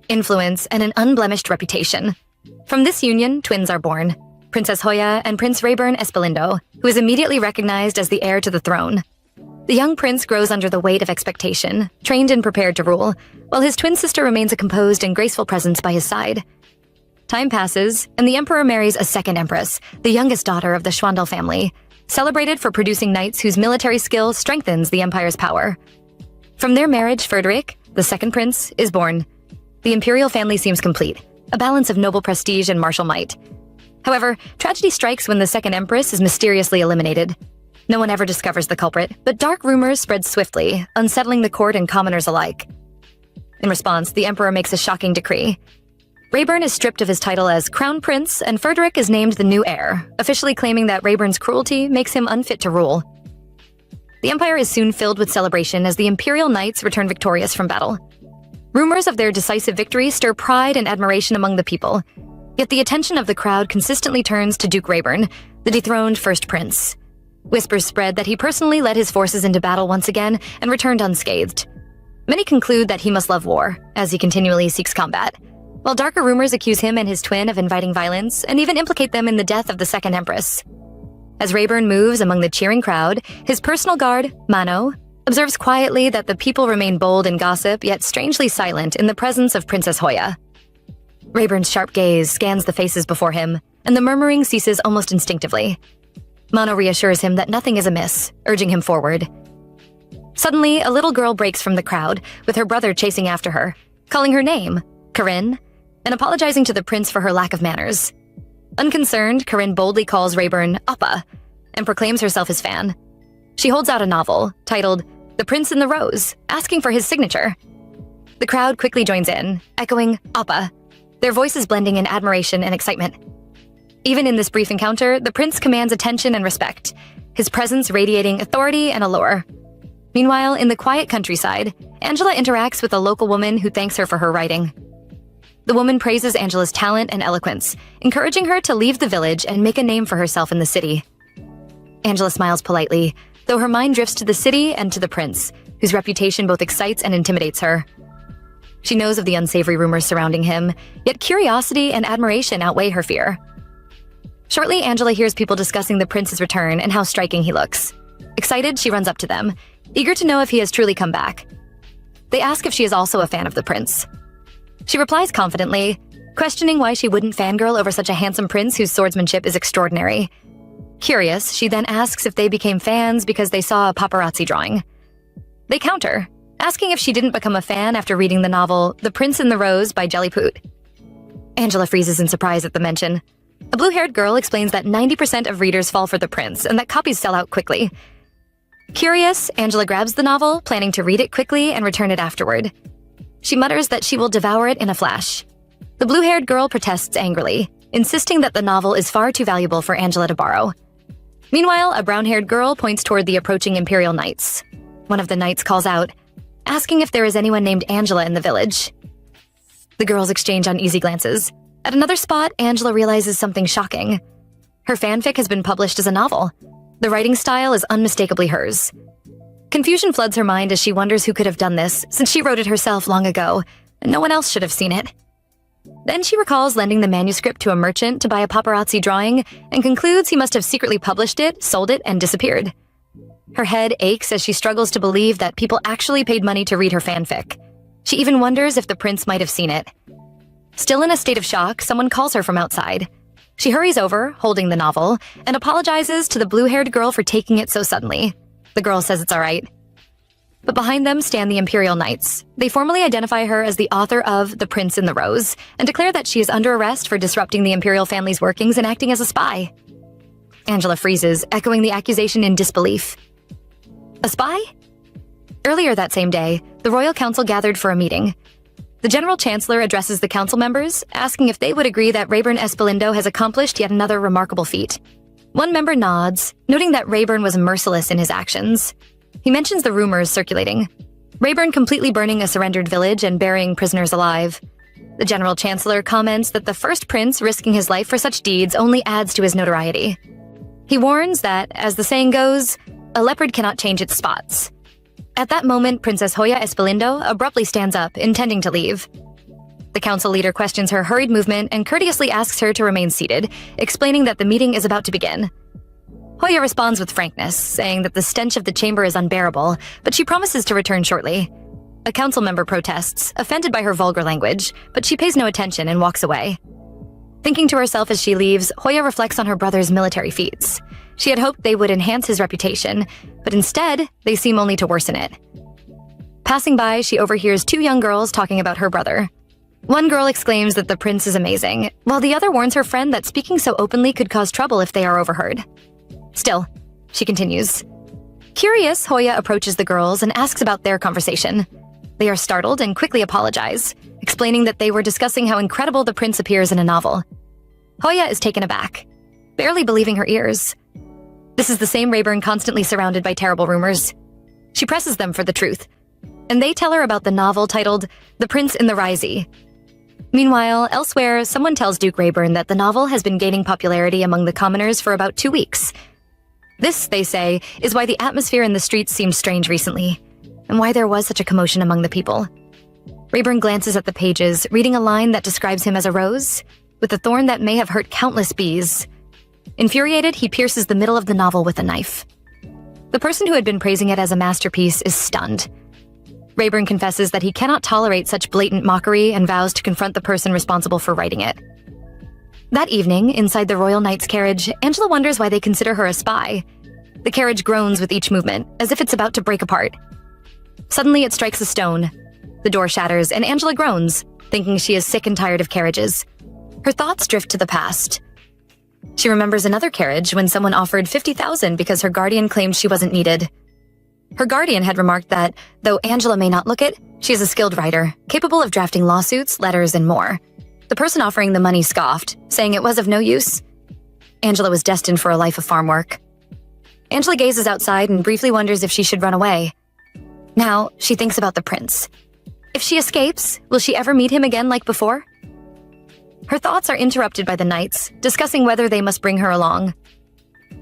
influence, and an unblemished reputation. From this union, twins are born, Princess Hoya and Prince Rayburn Espalindo, who is immediately recognized as the heir to the throne. The young prince grows under the weight of expectation, trained and prepared to rule, while his twin sister remains a composed and graceful presence by his side. Time passes, and the emperor marries a second empress, the youngest daughter of the Schwandel family, celebrated for producing knights whose military skill strengthens the empire's power. From their marriage, Frederick, the second prince, is born. The imperial family seems complete, a balance of noble prestige and martial might. However, tragedy strikes when the second empress is mysteriously eliminated. No one ever discovers the culprit, but dark rumors spread swiftly, unsettling the court and commoners alike. In response, the emperor makes a shocking decree. Rayburn is stripped of his title as crown prince, and Frederick is named the new heir, officially claiming that Rayburn's cruelty makes him unfit to rule. The empire is soon filled with celebration as the imperial knights return victorious from battle. Rumors of their decisive victory stir pride and admiration among the people, yet the attention of the crowd consistently turns to Duke Rayburn, the dethroned first prince. Whispers spread that he personally led his forces into battle once again and returned unscathed. Many conclude that he must love war, as he continually seeks combat, while darker rumors accuse him and his twin of inviting violence and even implicate them in the death of the second empress. As Rayburn moves among the cheering crowd, his personal guard, Mano, observes quietly that the people remain bold in gossip yet strangely silent in the presence of Princess Hoya. Rayburn's sharp gaze scans the faces before him, and the murmuring ceases almost instinctively. Mano reassures him that nothing is amiss, urging him forward. Suddenly, a little girl breaks from the crowd, with her brother chasing after her, calling her name, Corinne, and apologizing to the prince for her lack of manners. Unconcerned, Corinne boldly calls Rayburn Appa and proclaims herself his fan. She holds out a novel, titled The Prince and the Rose, asking for his signature. The crowd quickly joins in, echoing Appa, their voices blending in admiration and excitement. Even in this brief encounter, the prince commands attention and respect, his presence radiating authority and allure. Meanwhile, in the quiet countryside, Angela interacts with a local woman who thanks her for her writing. The woman praises Angela's talent and eloquence, encouraging her to leave the village and make a name for herself in the city. Angela smiles politely, though her mind drifts to the city and to the prince, whose reputation both excites and intimidates her. She knows of the unsavory rumors surrounding him, yet curiosity and admiration outweigh her fear. Shortly, Angela hears people discussing the prince's return and how striking he looks. Excited, she runs up to them, eager to know if he has truly come back. They ask if she is also a fan of the prince. She replies confidently, questioning why she wouldn't fangirl over such a handsome prince whose swordsmanship is extraordinary. Curious, she then asks if they became fans because they saw a paparazzi drawing. They counter, asking if she didn't become a fan after reading the novel The Prince and the Rose by Jellypoot. Angela freezes in surprise at the mention. A blue-haired girl explains that 90% of readers fall for the prince and that copies sell out quickly. Curious, Angela grabs the novel, planning to read it quickly and return it afterward. She mutters that she will devour it in a flash. The blue-haired girl protests angrily, insisting that the novel is far too valuable for Angela to borrow. Meanwhile, a brown-haired girl points toward the approaching imperial knights. One of the knights calls out, asking if there is anyone named Angela in the village. The girls exchange uneasy glances. At another spot, Angela realizes something shocking. Her fanfic has been published as a novel. The writing style is unmistakably hers. Confusion floods her mind as she wonders who could have done this, since she wrote it herself long ago, and no one else should have seen it. Then she recalls lending the manuscript to a merchant to buy a paparazzi drawing, and concludes he must have secretly published it, sold it, and disappeared. Her head aches as she struggles to believe that people actually paid money to read her fanfic. She even wonders if the prince might have seen it. Still in a state of shock, someone calls her from outside. She hurries over, holding the novel, and apologizes to the blue-haired girl for taking it so suddenly. The girl says it's all right. But behind them stand the Imperial Knights. They formally identify her as the author of The Prince and the Rose, and declare that she is under arrest for disrupting the Imperial family's workings and acting as a spy. Angela freezes, echoing the accusation in disbelief. A spy? Earlier that same day, the Royal Council gathered for a meeting. The General Chancellor addresses the council members, asking if they would agree that Rayburn Espalindo has accomplished yet another remarkable feat. One member nods, noting that Rayburn was merciless in his actions. He mentions the rumors circulating. Rayburn completely burning a surrendered village and burying prisoners alive. The General Chancellor comments that the first prince risking his life for such deeds only adds to his notoriety. He warns that, as the saying goes, a leopard cannot change its spots. At that moment, Princess Hoya Espalindo abruptly stands up, intending to leave. The council leader questions her hurried movement and courteously asks her to remain seated, explaining that the meeting is about to begin. Hoya responds with frankness, saying that the stench of the chamber is unbearable, but she promises to return shortly. A council member protests, offended by her vulgar language, but she pays no attention and walks away. Thinking to herself as she leaves, Hoya reflects on her brother's military feats. She had hoped they would enhance his reputation, but instead, they seem only to worsen it. Passing by, she overhears two young girls talking about her brother. One girl exclaims that the prince is amazing, while the other warns her friend that speaking so openly could cause trouble if they are overheard. Still, she continues. Curious, Hoya approaches the girls and asks about their conversation. They are startled and quickly apologize, explaining that they were discussing how incredible the prince appears in a novel. Hoya is taken aback, barely believing her ears. This is the same Rayburn constantly surrounded by terrible rumors. She presses them for the truth, and they tell her about the novel titled The Prince in the Risey. Meanwhile, elsewhere, someone tells Duke Rayburn that the novel has been gaining popularity among the commoners for about 2 weeks. This, they say, is why the atmosphere in the streets seemed strange recently, and why there was such a commotion among the people. Rayburn glances at the pages, reading a line that describes him as a rose, with a thorn that may have hurt countless bees. Infuriated, he pierces the middle of the novel with a knife. The person who had been praising it as a masterpiece is stunned. Rayburn confesses that he cannot tolerate such blatant mockery and vows to confront the person responsible for writing it. That evening, inside the Royal Knight's carriage, Angela wonders why they consider her a spy. The carriage groans with each movement, as if it's about to break apart. Suddenly, it strikes a stone. The door shatters, and Angela groans, thinking she is sick and tired of carriages. Her thoughts drift to the past. She remembers another carriage when someone offered $50,000 because her guardian claimed she wasn't needed. Her guardian had remarked that, though Angela may not look it, she is a skilled writer, capable of drafting lawsuits, letters, and more. The person offering the money scoffed, saying it was of no use. Angela was destined for a life of farm work. Angela gazes outside and briefly wonders if she should run away. Now, she thinks about the prince. If she escapes, will she ever meet him again like before? Her thoughts are interrupted by the knights, discussing whether they must bring her along.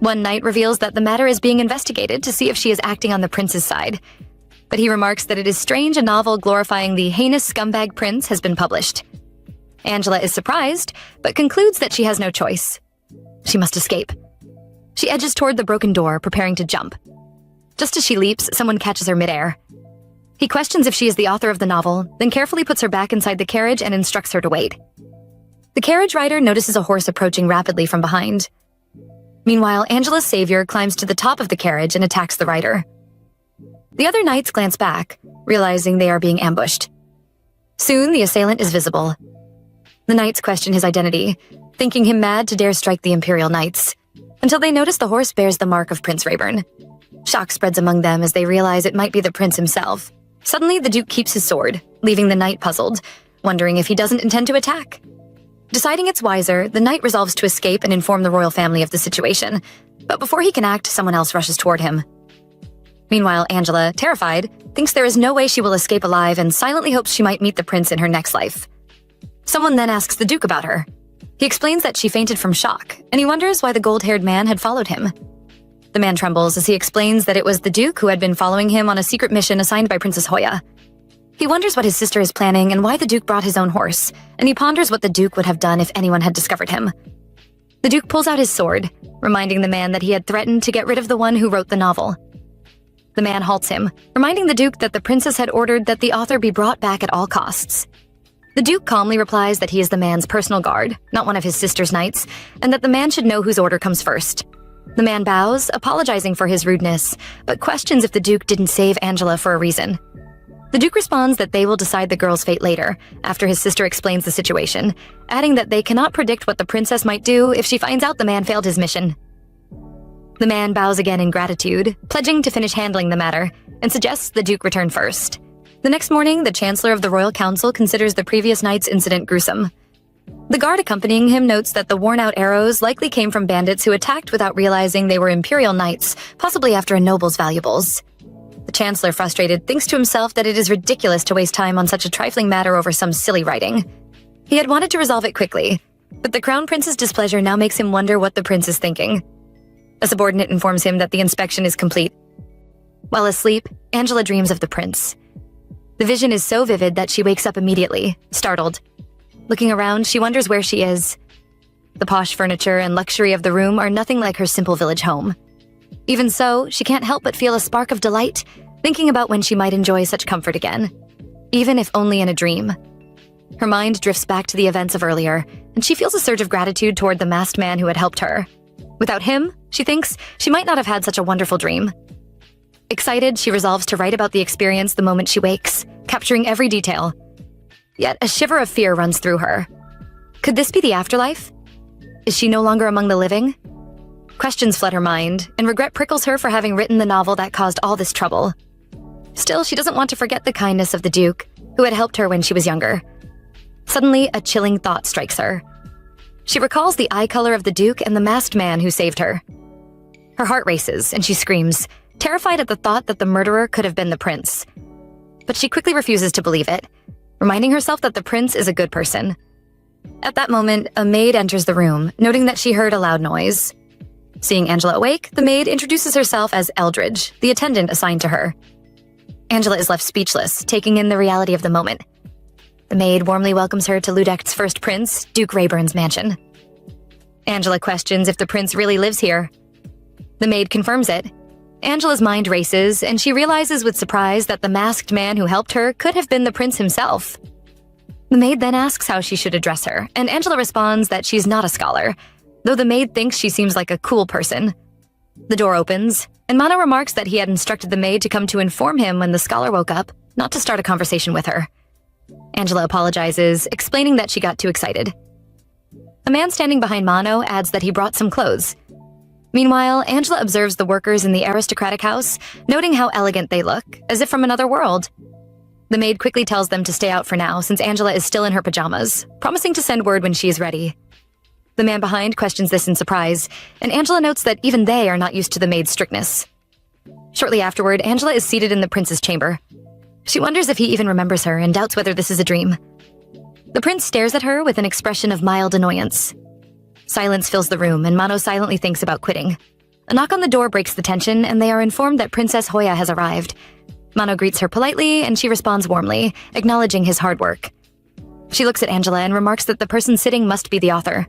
One knight reveals that the matter is being investigated to see if she is acting on the prince's side, but he remarks that it is strange a novel glorifying the heinous scumbag prince has been published. Angela is surprised, but concludes that she has no choice. She must escape. She edges toward the broken door, preparing to jump. Just as she leaps, someone catches her midair. He questions if she is the author of the novel, then carefully puts her back inside the carriage and instructs her to wait. The carriage rider notices a horse approaching rapidly from behind. Meanwhile, Angela's savior climbs to the top of the carriage and attacks the rider. The other knights glance back, realizing they are being ambushed. Soon, the assailant is visible. The knights question his identity, thinking him mad to dare strike the Imperial Knights, until they notice the horse bears the mark of Prince Rayburn. Shock spreads among them as they realize it might be the prince himself. Suddenly, the Duke keeps his sword, leaving the knight puzzled, wondering if he doesn't intend to attack. Deciding it's wiser, the knight resolves to escape and inform the royal family of the situation, but before he can act, someone else rushes toward him. Meanwhile, Angela, terrified, thinks there is no way she will escape alive and silently hopes she might meet the prince in her next life. Someone then asks the Duke about her. He explains that she fainted from shock, and he wonders why the gold-haired man had followed him. The man trembles as he explains that it was the Duke who had been following him on a secret mission assigned by Princess Hoya. He wonders what his sister is planning and why the Duke brought his own horse, and he ponders what the Duke would have done if anyone had discovered him. The Duke pulls out his sword, reminding the man that he had threatened to get rid of the one who wrote the novel. The man halts him, reminding the Duke that the princess had ordered that the author be brought back at all costs. The Duke calmly replies that he is the man's personal guard, not one of his sister's knights, and that the man should know whose order comes first. The man bows, apologizing for his rudeness, but questions if the Duke didn't save Angela for a reason. The Duke responds that they will decide the girl's fate later, after his sister explains the situation, adding that they cannot predict what the princess might do if she finds out the man failed his mission. The man bows again in gratitude, pledging to finish handling the matter, and suggests the Duke return first. The next morning, the Chancellor of the Royal Council considers the previous night's incident gruesome. The guard accompanying him notes that the worn-out arrows likely came from bandits who attacked without realizing they were Imperial Knights, possibly after a noble's valuables. The Chancellor, frustrated, thinks to himself that it is ridiculous to waste time on such a trifling matter over some silly writing. He had wanted to resolve it quickly, but the Crown Prince's displeasure now makes him wonder what the prince is thinking. A subordinate informs him that the inspection is complete. While asleep, Angela dreams of the prince. The vision is so vivid that she wakes up immediately, startled. Looking around, she wonders where she is. The posh furniture and luxury of the room are nothing like her simple village home. Even so, she can't help but feel a spark of delight, thinking about when she might enjoy such comfort again, even if only in a dream. Her mind drifts back to the events of earlier, and she feels a surge of gratitude toward the masked man who had helped her. Without him, she thinks, she might not have had such a wonderful dream. Excited, she resolves to write about the experience the moment she wakes, capturing every detail. Yet a shiver of fear runs through her. Could this be the afterlife? Is she no longer among the living? Questions flood her mind, and regret prickles her for having written the novel that caused all this trouble. Still, she doesn't want to forget the kindness of the Duke, who had helped her when she was younger. Suddenly, a chilling thought strikes her. She recalls the eye color of the Duke and the masked man who saved her. Her heart races, and she screams, terrified at the thought that the murderer could have been the prince. But she quickly refuses to believe it, reminding herself that the prince is a good person. At that moment, a maid enters the room, noting that she heard a loud noise. Seeing Angela awake, the maid introduces herself as Eldridge, the attendant assigned to her. Angela is left speechless, taking in the reality of the moment. The maid warmly welcomes her to Ludect's first prince, Duke Rayburn's mansion. Angela questions if the prince really lives here. The maid confirms it. Angela's mind races, and she realizes with surprise that the masked man who helped her could have been the prince himself. The maid then asks how she should address her, and Angela responds that she's not a scholar, though the maid thinks she seems like a cool person. The door opens, and Mano remarks that he had instructed the maid to come to inform him when the scholar woke up, not to start a conversation with her. Angela apologizes, explaining that she got too excited. A man standing behind Mano adds that he brought some clothes. Meanwhile, Angela observes the workers in the aristocratic house, noting how elegant they look, as if from another world. The maid quickly tells them to stay out for now, since Angela is still in her pajamas, promising to send word when she is ready. The man behind questions this in surprise, and Angela notes that even they are not used to the maid's strictness. Shortly afterward, Angela is seated in the prince's chamber. She wonders if he even remembers her and doubts whether this is a dream. The prince stares at her with an expression of mild annoyance. Silence fills the room, and Mano silently thinks about quitting. A knock on the door breaks the tension, and they are informed that Princess Hoya has arrived. Mano greets her politely, and she responds warmly, acknowledging his hard work. She looks at Angela and remarks that the person sitting must be the author.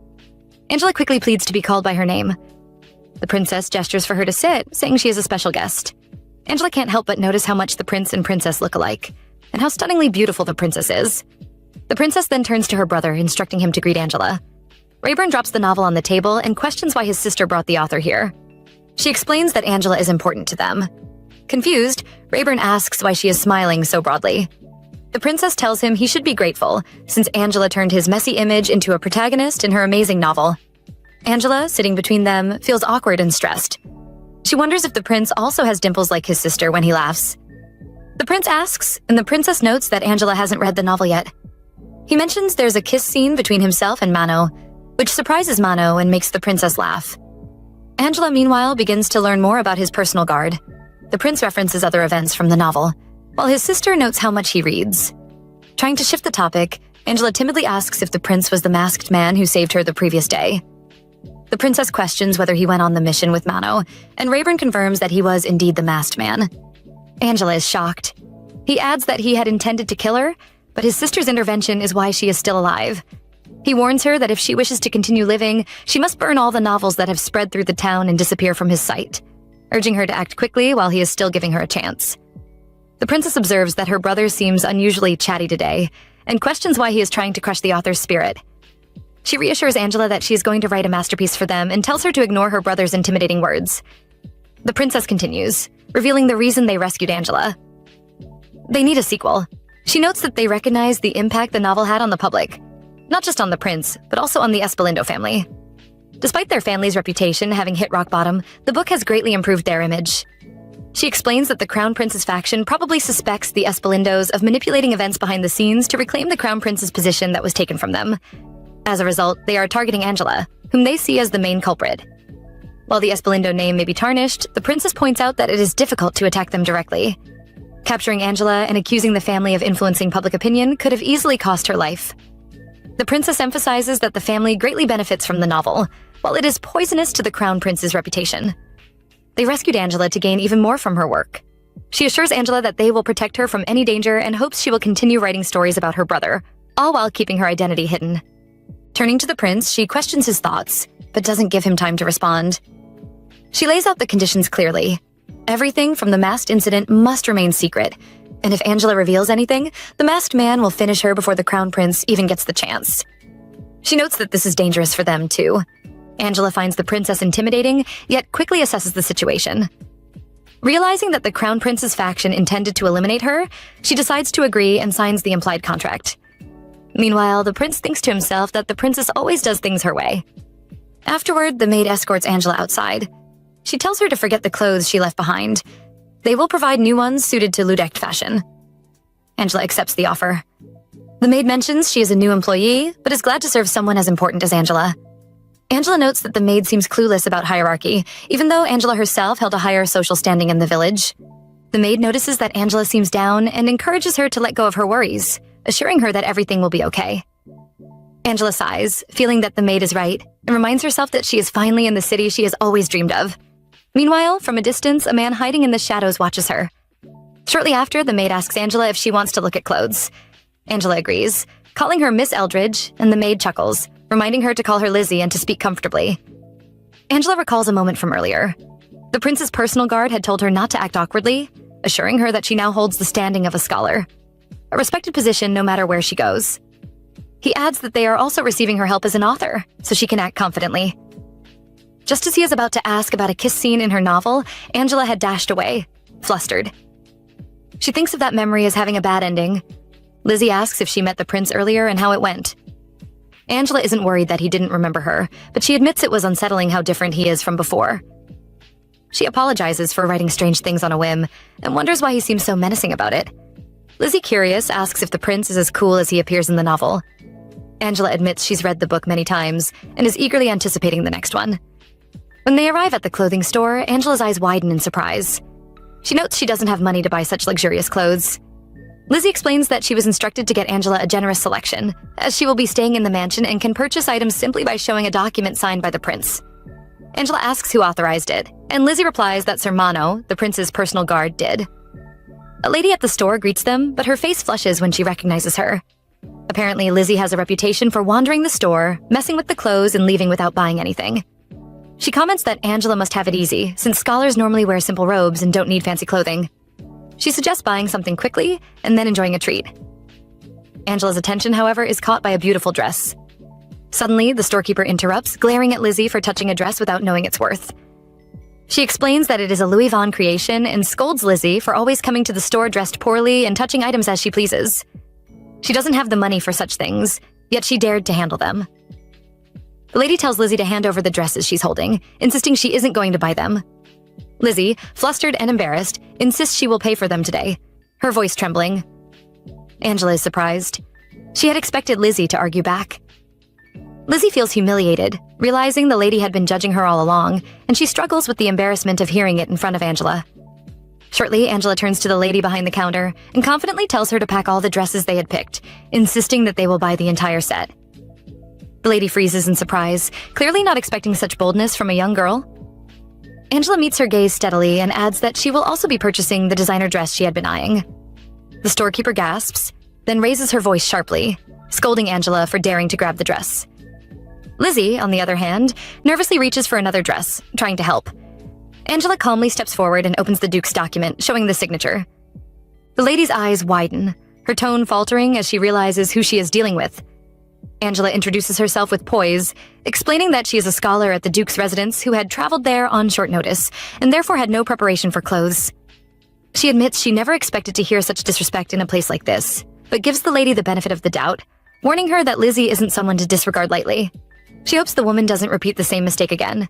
Angela quickly pleads to be called by her name. The princess gestures for her to sit, saying she is a special guest. Angela can't help but notice how much the prince and princess look alike, and how stunningly beautiful the princess is. The princess then turns to her brother, instructing him to greet Angela. Rayburn drops the novel on the table and questions why his sister brought the author here. She explains that Angela is important to them. Confused, Rayburn asks why she is smiling so broadly. The princess tells him he should be grateful, since Angela turned his messy image into a protagonist in her amazing novel. Angela, sitting between them, feels awkward and stressed. She wonders if the prince also has dimples like his sister when he laughs. The prince asks, and the princess notes that Angela hasn't read the novel yet. He mentions there's a kiss scene between himself and Mano, which surprises Mano and makes the princess laugh. Angela, meanwhile, begins to learn more about his personal guard. The prince references other events from the novel, while his sister notes how much he reads. Trying to shift the topic, Angela timidly asks if the prince was the masked man who saved her the previous day. The princess questions whether he went on the mission with Mano, and Rayburn confirms that he was indeed the masked man. Angela is shocked. He adds that he had intended to kill her, but his sister's intervention is why she is still alive. He warns her that if she wishes to continue living, she must burn all the novels that have spread through the town and disappear from his sight, urging her to act quickly while he is still giving her a chance. The princess observes that her brother seems unusually chatty today, and questions why he is trying to crush the author's spirit. She reassures Angela that she is going to write a masterpiece for them and tells her to ignore her brother's intimidating words. The princess continues, revealing the reason they rescued Angela. They need a sequel. She notes that they recognize the impact the novel had on the public, not just on the prince, but also on the Espalindo family. Despite their family's reputation having hit rock bottom, the book has greatly improved their image. She explains that the Crown Prince's faction probably suspects the Espalindos of manipulating events behind the scenes to reclaim the Crown Prince's position that was taken from them. As a result, they are targeting Angela, whom they see as the main culprit. While the Espalindo name may be tarnished, the princess points out that it is difficult to attack them directly. Capturing Angela and accusing the family of influencing public opinion could have easily cost her life. The princess emphasizes that the family greatly benefits from the novel, while it is poisonous to the Crown Prince's reputation. They rescued Angela to gain even more from her work. She assures Angela that they will protect her from any danger and hopes she will continue writing stories about her brother, all while keeping her identity hidden. Turning to the prince, she questions his thoughts, but doesn't give him time to respond. She lays out the conditions clearly. Everything from the masked incident must remain secret, and if Angela reveals anything, the masked man will finish her before the crown prince even gets the chance. She notes that this is dangerous for them, too. Angela finds the princess intimidating, yet quickly assesses the situation. Realizing that the crown prince's faction intended to eliminate her, she decides to agree and signs the implied contract. Meanwhile, the prince thinks to himself that the princess always does things her way. Afterward, the maid escorts Angela outside. She tells her to forget the clothes she left behind. They will provide new ones suited to Ludect fashion. Angela accepts the offer. The maid mentions she is a new employee, but is glad to serve someone as important as Angela. Angela notes that the maid seems clueless about hierarchy, even though Angela herself held a higher social standing in the village. The maid notices that Angela seems down and encourages her to let go of her worries, assuring her that everything will be okay. Angela sighs, feeling that the maid is right, and reminds herself that she is finally in the city she has always dreamed of. Meanwhile, from a distance, a man hiding in the shadows watches her. Shortly after, the maid asks Angela if she wants to look at clothes. Angela agrees, calling her Miss Eldridge, and the maid chuckles, reminding her to call her Lizzie and to speak comfortably. Angela recalls a moment from earlier. The prince's personal guard had told her not to act awkwardly, assuring her that she now holds the standing of a scholar, a respected position no matter where she goes. He adds that they are also receiving her help as an author, so she can act confidently. Just as he is about to ask about a kiss scene in her novel, Angela had dashed away, flustered. She thinks of that memory as having a bad ending. Lizzie asks if she met the prince earlier and how it went. Angela isn't worried that he didn't remember her, but she admits it was unsettling how different he is from before. She apologizes for writing strange things on a whim, and wonders why he seems so menacing about it. Lizzie, curious, asks if the prince is as cool as he appears in the novel. Angela admits she's read the book many times, and is eagerly anticipating the next one. When they arrive at the clothing store, Angela's eyes widen in surprise. She notes she doesn't have money to buy such luxurious clothes. Lizzie explains that she was instructed to get Angela a generous selection, as she will be staying in the mansion and can purchase items simply by showing a document signed by the prince. Angela asks who authorized it, and Lizzie replies that Sir Mano, the prince's personal guard, did. A lady at the store greets them, but her face flushes when she recognizes her. Apparently, Lizzie has a reputation for wandering the store, messing with the clothes, and leaving without buying anything. She comments that Angela must have it easy, since scholars normally wear simple robes and don't need fancy clothing. She suggests buying something quickly, and then enjoying a treat. Angela's attention, however, is caught by a beautiful dress. Suddenly, the storekeeper interrupts, glaring at Lizzie for touching a dress without knowing its worth. She explains that it is a Louis Vuitton creation and scolds Lizzie for always coming to the store dressed poorly and touching items as she pleases. She doesn't have the money for such things, yet she dared to handle them. The lady tells Lizzie to hand over the dresses she's holding, insisting she isn't going to buy them. Lizzie, flustered and embarrassed, insists she will pay for them today, her voice trembling. Angela is surprised. She had expected Lizzie to argue back. Lizzie feels humiliated, realizing the lady had been judging her all along, and she struggles with the embarrassment of hearing it in front of Angela. Shortly, Angela turns to the lady behind the counter and confidently tells her to pack all the dresses they had picked, insisting that they will buy the entire set. The lady freezes in surprise, clearly not expecting such boldness from a young girl. Angela meets her gaze steadily and adds that she will also be purchasing the designer dress she had been eyeing. The storekeeper gasps, then raises her voice sharply, scolding Angela for daring to grab the dress. Lizzie, on the other hand, nervously reaches for another dress, trying to help. Angela calmly steps forward and opens the Duke's document, showing the signature. The lady's eyes widen, her tone faltering as she realizes who she is dealing with. Angela introduces herself with poise, explaining that she is a scholar at the Duke's residence who had traveled there on short notice, and therefore had no preparation for clothes. She admits she never expected to hear such disrespect in a place like this, but gives the lady the benefit of the doubt, warning her that Lizzie isn't someone to disregard lightly. She hopes the woman doesn't repeat the same mistake again.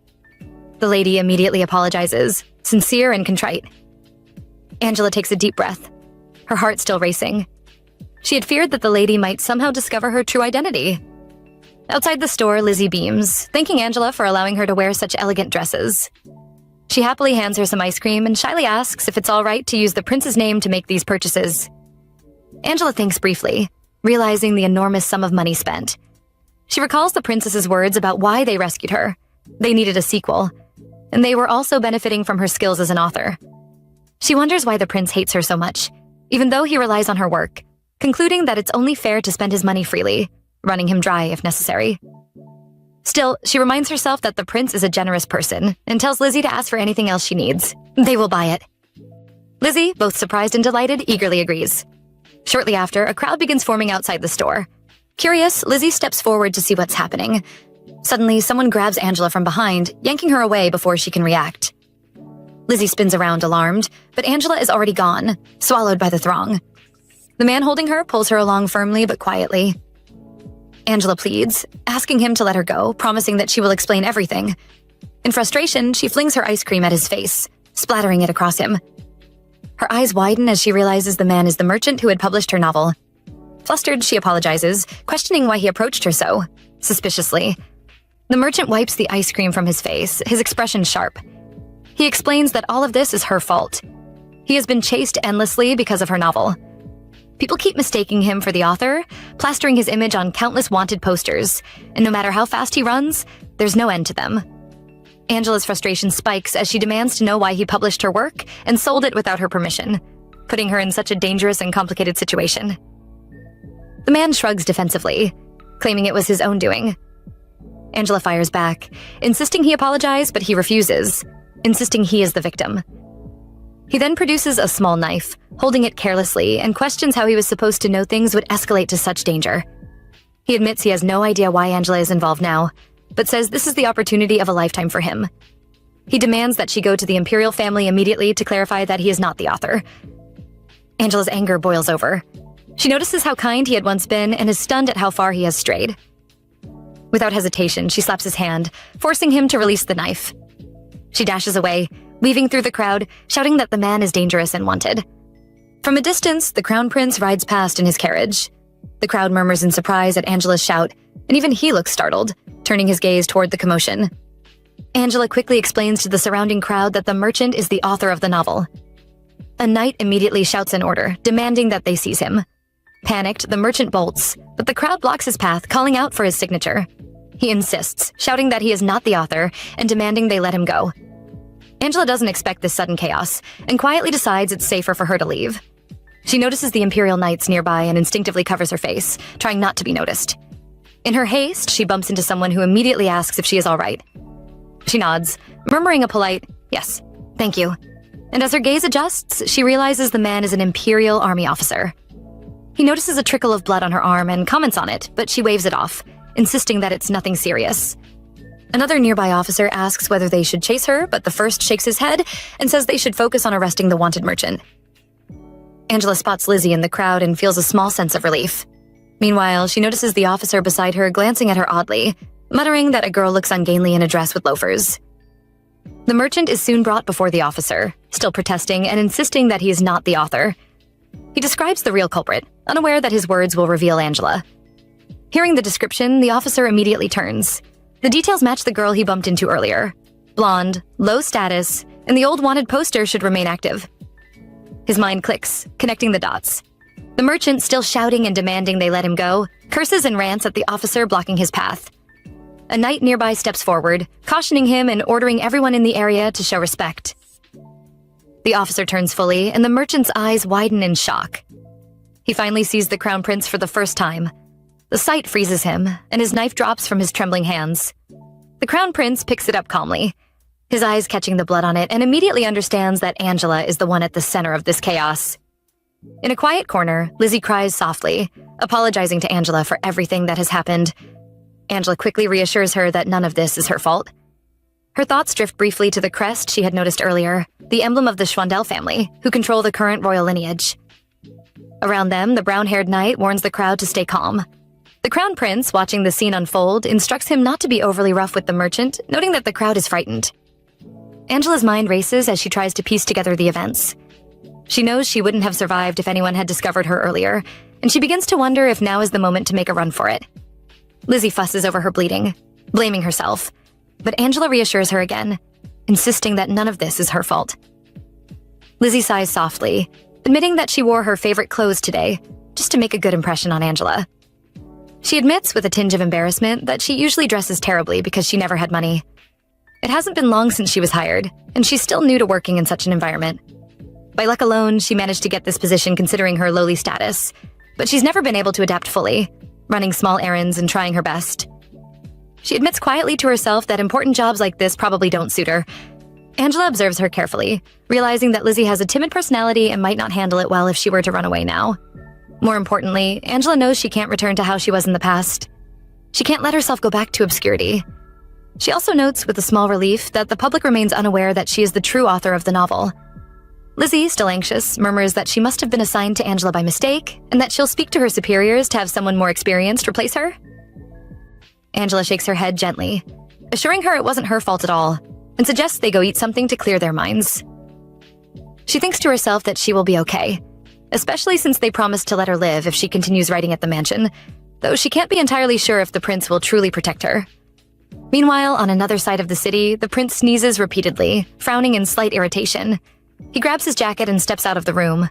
The lady immediately apologizes, sincere and contrite. Angela takes a deep breath, her heart still racing. She had feared that the lady might somehow discover her true identity. Outside the store, Lizzie beams, thanking Angela for allowing her to wear such elegant dresses. She happily hands her some ice cream and shyly asks if it's all right to use the prince's name to make these purchases. Angela thinks briefly, realizing the enormous sum of money spent. She recalls the princess's words about why they rescued her. They needed a sequel, and they were also benefiting from her skills as an author. She wonders why the prince hates her so much, even though he relies on her work, concluding that it's only fair to spend his money freely, running him dry if necessary. Still, she reminds herself that the prince is a generous person and tells Lizzie to ask for anything else she needs. They will buy it. Lizzie, both surprised and delighted, eagerly agrees. Shortly after, a crowd begins forming outside the store. Curious, Lizzie steps forward to see what's happening. Suddenly, someone grabs Angela from behind, yanking her away before she can react. Lizzie spins around, alarmed, but Angela is already gone, swallowed by the throng. The man holding her pulls her along firmly but quietly. Angela pleads, asking him to let her go, promising that she will explain everything. In frustration, she flings her ice cream at his face, splattering it across him. Her eyes widen as she realizes the man is the merchant who had published her novel. Flustered, she apologizes, questioning why he approached her so suspiciously. The merchant wipes the ice cream from his face, his expression sharp. He explains that all of this is her fault. He has been chased endlessly because of her novel. People keep mistaking him for the author, plastering his image on countless wanted posters, and no matter how fast he runs, there's no end to them. Angela's frustration spikes as she demands to know why he published her work and sold it without her permission, putting her in such a dangerous and complicated situation. The man shrugs defensively, claiming it was his own doing. Angela fires back, insisting he apologize, but he refuses, insisting he is the victim. He then produces a small knife, holding it carelessly, and questions how he was supposed to know things would escalate to such danger. He admits he has no idea why Angela is involved now, but says this is the opportunity of a lifetime for him. He demands that she go to the Imperial family immediately to clarify that he is not the author. Angela's anger boils over. She notices how kind he had once been and is stunned at how far he has strayed. Without hesitation, she slaps his hand, forcing him to release the knife. She dashes away, weaving through the crowd, shouting that the man is dangerous and wanted. From a distance, the crown prince rides past in his carriage. The crowd murmurs in surprise at Angela's shout, and even he looks startled, turning his gaze toward the commotion. Angela quickly explains to the surrounding crowd that the merchant is the author of the novel. A knight immediately shouts an order, demanding that they seize him. Panicked, the merchant bolts, but the crowd blocks his path, calling out for his signature. He insists, shouting that he is not the author and demanding they let him go. Angela doesn't expect this sudden chaos and quietly decides it's safer for her to leave. She notices the Imperial Knights nearby and instinctively covers her face, trying not to be noticed. In her haste, she bumps into someone who immediately asks if she is all right. She nods, murmuring a polite, "Yes, thank you." And as her gaze adjusts, she realizes the man is an Imperial Army officer. He notices a trickle of blood on her arm and comments on it, but she waves it off, insisting that it's nothing serious. Another nearby officer asks whether they should chase her, but the first shakes his head and says they should focus on arresting the wanted merchant. Angela spots Lizzie in the crowd and feels a small sense of relief. Meanwhile, she notices the officer beside her glancing at her oddly, muttering that a girl looks ungainly in a dress with loafers. The merchant is soon brought before the officer, still protesting and insisting that he is not the author. He describes the real culprit, unaware that his words will reveal Angela. Hearing the description, the officer immediately turns. The details match the girl he bumped into earlier. Blonde, low status, and the old wanted poster should remain active. His mind clicks, connecting the dots. The merchant, still shouting and demanding they let him go, curses and rants at the officer blocking his path. A knight nearby steps forward, cautioning him and ordering everyone in the area to show respect. The officer turns fully, and the merchant's eyes widen in shock. He finally sees the crown prince for the first time. The sight freezes him, and his knife drops from his trembling hands. The crown prince picks it up calmly, his eyes catching the blood on it, and immediately understands that Angela is the one at the center of this chaos. In a quiet corner, Lizzie cries softly, apologizing to Angela for everything that has happened. Angela quickly reassures her that none of this is her fault. Her thoughts drift briefly to the crest she had noticed earlier, the emblem of the Schwandel family, who control the current royal lineage. Around them, the brown-haired knight warns the crowd to stay calm. The crown prince, watching the scene unfold, instructs him not to be overly rough with the merchant, noting that the crowd is frightened. Angela's mind races as she tries to piece together the events. She knows she wouldn't have survived if anyone had discovered her earlier, and she begins to wonder if now is the moment to make a run for it. Lizzie fusses over her bleeding, blaming herself, but Angela reassures her again, insisting that none of this is her fault. Lizzie sighs softly, admitting that she wore her favorite clothes today, just to make a good impression on Angela. She admits with a tinge of embarrassment that she usually dresses terribly because she never had money. It hasn't been long since she was hired, and she's still new to working in such an environment. By luck alone, she managed to get this position considering her lowly status, but she's never been able to adapt fully, running small errands and trying her best. She admits quietly to herself that important jobs like this probably don't suit her. Angela observes her carefully, realizing that Lizzie has a timid personality and might not handle it well if she were to run away now. More importantly, Angela knows she can't return to how she was in the past. She can't let herself go back to obscurity. She also notes with a small relief that the public remains unaware that she is the true author of the novel. Lizzie, still anxious, murmurs that she must have been assigned to Angela by mistake, and that she'll speak to her superiors to have someone more experienced replace her. Angela shakes her head gently, assuring her it wasn't her fault at all, and suggests they go eat something to clear their minds. She thinks to herself that she will be okay, especially since they promised to let her live if she continues writing at the mansion, though she can't be entirely sure if the prince will truly protect her. Meanwhile, on another side of the city, the prince sneezes repeatedly, frowning in slight irritation. He grabs his jacket and steps out of the room.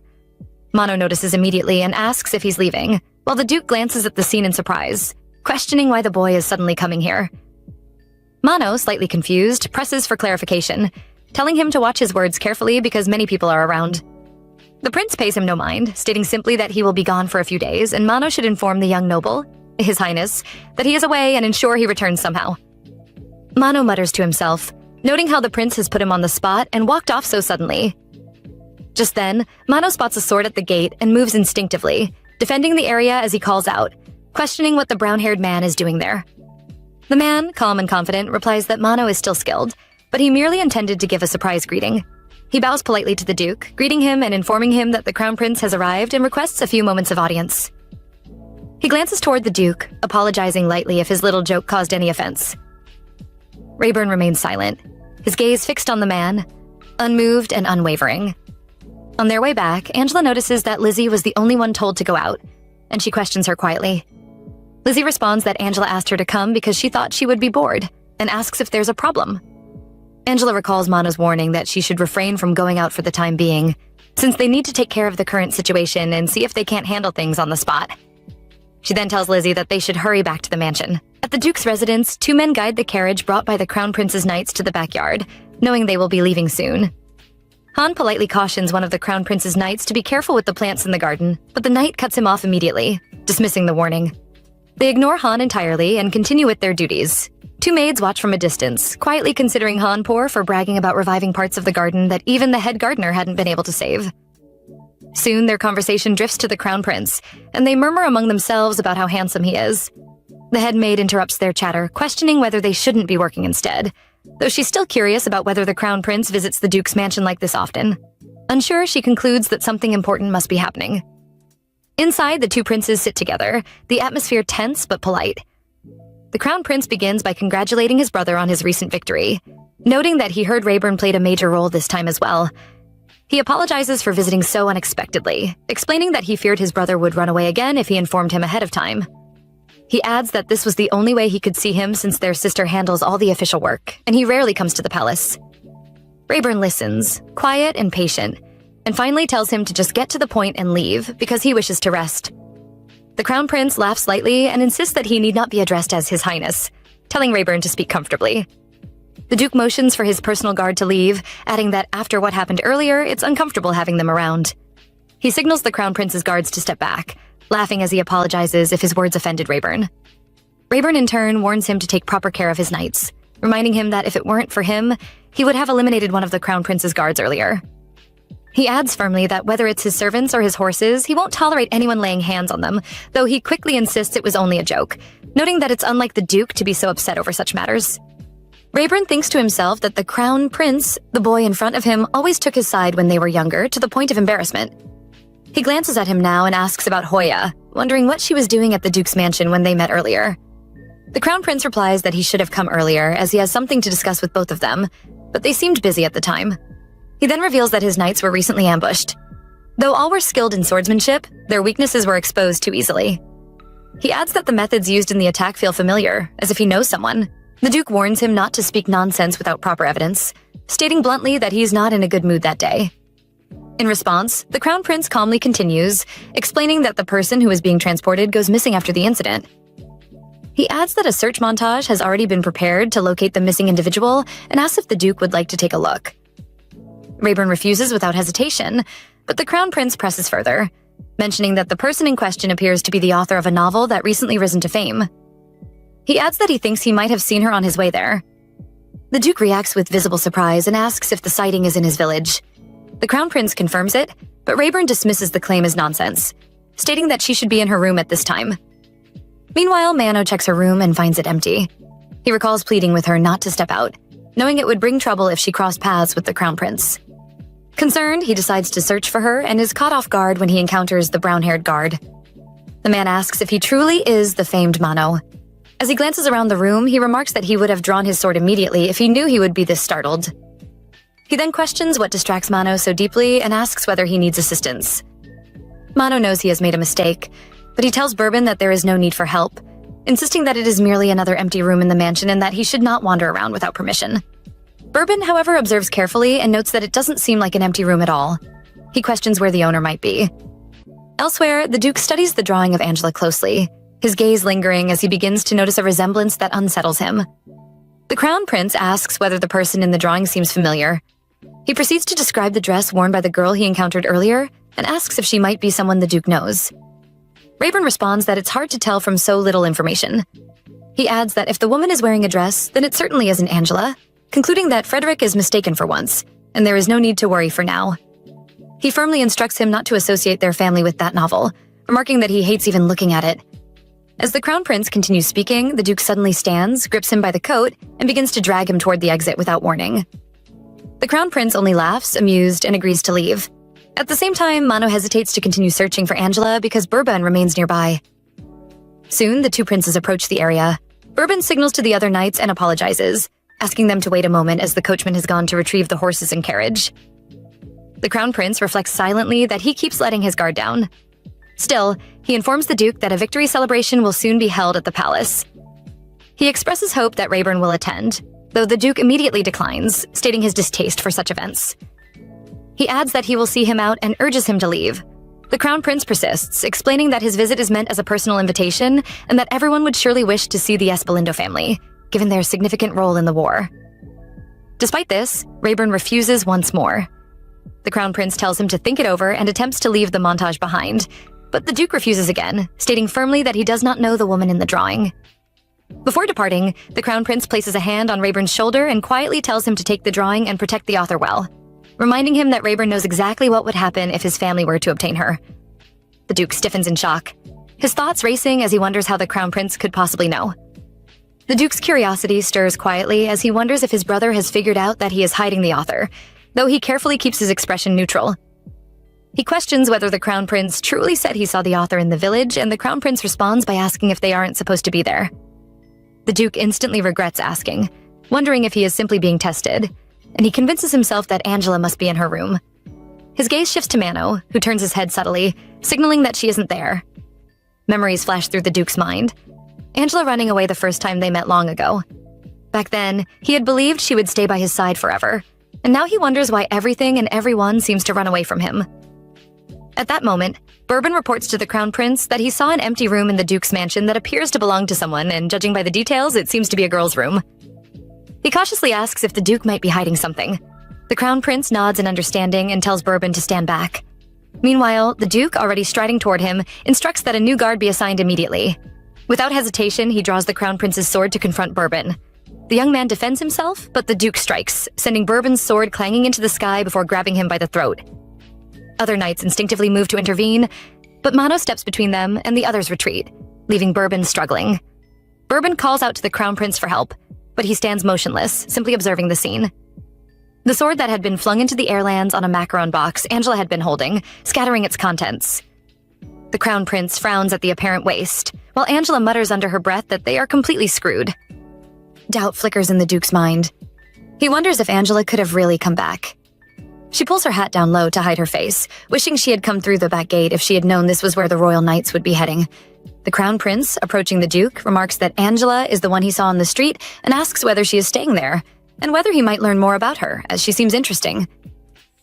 Mano notices immediately and asks if he's leaving, while the Duke glances at the scene in surprise, questioning why the boy is suddenly coming here. Mano, slightly confused, presses for clarification, telling him to watch his words carefully because many people are around. The prince pays him no mind, stating simply that he will be gone for a few days and Mano should inform the young noble, His Highness, that he is away and ensure he returns somehow. Mano mutters to himself, noting how the prince has put him on the spot and walked off so suddenly. Just then, Mano spots a sword at the gate and moves instinctively, defending the area as he calls out, questioning what the brown-haired man is doing there. The man, calm and confident, replies that Mano is still skilled, but he merely intended to give a surprise greeting. He bows politely to the Duke, greeting him and informing him that the Crown Prince has arrived and requests a few moments of audience. He glances toward the Duke, apologizing lightly if his little joke caused any offense. Rayburn remains silent, his gaze fixed on the man, unmoved and unwavering. On their way back, Angela notices that Lizzie was the only one told to go out, and she questions her quietly. Lizzie responds that Angela asked her to come because she thought she would be bored, and asks if there's a problem. Angela recalls Mano's warning that she should refrain from going out for the time being, since they need to take care of the current situation and see if they can't handle things on the spot. She then tells Lizzie that they should hurry back to the mansion. At the Duke's residence, two men guide the carriage brought by the Crown Prince's knights to the backyard, knowing they will be leaving soon. Han politely cautions one of the Crown Prince's knights to be careful with the plants in the garden, but the knight cuts him off immediately, dismissing the warning. They ignore Han entirely and continue with their duties. Two maids watch from a distance, quietly considering Han poor for bragging about reviving parts of the garden that even the head gardener hadn't been able to save. Soon, their conversation drifts to the Crown Prince, and they murmur among themselves about how handsome he is. The head maid interrupts their chatter, questioning whether they shouldn't be working instead, though she's still curious about whether the Crown Prince visits the Duke's mansion like this often. Unsure, she concludes that something important must be happening. Inside, the two princes sit together, the atmosphere tense but polite. The Crown Prince begins by congratulating his brother on his recent victory, noting that he heard Rayburn played a major role this time as well. He apologizes for visiting so unexpectedly, explaining that he feared his brother would run away again if he informed him ahead of time. He adds that this was the only way he could see him since their sister handles all the official work, and he rarely comes to the palace. Rayburn listens, quiet and patient, and finally tells him to just get to the point and leave because he wishes to rest. The Crown Prince laughs lightly and insists that he need not be addressed as His Highness, telling Rayburn to speak comfortably. The Duke motions for his personal guard to leave, adding that after what happened earlier, it's uncomfortable having them around. He signals the Crown Prince's guards to step back, laughing as he apologizes if his words offended Rayburn. Rayburn in turn warns him to take proper care of his knights, reminding him that if it weren't for him, he would have eliminated one of the Crown Prince's guards earlier. He adds firmly that whether it's his servants or his horses, he won't tolerate anyone laying hands on them, though he quickly insists it was only a joke, noting that it's unlike the Duke to be so upset over such matters. Rayburn thinks to himself that the Crown Prince, the boy in front of him, always took his side when they were younger, to the point of embarrassment. He glances at him now and asks about Hoya, wondering what she was doing at the Duke's mansion when they met earlier. The Crown Prince replies that he should have come earlier, as he has something to discuss with both of them, but they seemed busy at the time. He then reveals that his knights were recently ambushed. Though all were skilled in swordsmanship, their weaknesses were exposed too easily. He adds that the methods used in the attack feel familiar, as if he knows someone. The Duke warns him not to speak nonsense without proper evidence, stating bluntly that he's not in a good mood that day. In response, the Crown Prince calmly continues, explaining that the person who is being transported goes missing after the incident. He adds that a search montage has already been prepared to locate the missing individual and asks if the Duke would like to take a look. Rayburn refuses without hesitation, but the Crown Prince presses further, mentioning that the person in question appears to be the author of a novel that recently risen to fame. He adds that he thinks he might have seen her on his way there. The Duke reacts with visible surprise and asks if the sighting is in his village. The Crown Prince confirms it, but Rayburn dismisses the claim as nonsense, stating that she should be in her room at this time. Meanwhile, Mano checks her room and finds it empty. He recalls pleading with her not to step out, knowing it would bring trouble if she crossed paths with the Crown Prince. Concerned, he decides to search for her and is caught off guard when he encounters the brown-haired guard. The man asks if he truly is the famed Mano. As he glances around the room, he remarks that he would have drawn his sword immediately if he knew he would be this startled. He then questions what distracts Mano so deeply and asks whether he needs assistance. Mano knows he has made a mistake, but he tells Bourbon that there is no need for help, insisting that it is merely another empty room in the mansion and that he should not wander around without permission. Bourbon, however, observes carefully and notes that it doesn't seem like an empty room at all. He questions where the owner might be. Elsewhere, the Duke studies the drawing of Angela closely, his gaze lingering as he begins to notice a resemblance that unsettles him. The Crown Prince asks whether the person in the drawing seems familiar. He proceeds to describe the dress worn by the girl he encountered earlier and asks if she might be someone the Duke knows. Rayburn responds that it's hard to tell from so little information. He adds that if the woman is wearing a dress, then it certainly isn't Angela, concluding that Frederick is mistaken for once, and there is no need to worry for now. He firmly instructs him not to associate their family with that novel, remarking that he hates even looking at it. As the Crown Prince continues speaking, the Duke suddenly stands, grips him by the coat, and begins to drag him toward the exit without warning. The Crown Prince only laughs, amused, and agrees to leave. At the same time, Mano hesitates to continue searching for Angela because Bourbon remains nearby. Soon, the two princes approach the area. Bourbon signals to the other knights and apologizes, asking them to wait a moment as the coachman has gone to retrieve the horses and carriage. The Crown Prince reflects silently that he keeps letting his guard down. Still, he informs the Duke that a victory celebration will soon be held at the palace. He expresses hope that Rayburn will attend, though the Duke immediately declines, stating his distaste for such events. He adds that he will see him out and urges him to leave. The Crown Prince persists, explaining that his visit is meant as a personal invitation and that everyone would surely wish to see the Espalindo family, given their significant role in the war. Despite this, Rayburn refuses once more. The Crown Prince tells him to think it over and attempts to leave the montage behind, but the Duke refuses again, stating firmly that he does not know the woman in the drawing. Before departing, the Crown Prince places a hand on Rayburn's shoulder and quietly tells him to take the drawing and protect the author well, reminding him that Rayburn knows exactly what would happen if his family were to obtain her. The Duke stiffens in shock, his thoughts racing as he wonders how the Crown Prince could possibly know. The Duke's curiosity stirs quietly as he wonders if his brother has figured out that he is hiding the author, though he carefully keeps his expression neutral. He questions whether the Crown Prince truly said he saw the author in the village, and the Crown Prince responds by asking if they aren't supposed to be there. The Duke instantly regrets asking, wondering if he is simply being tested, and he convinces himself that Angela must be in her room. His gaze shifts to Mano, who turns his head subtly, signaling that she isn't there. Memories flash through the Duke's mind. Angela running away the first time they met long ago. Back then, he had believed she would stay by his side forever, and now he wonders why everything and everyone seems to run away from him. At that moment, Bourbon reports to the Crown Prince that he saw an empty room in the Duke's mansion that appears to belong to someone, and judging by the details, it seems to be a girl's room. He cautiously asks if the Duke might be hiding something. The Crown Prince nods in understanding and tells Bourbon to stand back. Meanwhile, the Duke, already striding toward him, instructs that a new guard be assigned immediately. Without hesitation, he draws the Crown Prince's sword to confront Bourbon. The young man defends himself, but the Duke strikes, sending Bourbon's sword clanging into the sky before grabbing him by the throat. Other knights instinctively move to intervene, but Mano steps between them and the others retreat, leaving Bourbon struggling. Bourbon calls out to the Crown Prince for help, but he stands motionless, simply observing the scene. The sword that had been flung into the air lands on a macaron box Angela had been holding, scattering its contents. The Crown Prince frowns at the apparent waste, while Angela mutters under her breath that they are completely screwed. Doubt flickers in the Duke's mind. He wonders if Angela could have really come back. She pulls her hat down low to hide her face, wishing she had come through the back gate if she had known this was where the royal knights would be heading. The Crown Prince, approaching the Duke, remarks that Angela is the one he saw on the street and asks whether she is staying there, and whether he might learn more about her, as she seems interesting.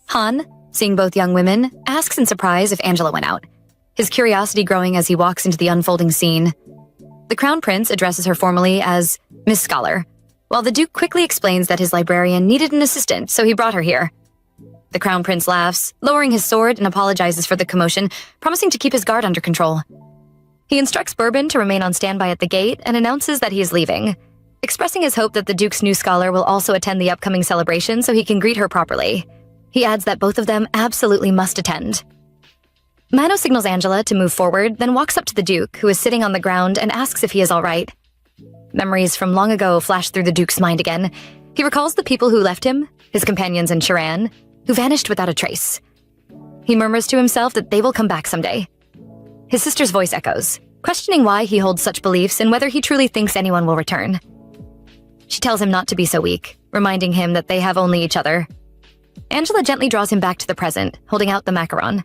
Han, seeing both young women, asks in surprise if Angela went out, his curiosity growing as he walks into the unfolding scene. The Crown Prince addresses her formally as Miss Scholar, while the Duke quickly explains that his librarian needed an assistant, so he brought her here. The Crown Prince laughs, lowering his sword and apologizes for the commotion, promising to keep his guard under control. He instructs Bourbon to remain on standby at the gate and announces that he is leaving, expressing his hope that the Duke's new scholar will also attend the upcoming celebration so he can greet her properly. He adds that both of them absolutely must attend. Mano signals Angela to move forward, then walks up to the Duke, who is sitting on the ground, and asks if he is all right. Memories from long ago flash through the Duke's mind again. He recalls the people who left him, his companions in Sharan, who vanished without a trace. He murmurs to himself that they will come back someday. His sister's voice echoes, questioning why he holds such beliefs and whether he truly thinks anyone will return. She tells him not to be so weak, reminding him that they have only each other. Angela gently draws him back to the present, holding out the macaron.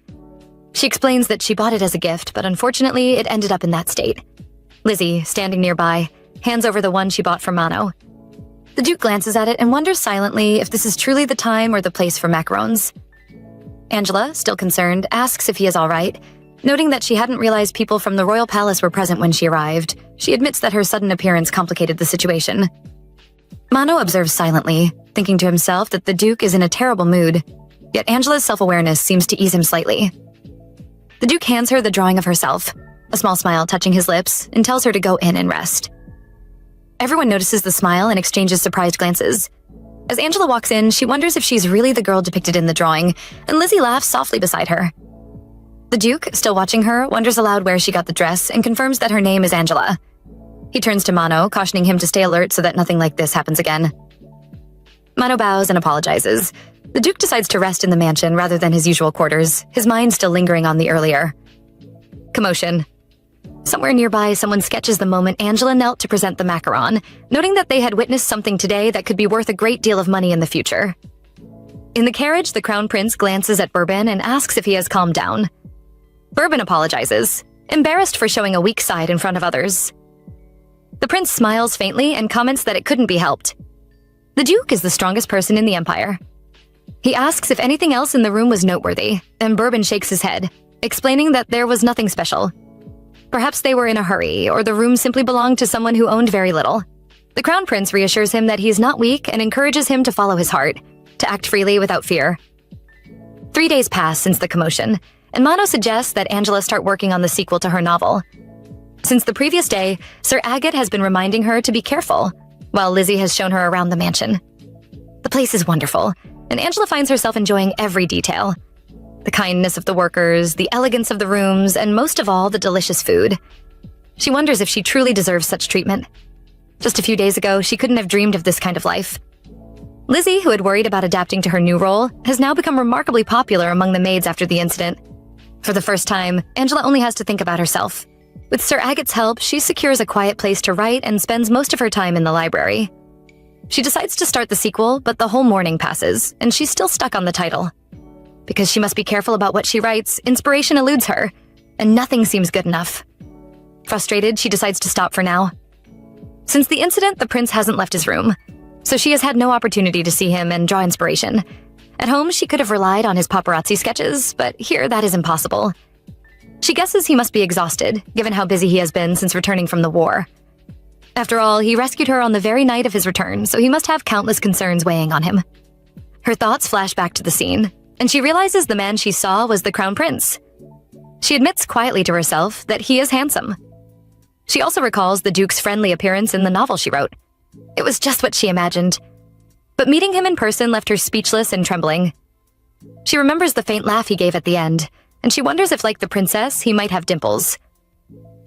She explains that she bought it as a gift, but unfortunately it ended up in that state. Lizzie, standing nearby, hands over the one she bought for Mano. The Duke glances at it and wonders silently if this is truly the time or the place for macarons. Angela, still concerned, asks if he is all right. Noting that she hadn't realized people from the royal palace were present when she arrived, she admits that her sudden appearance complicated the situation. Mano observes silently, thinking to himself that the Duke is in a terrible mood, yet Angela's self-awareness seems to ease him slightly. The Duke hands her the drawing of herself, a small smile touching his lips, and tells her to go in and rest. Everyone notices the smile and exchanges surprised glances. As Angela walks in, she wonders if she's really the girl depicted in the drawing, and Lizzie laughs softly beside her. The Duke, still watching her, wonders aloud where she got the dress and confirms that her name is Angela. He turns to Mano, cautioning him to stay alert so that nothing like this happens again. Mano bows and apologizes. The Duke decides to rest in the mansion rather than his usual quarters, his mind still lingering on the earlier. Commotion. Somewhere nearby, someone sketches the moment Angela knelt to present the macaron, noting that they had witnessed something today that could be worth a great deal of money in the future. In the carriage, the Crown Prince glances at Bourbon and asks if he has calmed down. Bourbon apologizes, embarrassed for showing a weak side in front of others. The prince smiles faintly and comments that it couldn't be helped. The Duke is the strongest person in the Empire. He asks if anything else in the room was noteworthy, and Bourbon shakes his head, explaining that there was nothing special. Perhaps they were in a hurry, or the room simply belonged to someone who owned very little. The Crown Prince reassures him that he is not weak and encourages him to follow his heart, to act freely without fear. 3 days pass since the commotion, and Mano suggests that Angela start working on the sequel to her novel. Since the previous day, Sir Agate has been reminding her to be careful, while Lizzie has shown her around the mansion. The place is wonderful, and Angela finds herself enjoying every detail. The kindness of the workers, the elegance of the rooms, and most of all, the delicious food. She wonders if she truly deserves such treatment. Just a few days ago, she couldn't have dreamed of this kind of life. Lizzie, who had worried about adapting to her new role, has now become remarkably popular among the maids after the incident. For the first time, Angela only has to think about herself. With Sir Agate's help, she secures a quiet place to write and spends most of her time in the library. She decides to start the sequel, but the whole morning passes, and she's still stuck on the title. Because she must be careful about what she writes, inspiration eludes her, and nothing seems good enough. Frustrated, she decides to stop for now. Since the incident, the prince hasn't left his room, so she has had no opportunity to see him and draw inspiration. At home, she could have relied on his paparazzi sketches, but here that is impossible. She guesses he must be exhausted, given how busy he has been since returning from the war. After all, he rescued her on the very night of his return, so he must have countless concerns weighing on him. Her thoughts flash back to the scene, and she realizes the man she saw was the Crown Prince. She admits quietly to herself that he is handsome. She also recalls the Duke's friendly appearance in the novel she wrote. It was just what she imagined. But meeting him in person left her speechless and trembling. She remembers the faint laugh he gave at the end, and she wonders if, like the princess, he might have dimples.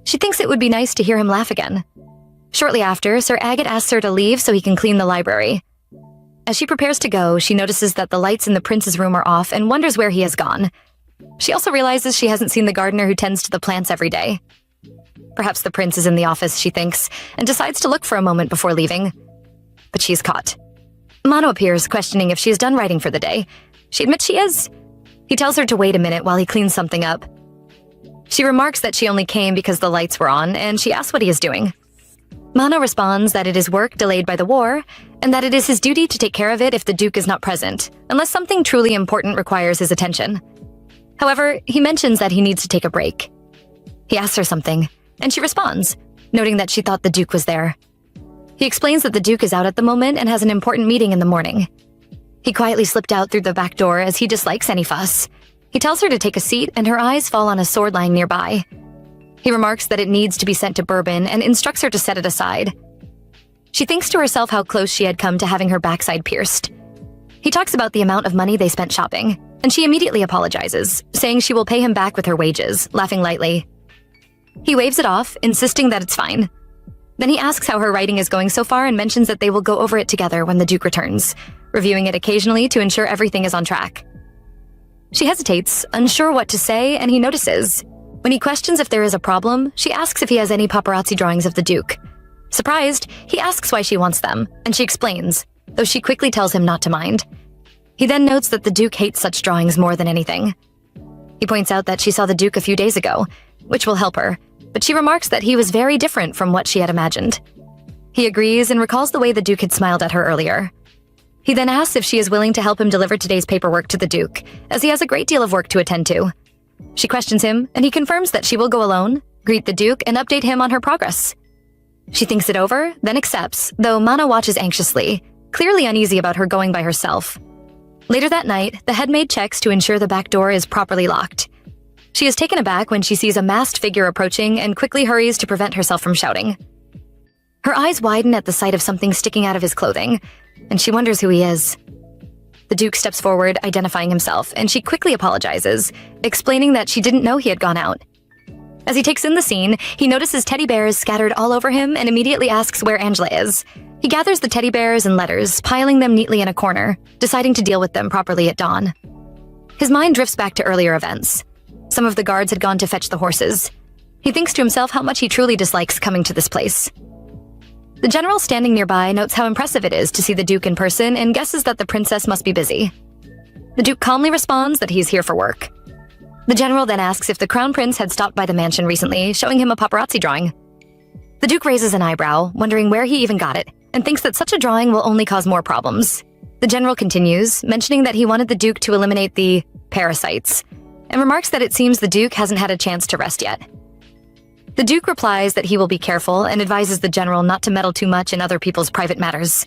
She thinks it would be nice to hear him laugh again. Shortly after, Sir Agate asks her to leave so he can clean the library. As she prepares to go, she notices that the lights in the prince's room are off and wonders where he has gone. She also realizes she hasn't seen the gardener who tends to the plants every day. Perhaps the prince is in the office, she thinks, and decides to look for a moment before leaving. But she's caught. Mano appears, questioning if she is done writing for the day. She admits she is. He tells her to wait a minute while he cleans something up. She remarks that she only came because the lights were on, and she asks what he is doing. Mano responds that it is work delayed by the war, and that it is his duty to take care of it if the Duke is not present, unless something truly important requires his attention. However, he mentions that he needs to take a break. He asks her something, and she responds, noting that she thought the Duke was there. He explains that the Duke is out at the moment and has an important meeting in the morning. He quietly slipped out through the back door as he dislikes any fuss. He tells her to take a seat, and her eyes fall on a sword lying nearby. He remarks that it needs to be sent to Bourbon and instructs her to set it aside. She thinks to herself how close she had come to having her backside pierced. He talks about the amount of money they spent shopping, and she immediately apologizes, saying she will pay him back with her wages, laughing lightly. He waves it off, insisting that it's fine. Then he asks how her writing is going so far and mentions that they will go over it together when the Duke returns, reviewing it occasionally to ensure everything is on track. She hesitates, unsure what to say, and he notices. When he questions if there is a problem, she asks if he has any paparazzi drawings of the Duke. Surprised, he asks why she wants them, and she explains, though she quickly tells him not to mind. He then notes that the Duke hates such drawings more than anything. He points out that she saw the Duke a few days ago, which will help her, but she remarks that he was very different from what she had imagined. He agrees and recalls the way the Duke had smiled at her earlier. He then asks if she is willing to help him deliver today's paperwork to the Duke, as he has a great deal of work to attend to. She questions him, and he confirms that she will go alone, greet the Duke, and update him on her progress. She thinks it over, then accepts, though Mana watches anxiously, clearly uneasy about her going by herself. Later that night, the headmaid checks to ensure the back door is properly locked. She is taken aback when she sees a masked figure approaching and quickly hurries to prevent herself from shouting. Her eyes widen at the sight of something sticking out of his clothing, and she wonders who he is. The Duke steps forward, identifying himself, and she quickly apologizes, explaining that she didn't know he had gone out. As he takes in the scene, he notices teddy bears scattered all over him and immediately asks where Angela is. He gathers the teddy bears and letters, piling them neatly in a corner, deciding to deal with them properly at dawn. His mind drifts back to earlier events. Some of the guards had gone to fetch the horses. He thinks to himself how much he truly dislikes coming to this place. The general standing nearby notes how impressive it is to see the Duke in person and guesses that the princess must be busy. The Duke calmly responds that he is here for work. The general then asks if the crown prince had stopped by the mansion recently, showing him a paparazzi drawing. The Duke raises an eyebrow, wondering where he even got it, and thinks that such a drawing will only cause more problems. The general continues, mentioning that he wanted the Duke to eliminate the parasites, and remarks that it seems the Duke hasn't had a chance to rest yet. The Duke replies that he will be careful and advises the general not to meddle too much in other people's private matters.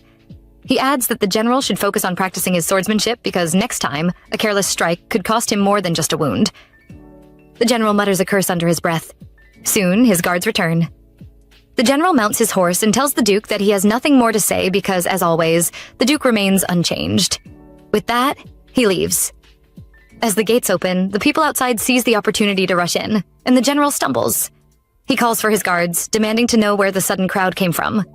He adds that the general should focus on practicing his swordsmanship because next time, a careless strike could cost him more than just a wound. The general mutters a curse under his breath. Soon, his guards return. The general mounts his horse and tells the Duke that he has nothing more to say because, as always, the Duke remains unchanged. With that, he leaves. As the gates open, the people outside seize the opportunity to rush in, and the general stumbles. He calls for his guards, demanding to know where the sudden crowd came from.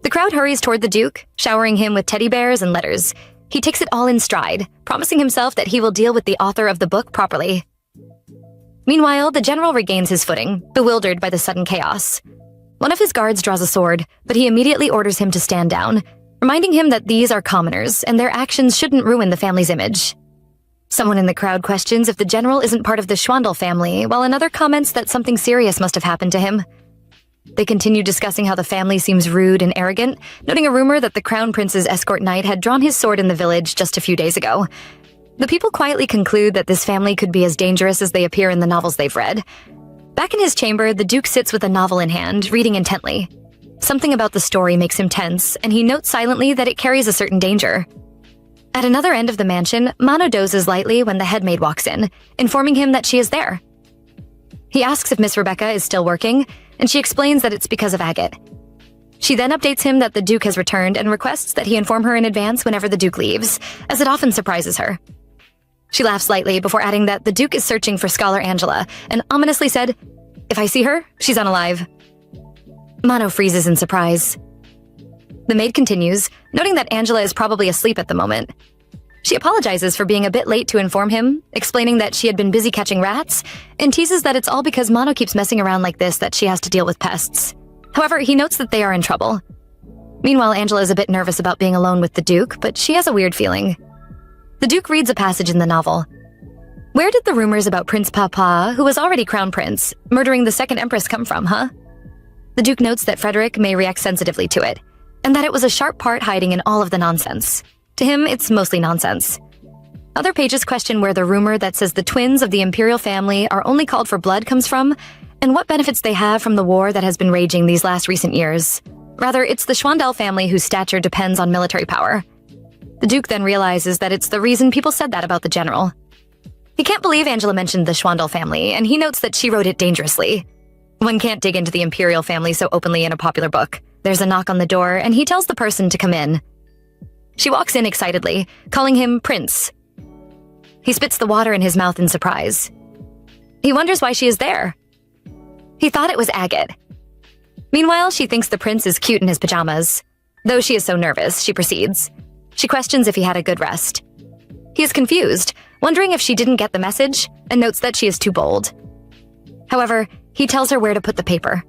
The crowd hurries toward the Duke, showering him with teddy bears and letters. He takes it all in stride, promising himself that he will deal with the author of the book properly. Meanwhile, the general regains his footing, bewildered by the sudden chaos. One of his guards draws a sword, but he immediately orders him to stand down, reminding him that these are commoners and their actions shouldn't ruin the family's image. Someone in the crowd questions if the general isn't part of the Schwandel family, while another comments that something serious must have happened to him. They continue discussing how the family seems rude and arrogant, noting a rumor that the crown prince's escort knight had drawn his sword in the village just a few days ago. The people quietly conclude that this family could be as dangerous as they appear in the novels they've read. Back in his chamber, the Duke sits with a novel in hand, reading intently. Something about the story makes him tense, and he notes silently that it carries a certain danger. At another end of the mansion, Mano dozes lightly when the headmaid walks in, informing him that she is there. He asks if Miss Rebecca is still working, and she explains that it's because of Agate. She then updates him that the Duke has returned and requests that he inform her in advance whenever the Duke leaves, as it often surprises her. She laughs lightly before adding that the Duke is searching for Scholar Angela, and ominously said, "If I see her, she's unalive." Mano freezes in surprise. The maid continues, noting that Angela is probably asleep at the moment. She apologizes for being a bit late to inform him, explaining that she had been busy catching rats, and teases that it's all because Mano keeps messing around like this that she has to deal with pests. However, he notes that they are in trouble. Meanwhile, Angela is a bit nervous about being alone with the Duke, but she has a weird feeling. The Duke reads a passage in the novel. Where did the rumors about Prince Papa, who was already crown prince, murdering the second empress come from, huh? The Duke notes that Frederick may react sensitively to it, and that it was a sharp part hiding in all of the nonsense. To him, it's mostly nonsense. Other pages question where the rumor that says the twins of the imperial family are only called for blood comes from, and what benefits they have from the war that has been raging these last recent years. Rather, it's the Schwandel family whose stature depends on military power. The Duke then realizes that it's the reason people said that about the general. He can't believe Angela mentioned the Schwandel family, and he notes that she wrote it dangerously. One can't dig into the imperial family so openly in a popular book. There's a knock on the door, and he tells the person to come in. She walks in excitedly, calling him Prince. He spits the water in his mouth in surprise. He wonders why she is there. He thought it was Agate. Meanwhile, she thinks the prince is cute in his pajamas. Though she is so nervous, she proceeds. She questions if he had a good rest. He is confused, wondering if she didn't get the message, and notes that she is too bold. However, he tells her where to put the paper.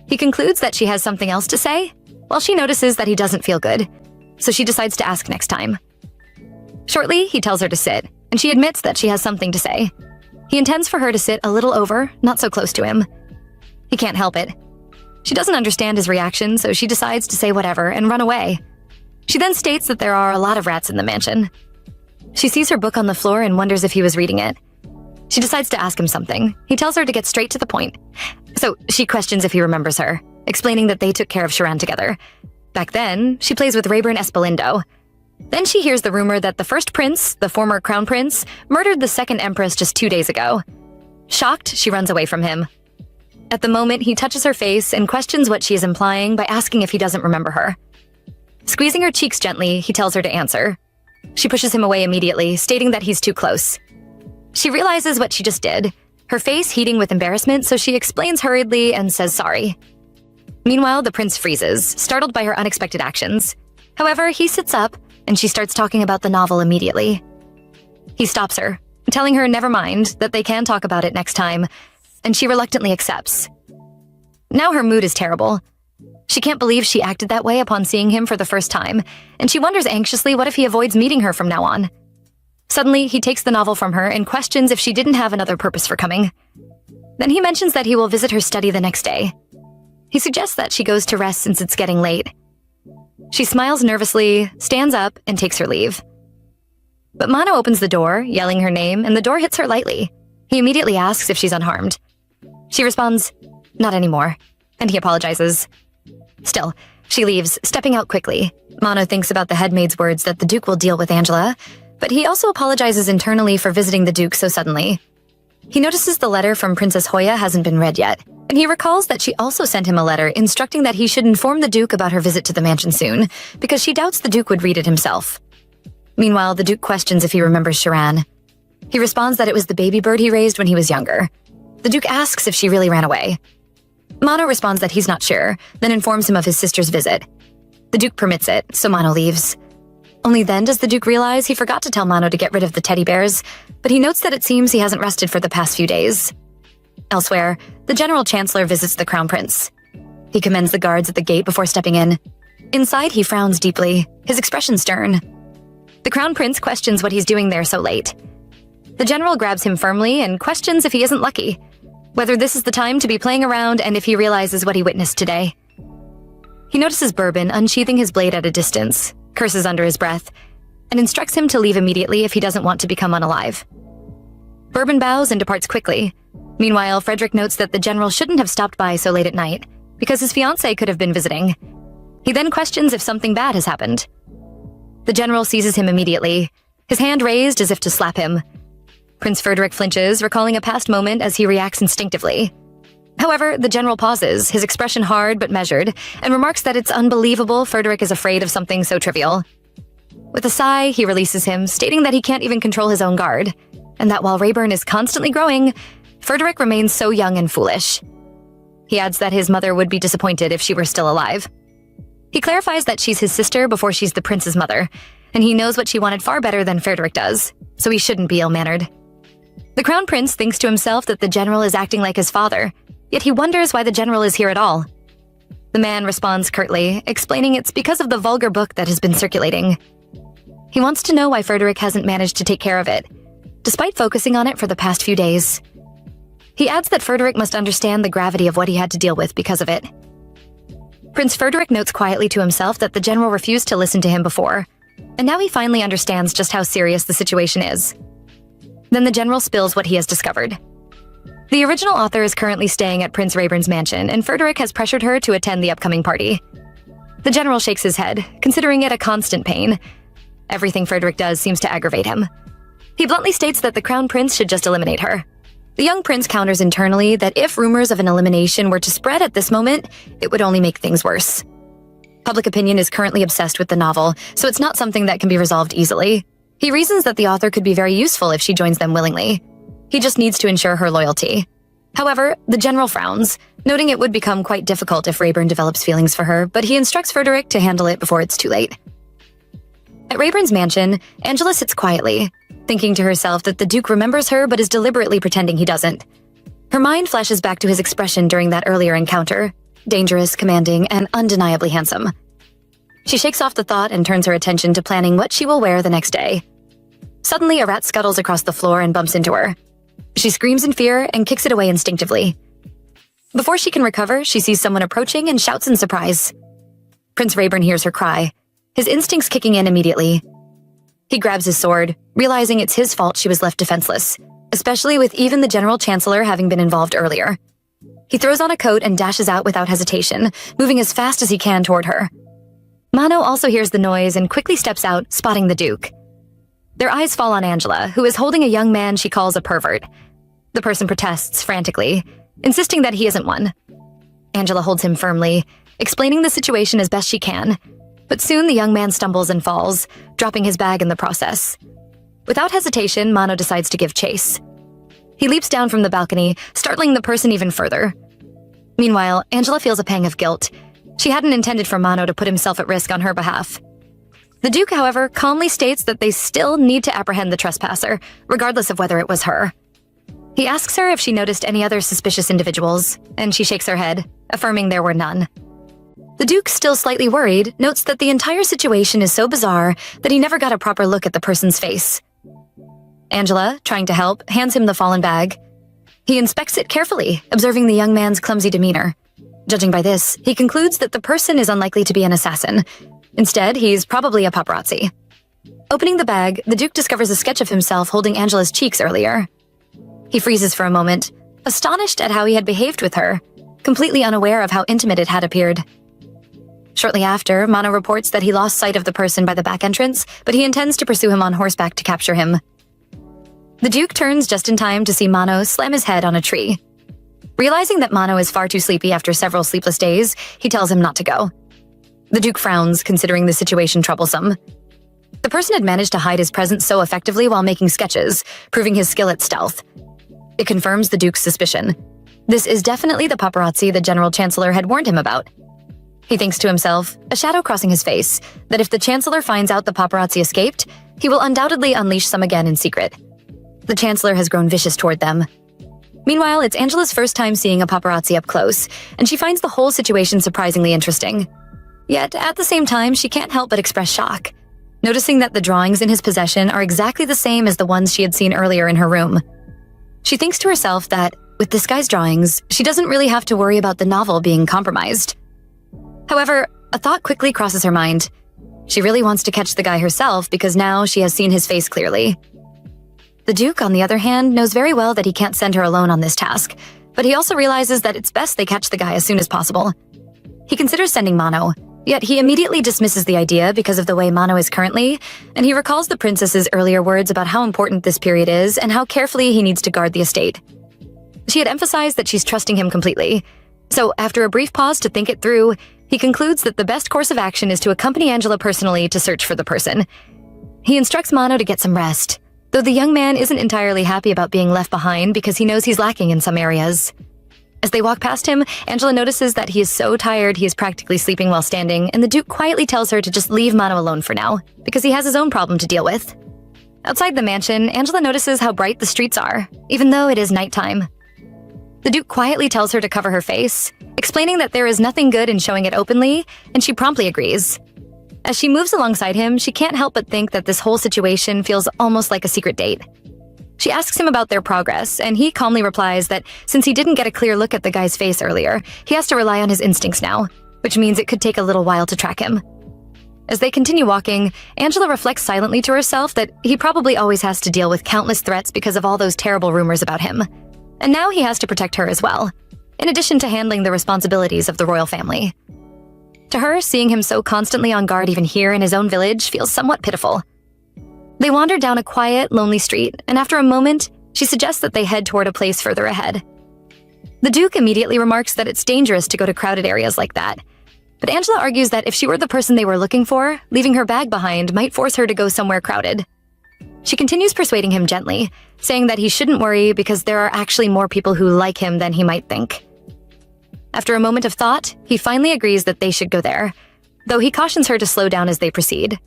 He concludes that she has something else to say, while she notices that he doesn't feel good, so she decides to ask next time. Shortly, he tells her to sit, and she admits that she has something to say. He intends for her to sit a little over, not so close to him. He can't help it. She doesn't understand his reaction, so she decides to say whatever and run away. She then states that there are a lot of rats in the mansion. She sees her book on the floor and wonders if he was reading it. She decides to ask him something. He tells her to get straight to the point. So she questions if he remembers her, explaining that they took care of Sharan together. Back then, she plays with Rayburn Espalindo. Then she hears the rumor that the first prince, the former crown prince, murdered the second empress just 2 days ago. Shocked, she runs away from him. At the moment, he touches her face and questions what she is implying by asking if he doesn't remember her. Squeezing her cheeks gently, he tells her to answer. She pushes him away immediately, stating that he's too close. She realizes what she just did, her face heating with embarrassment, so she explains hurriedly and says sorry. Meanwhile, the prince freezes, startled by her unexpected actions. However, he sits up, and she starts talking about the novel immediately. He stops her, telling her never mind, that they can talk about it next time, and she reluctantly accepts. Now her mood is terrible. She can't believe she acted that way upon seeing him for the first time, and she wonders anxiously what if he avoids meeting her from now on. Suddenly, he takes the novel from her and questions if she didn't have another purpose for coming. Then he mentions that he will visit her study the next day. He suggests that she goes to rest since it's getting late. She smiles nervously, stands up, and takes her leave. But Mano opens the door, yelling her name, and the door hits her lightly. He immediately asks if she's unharmed. She responds, "Not anymore," and he apologizes. Still, she leaves, stepping out quickly. Mano thinks about the headmaid's words that the Duke will deal with Angela, but he also apologizes internally for visiting the Duke so suddenly. He notices the letter from Princess Hoya hasn't been read yet, and he recalls that she also sent him a letter instructing that he should inform the Duke about her visit to the mansion soon, because she doubts the Duke would read it himself. Meanwhile, the Duke questions if he remembers Sharan. He responds that it was the baby bird he raised when he was younger. The Duke asks if she really ran away. Mano responds that he's not sure, then informs him of his sister's visit. The Duke permits it, so Mano leaves. Only then does the Duke realize he forgot to tell Mano to get rid of the teddy bears, but he notes that it seems he hasn't rested for the past few days. Elsewhere, the General Chancellor visits the Crown Prince. He commends the guards at the gate before stepping in. Inside, he frowns deeply, his expression stern. The Crown Prince questions what he's doing there so late. The General grabs him firmly and questions if he isn't lucky, whether this is the time to be playing around and if he realizes what he witnessed today. He notices Bourbon unsheathing his blade at a distance, curses under his breath, and instructs him to leave immediately if he doesn't want to become unalive. Bourbon bows and departs quickly. Meanwhile, Frederick notes that the General shouldn't have stopped by so late at night, because his fiancée could have been visiting. He then questions if something bad has happened. The General seizes him immediately, his hand raised as if to slap him. Prince Frederick flinches, recalling a past moment as he reacts instinctively. However, the General pauses, his expression hard but measured, and remarks that it's unbelievable Frederick is afraid of something so trivial. With a sigh, he releases him, stating that he can't even control his own guard, and that while Rayburn is constantly growing, Frederick remains so young and foolish. He adds that his mother would be disappointed if she were still alive. He clarifies that she's his sister before she's the prince's mother, and he knows what she wanted far better than Frederick does, so he shouldn't be ill-mannered. The Crown Prince thinks to himself that the General is acting like his father, yet he wonders why the General is here at all. The man responds curtly, explaining it's because of the vulgar book that has been circulating. He wants to know why Frederick hasn't managed to take care of it, despite focusing on it for the past few days. He adds that Frederick must understand the gravity of what he had to deal with because of it. Prince Frederick notes quietly to himself that the General refused to listen to him before, and now he finally understands just how serious the situation is. Then the General spills what he has discovered. The original author is currently staying at Prince Rayburn's mansion, and Frederick has pressured her to attend the upcoming party. The General shakes his head, considering it a constant pain. Everything Frederick does seems to aggravate him. He bluntly states that the Crown Prince should just eliminate her. The young prince counters internally that if rumors of an elimination were to spread at this moment, it would only make things worse. Public opinion is currently obsessed with the novel, so it's not something that can be resolved easily. He reasons that the author could be very useful if she joins them willingly. He just needs to ensure her loyalty. However, the general frowns, noting it would become quite difficult if Rayburn develops feelings for her, but he instructs Frederick to handle it before it's too late. At Rayburn's mansion, Angela sits quietly, thinking to herself that the Duke remembers her but is deliberately pretending he doesn't. Her mind flashes back to his expression during that earlier encounter, dangerous, commanding, and undeniably handsome. She shakes off the thought and turns her attention to planning what she will wear the next day. Suddenly, a rat scuttles across the floor and bumps into her. She screams in fear and kicks it away instinctively. Before she can recover, she sees someone approaching and shouts in surprise. Prince Rayburn hears her cry, his instincts kicking in immediately. He grabs his sword, realizing it's his fault she was left defenseless, especially with even the General Chancellor having been involved earlier. He throws on a coat and dashes out without hesitation, moving as fast as he can toward her. Mano also hears the noise and quickly steps out, spotting the Duke. Their eyes fall on Angela, who is holding a young man she calls a pervert. The person protests frantically, insisting that he isn't one. Angela holds him firmly, explaining the situation as best she can, but soon the young man stumbles and falls, dropping his bag in the process. Without hesitation, Mano decides to give chase. He leaps down from the balcony, startling the person even further. Meanwhile, Angela feels a pang of guilt. She hadn't intended for Mano to put himself at risk on her behalf. The Duke, however, calmly states that they still need to apprehend the trespasser, regardless of whether it was her. He asks her if she noticed any other suspicious individuals, and she shakes her head, affirming there were none. The Duke, still slightly worried, notes that the entire situation is so bizarre that he never got a proper look at the person's face. Angela, trying to help, hands him the fallen bag. He inspects it carefully, observing the young man's clumsy demeanor. Judging by this, he concludes that the person is unlikely to be an assassin. Instead, he's probably a paparazzi. Opening the bag, the Duke discovers a sketch of himself holding Angela's cheeks earlier. He freezes for a moment, astonished at how he had behaved with her, completely unaware of how intimate it had appeared. Shortly after, Mano reports that he lost sight of the person by the back entrance, but he intends to pursue him on horseback to capture him. The Duke turns just in time to see Mano slam his head on a tree. Realizing that Mano is far too sleepy after several sleepless days, he tells him not to go. The Duke frowns, considering the situation troublesome. The person had managed to hide his presence so effectively while making sketches, proving his skill at stealth. It confirms the Duke's suspicion. This is definitely the paparazzi the General Chancellor had warned him about. He thinks to himself, a shadow crossing his face, that if the Chancellor finds out the paparazzi escaped, he will undoubtedly unleash some again in secret. The Chancellor has grown vicious toward them. Meanwhile, it's Angela's first time seeing a paparazzi up close, and she finds the whole situation surprisingly interesting. Yet, at the same time, she can't help but express shock, noticing that the drawings in his possession are exactly the same as the ones she had seen earlier in her room. She thinks to herself that, with this guy's drawings, she doesn't really have to worry about the novel being compromised. However, a thought quickly crosses her mind. She really wants to catch the guy herself because now she has seen his face clearly. The Duke, on the other hand, knows very well that he can't send her alone on this task, but he also realizes that it's best they catch the guy as soon as possible. He considers sending Mano, yet he immediately dismisses the idea because of the way Mano is currently, and he recalls the princess's earlier words about how important this period is and how carefully he needs to guard the estate. She had emphasized that she's trusting him completely, so after a brief pause to think it through, he concludes that the best course of action is to accompany Angela personally to search for the person. He instructs Mano to get some rest, though the young man isn't entirely happy about being left behind because he knows he's lacking in some areas. As they walk past him, Angela notices that he is so tired he is practically sleeping while standing, and the Duke quietly tells her to just leave Mano alone for now, because he has his own problem to deal with. Outside the mansion, Angela notices how bright the streets are, even though it is nighttime. The Duke quietly tells her to cover her face, explaining that there is nothing good in showing it openly, and she promptly agrees. As she moves alongside him, she can't help but think that this whole situation feels almost like a secret date. She asks him about their progress, and he calmly replies that since he didn't get a clear look at the guy's face earlier, he has to rely on his instincts now, which means it could take a little while to track him. As they continue walking, Angela reflects silently to herself that he probably always has to deal with countless threats because of all those terrible rumors about him. And now he has to protect her as well, in addition to handling the responsibilities of the royal family. To her, seeing him so constantly on guard even here in his own village feels somewhat pitiful. They wander down a quiet, lonely street, and after a moment, she suggests that they head toward a place further ahead. The Duke immediately remarks that it's dangerous to go to crowded areas like that, but Angela argues that if she were the person they were looking for, leaving her bag behind might force her to go somewhere crowded. She continues persuading him gently, saying that he shouldn't worry because there are actually more people who like him than he might think. After a moment of thought, he finally agrees that they should go there, though he cautions her to slow down as they proceed.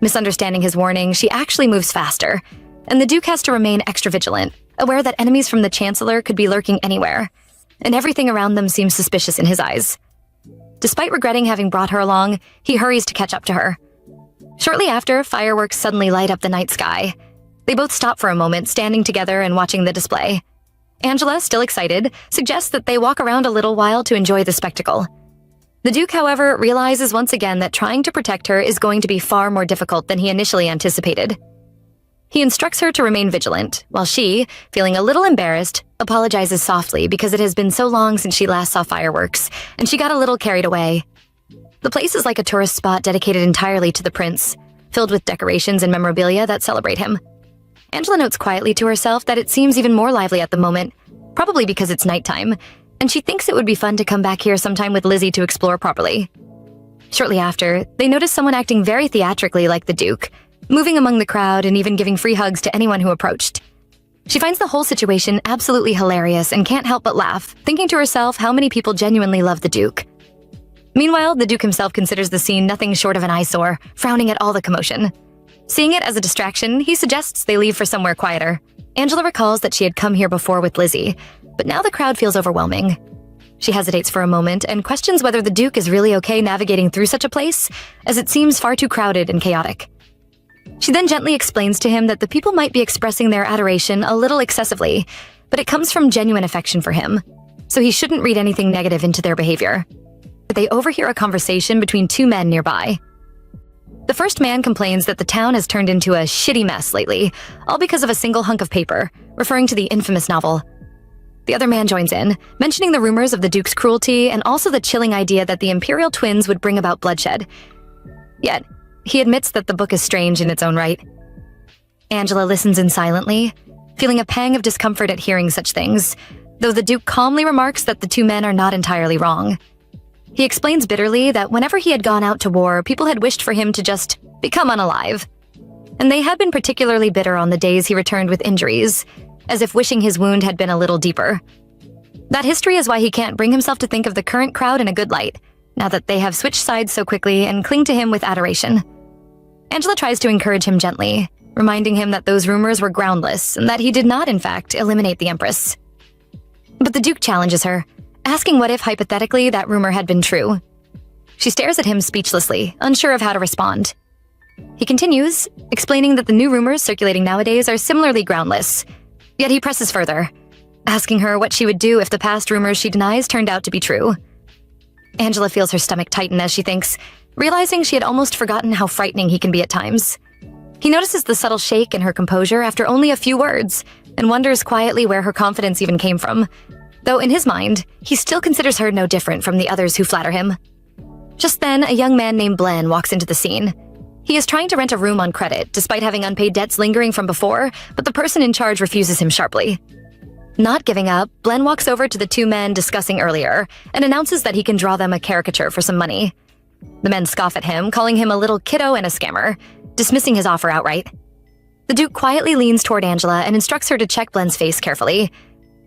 Misunderstanding his warning, she actually moves faster, and the Duke has to remain extra vigilant, aware that enemies from the Chancellor could be lurking anywhere, and everything around them seems suspicious in his eyes. Despite regretting having brought her along, he hurries to catch up to her. Shortly after, fireworks suddenly light up the night sky. They both stop for a moment, standing together and watching the display. Angela, still excited, suggests that they walk around a little while to enjoy the spectacle. The Duke, however, realizes once again that trying to protect her is going to be far more difficult than he initially anticipated. He instructs her to remain vigilant, while she, feeling a little embarrassed, apologizes softly because it has been so long since she last saw fireworks, and she got a little carried away. The place is like a tourist spot dedicated entirely to the prince, filled with decorations and memorabilia that celebrate him. Angela notes quietly to herself that it seems even more lively at the moment, probably because it's nighttime, and she thinks it would be fun to come back here sometime with Lizzie to explore properly. Shortly after, they notice someone acting very theatrically like the Duke, moving among the crowd and even giving free hugs to anyone who approached. She finds the whole situation absolutely hilarious and can't help but laugh, thinking to herself how many people genuinely love the Duke. Meanwhile, the Duke himself considers the scene nothing short of an eyesore, frowning at all the commotion. Seeing it as a distraction, he suggests they leave for somewhere quieter. Angela recalls that she had come here before with Lizzie, but now the crowd feels overwhelming. She hesitates for a moment and questions whether the Duke is really okay navigating through such a place, as it seems far too crowded and chaotic. She then gently explains to him that the people might be expressing their adoration a little excessively, but it comes from genuine affection for him, so he shouldn't read anything negative into their behavior. But they overhear a conversation between two men nearby. The first man complains that the town has turned into a shitty mess lately, all because of a single hunk of paper, referring to the infamous novel. The other man joins in, mentioning the rumors of the Duke's cruelty and also the chilling idea that the Imperial twins would bring about bloodshed. Yet, he admits that the book is strange in its own right. Angela listens in silently, feeling a pang of discomfort at hearing such things, though the Duke calmly remarks that the two men are not entirely wrong. He explains bitterly that whenever he had gone out to war, people had wished for him to just become unalive. And they had been particularly bitter on the days he returned with injuries, as if wishing his wound had been a little deeper. That history is why he can't bring himself to think of the current crowd in a good light, now that they have switched sides so quickly and cling to him with adoration. Angela tries to encourage him gently, reminding him that those rumors were groundless and that he did not, in fact, eliminate the Empress. But the Duke challenges her, asking what if, hypothetically, that rumor had been true. She stares at him speechlessly, unsure of how to respond. He continues, explaining that the new rumors circulating nowadays are similarly groundless, yet he presses further, asking her what she would do if the past rumors she denies turned out to be true. Angela feels her stomach tighten as she thinks, realizing she had almost forgotten how frightening he can be at times. He notices the subtle shake in her composure after only a few words, and wonders quietly where her confidence even came from, though in his mind, he still considers her no different from the others who flatter him. Just then, a young man named Blen walks into the scene. He is trying to rent a room on credit, despite having unpaid debts lingering from before, but the person in charge refuses him sharply. Not giving up, Blen walks over to the two men discussing earlier and announces that he can draw them a caricature for some money. The men scoff at him, calling him a little kiddo and a scammer, dismissing his offer outright. The Duke quietly leans toward Angela and instructs her to check Blen's face carefully,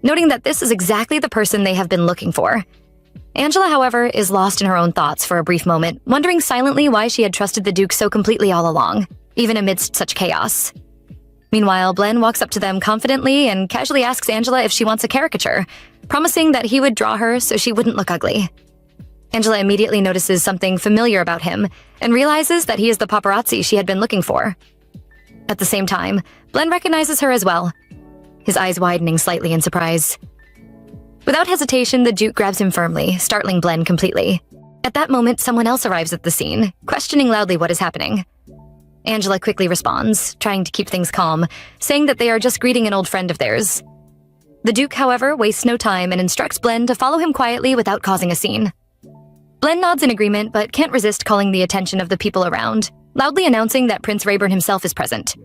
noting that this is exactly the person they have been looking for. Angela, however, is lost in her own thoughts for a brief moment, wondering silently why she had trusted the Duke so completely all along, even amidst such chaos. Meanwhile, Blen walks up to them confidently and casually asks Angela if she wants a caricature, promising that he would draw her so she wouldn't look ugly. Angela immediately notices something familiar about him and realizes that he is the paparazzi she had been looking for. At the same time, Blen recognizes her as well, his eyes widening slightly in surprise. Without hesitation, the Duke grabs him firmly, startling Blen completely. At that moment, someone else arrives at the scene, questioning loudly what is happening. Angela quickly responds, trying to keep things calm, saying that they are just greeting an old friend of theirs. The Duke, however, wastes no time and instructs Blen to follow him quietly without causing a scene. Blen nods in agreement, but can't resist calling the attention of the people around, loudly announcing that Prince Rayburn himself is present.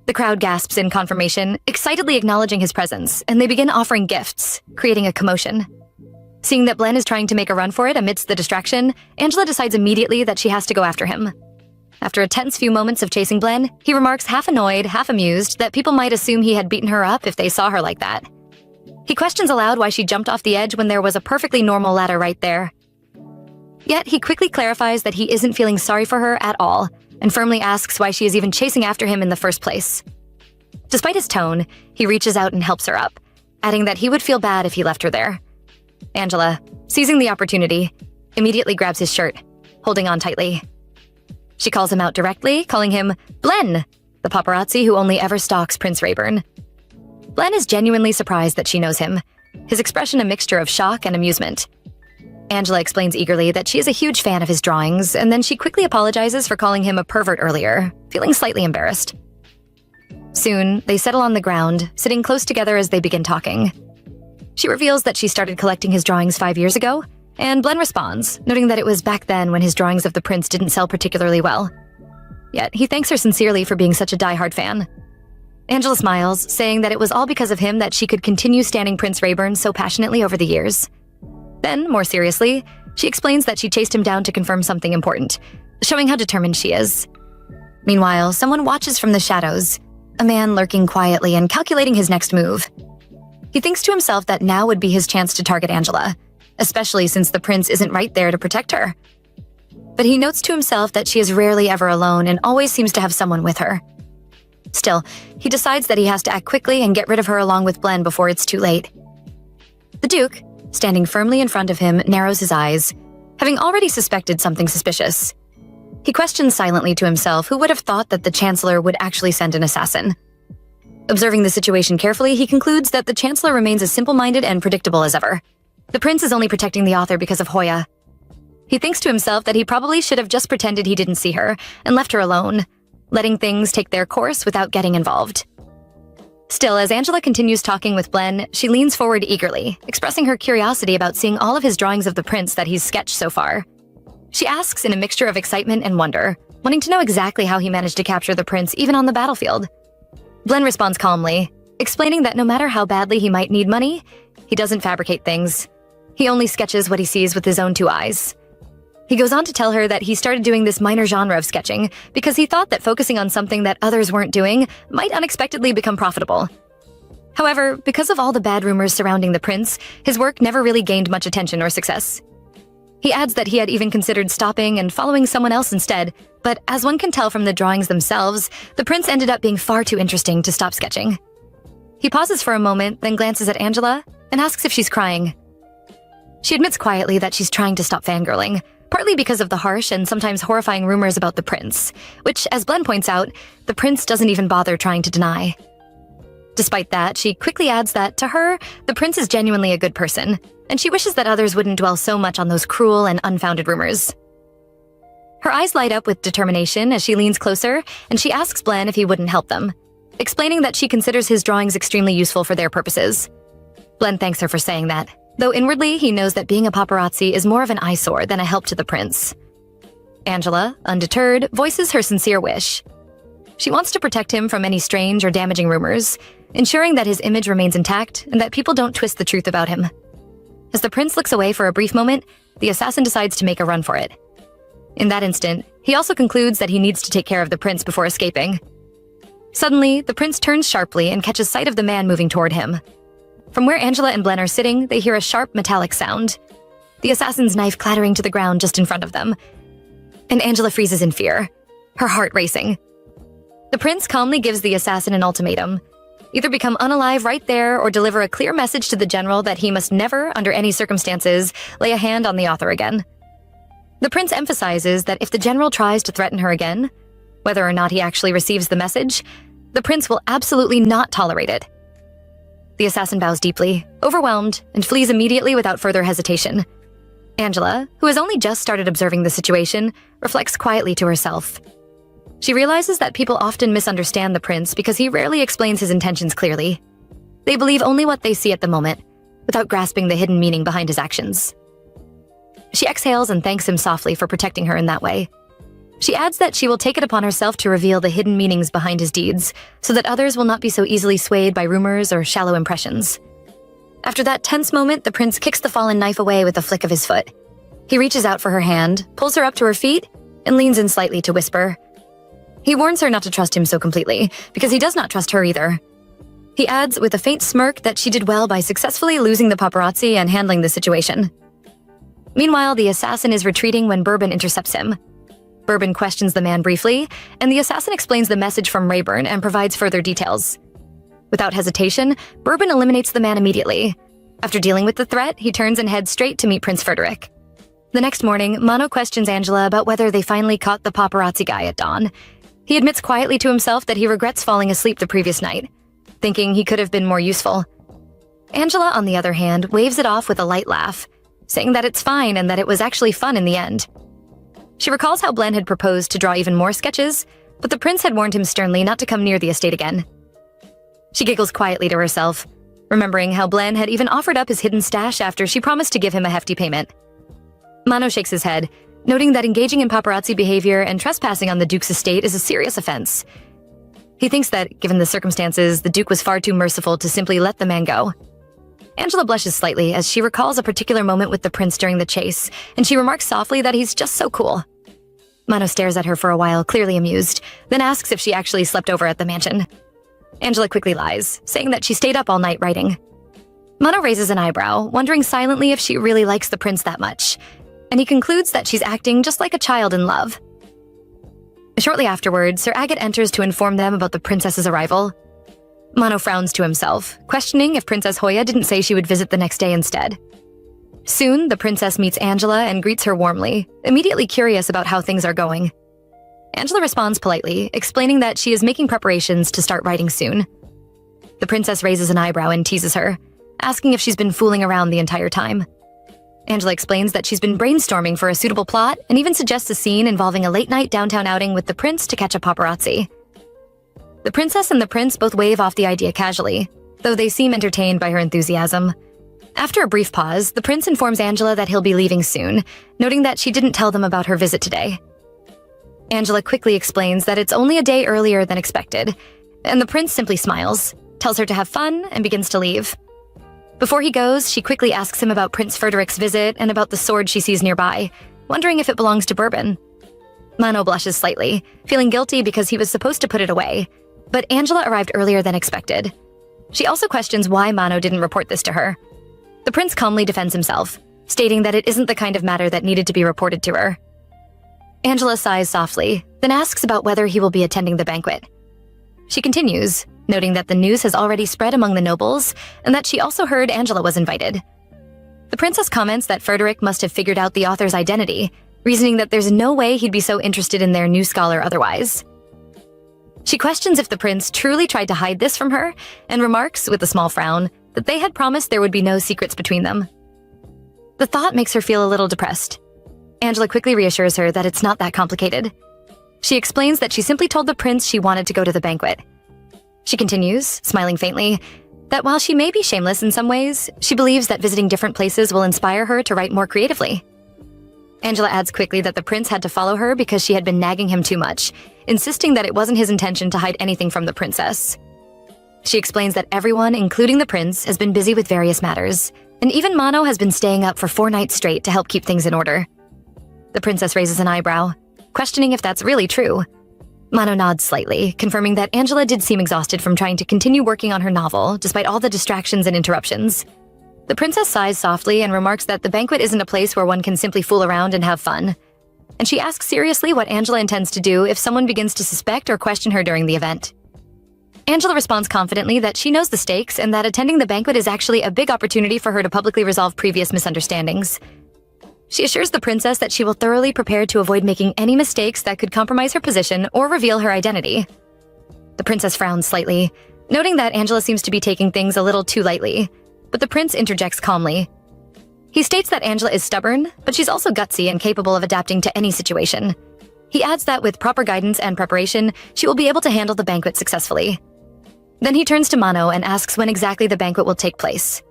The crowd gasps in confirmation, excitedly acknowledging his presence, and they begin offering gifts, creating a commotion. Seeing that Blen is trying to make a run for it amidst the distraction, Angela decides immediately that she has to go after him. After a tense few moments of chasing Blen, he remarks half annoyed, half amused that people might assume he had beaten her up if they saw her like that. He questions aloud why she jumped off the edge when there was a perfectly normal ladder right there. Yet he quickly clarifies that he isn't feeling sorry for her at all, and firmly asks why she is even chasing after him in the first place. Despite his tone, he reaches out and helps her up, adding that he would feel bad if he left her there. Angela, seizing the opportunity, immediately grabs his shirt, holding on tightly. She calls him out directly, calling him Blen, the paparazzi who only ever stalks Prince Rayburn. Blen is genuinely surprised that she knows him, his expression a mixture of shock and amusement. Angela explains eagerly that she is a huge fan of his drawings, and then she quickly apologizes for calling him a pervert earlier, feeling slightly embarrassed. Soon, they settle on the ground, sitting close together as they begin talking. She reveals that she started collecting his drawings 5 years ago, and Blen responds, noting that it was back then when his drawings of the prince didn't sell particularly well. Yet he thanks her sincerely for being such a die-hard fan. Angela smiles, saying that it was all because of him that she could continue standing Prince Rayburn so passionately over the years. Then, more seriously, she explains that she chased him down to confirm something important, showing how determined she is. Meanwhile, someone watches from the shadows, a man lurking quietly and calculating his next move. He thinks to himself that now would be his chance to target Angela, especially since the prince isn't right there to protect her. But he notes to himself that she is rarely ever alone and always seems to have someone with her. Still, he decides that he has to act quickly and get rid of her along with Blen before it's too late. The Duke, standing firmly in front of him, narrows his eyes, having already suspected something suspicious. He questions silently to himself who would have thought that the Chancellor would actually send an assassin. Observing the situation carefully, he concludes that the Chancellor remains as simple-minded and predictable as ever. The prince is only protecting the author because of Hoya. He thinks to himself that he probably should have just pretended he didn't see her and left her alone, letting things take their course without getting involved. Still, as Angela continues talking with Blen, she leans forward eagerly, expressing her curiosity about seeing all of his drawings of the prince that he's sketched so far. She asks in a mixture of excitement and wonder, wanting to know exactly how he managed to capture the prince even on the battlefield. Blen responds calmly, explaining that no matter how badly he might need money, he doesn't fabricate things. He only sketches what he sees with his own 2 eyes. He goes on to tell her that he started doing this minor genre of sketching because he thought that focusing on something that others weren't doing might unexpectedly become profitable. However, because of all the bad rumors surrounding the prince, his work never really gained much attention or success. He adds that he had even considered stopping and following someone else instead, but as one can tell from the drawings themselves, the prince ended up being far too interesting to stop sketching. He pauses for a moment, then glances at Angela and asks if she's crying. She admits quietly that she's trying to stop fangirling, partly because of the harsh and sometimes horrifying rumors about the prince, which, as Blen points out, the prince doesn't even bother trying to deny. Despite that, she quickly adds that, to her, the prince is genuinely a good person, and she wishes that others wouldn't dwell so much on those cruel and unfounded rumors. Her eyes light up with determination as she leans closer, and she asks Blen if he wouldn't help them, explaining that she considers his drawings extremely useful for their purposes. Blen thanks her for saying that, though inwardly he knows that being a paparazzi is more of an eyesore than a help to the prince. Angela, undeterred, voices her sincere wish. She wants to protect him from any strange or damaging rumors, ensuring that his image remains intact and that people don't twist the truth about him. As the prince looks away for a brief moment, the assassin decides to make a run for it. In that instant, he also concludes that he needs to take care of the prince before escaping. Suddenly, the prince turns sharply and catches sight of the man moving toward him. From where Angela and Blen are sitting, they hear a sharp metallic sound, the assassin's knife clattering to the ground just in front of them. And Angela freezes in fear, her heart racing. The prince calmly gives the assassin an ultimatum: either become unalive right there or deliver a clear message to the general that he must never, under any circumstances, lay a hand on the author again. The prince emphasizes that if the general tries to threaten her again, whether or not he actually receives the message, the prince will absolutely not tolerate it. The assassin bows deeply, overwhelmed, and flees immediately without further hesitation. Angela, who has only just started observing the situation, reflects quietly to herself. She realizes that people often misunderstand the prince because he rarely explains his intentions clearly. They believe only what they see at the moment, without grasping the hidden meaning behind his actions. She exhales and thanks him softly for protecting her in that way. She adds that she will take it upon herself to reveal the hidden meanings behind his deeds, so that others will not be so easily swayed by rumors or shallow impressions. After that tense moment, the prince kicks the fallen knife away with a flick of his foot. He reaches out for her hand, pulls her up to her feet, and leans in slightly to whisper. He warns her not to trust him so completely, because he does not trust her either. He adds with a faint smirk that she did well by successfully losing the paparazzi and handling the situation. Meanwhile, the assassin is retreating when Bourbon intercepts him. Bourbon questions the man briefly, and the assassin explains the message from Rayburn and provides further details. Without hesitation, Bourbon eliminates the man immediately. After dealing with the threat, he turns and heads straight to meet Prince Frederick. The next morning, Mano questions Angela about whether they finally caught the paparazzi guy at dawn. He admits quietly to himself that he regrets falling asleep the previous night, thinking he could have been more useful. Angela, on the other hand, waves it off with a light laugh, saying that it's fine and that it was actually fun in the end. She recalls how Blen had proposed to draw even more sketches, but the prince had warned him sternly not to come near the estate again. She giggles quietly to herself, remembering how Blen had even offered up his hidden stash after she promised to give him a hefty payment. Mano shakes his head, noting that engaging in paparazzi behavior and trespassing on the Duke's estate is a serious offense. He thinks that, given the circumstances, the Duke was far too merciful to simply let the man go. Angela blushes slightly as she recalls a particular moment with the prince during the chase, and she remarks softly that he's just so cool. Mano stares at her for a while, clearly amused, then asks if she actually slept over at the mansion. Angela quickly lies, saying that she stayed up all night writing. Mano raises an eyebrow, wondering silently if she really likes the prince that much, and he concludes that she's acting just like a child in love. Shortly afterward, Sir Agate enters to inform them about the princess's arrival. Mano frowns to himself, questioning if Princess Hoya didn't say she would visit the next day instead. Soon, the princess meets Angela and greets her warmly, immediately curious about how things are going. Angela responds politely, explaining that she is making preparations to start writing soon. The princess raises an eyebrow and teases her, asking if she's been fooling around the entire time. Angela explains that she's been brainstorming for a suitable plot and even suggests a scene involving a late-night downtown outing with the prince to catch a paparazzi. The princess and the prince both wave off the idea casually, though they seem entertained by her enthusiasm. After a brief pause, the prince informs Angela that he'll be leaving soon, noting that she didn't tell them about her visit today. Angela quickly explains that it's only a day earlier than expected, and the prince simply smiles, tells her to have fun, and begins to leave. Before he goes, she quickly asks him about Prince Frederick's visit and about the sword she sees nearby, wondering if it belongs to Bourbon. Mano blushes slightly, feeling guilty because he was supposed to put it away, but Angela arrived earlier than expected. She also questions why Mano didn't report this to her. The prince calmly defends himself, stating that it isn't the kind of matter that needed to be reported to her. Angela sighs softly, then asks about whether he will be attending the banquet. She continues, noting that the news has already spread among the nobles, and that she also heard Angela was invited. The princess comments that Frederick must have figured out the author's identity, reasoning that there's no way he'd be so interested in their new scholar otherwise. She questions if the prince truly tried to hide this from her, and remarks, with a small frown, that they had promised there would be no secrets between them. The thought makes her feel a little depressed. Angela quickly reassures her that it's not that complicated. She explains that she simply told the prince she wanted to go to the banquet. She continues, smiling faintly, that while she may be shameless in some ways, she believes that visiting different places will inspire her to write more creatively. Angela adds quickly that the prince had to follow her because she had been nagging him too much, insisting that it wasn't his intention to hide anything from the princess. She explains that everyone, including the prince, has been busy with various matters, and even Mano has been staying up for 4 nights straight to help keep things in order. The princess raises an eyebrow, questioning if that's really true. Mano nods slightly, confirming that Angela did seem exhausted from trying to continue working on her novel, despite all the distractions and interruptions. The princess sighs softly and remarks that the banquet isn't a place where one can simply fool around and have fun. And she asks seriously what Angela intends to do if someone begins to suspect or question her during the event. Angela responds confidently that she knows the stakes and that attending the banquet is actually a big opportunity for her to publicly resolve previous misunderstandings. She assures the princess that she will thoroughly prepare to avoid making any mistakes that could compromise her position or reveal her identity. The princess frowns slightly, noting that Angela seems to be taking things a little too lightly, but the prince interjects calmly. He states that Angela is stubborn, but she's also gutsy and capable of adapting to any situation. He adds that with proper guidance and preparation, she will be able to handle the banquet successfully. Then he turns to Mano and asks when exactly the banquet will take place.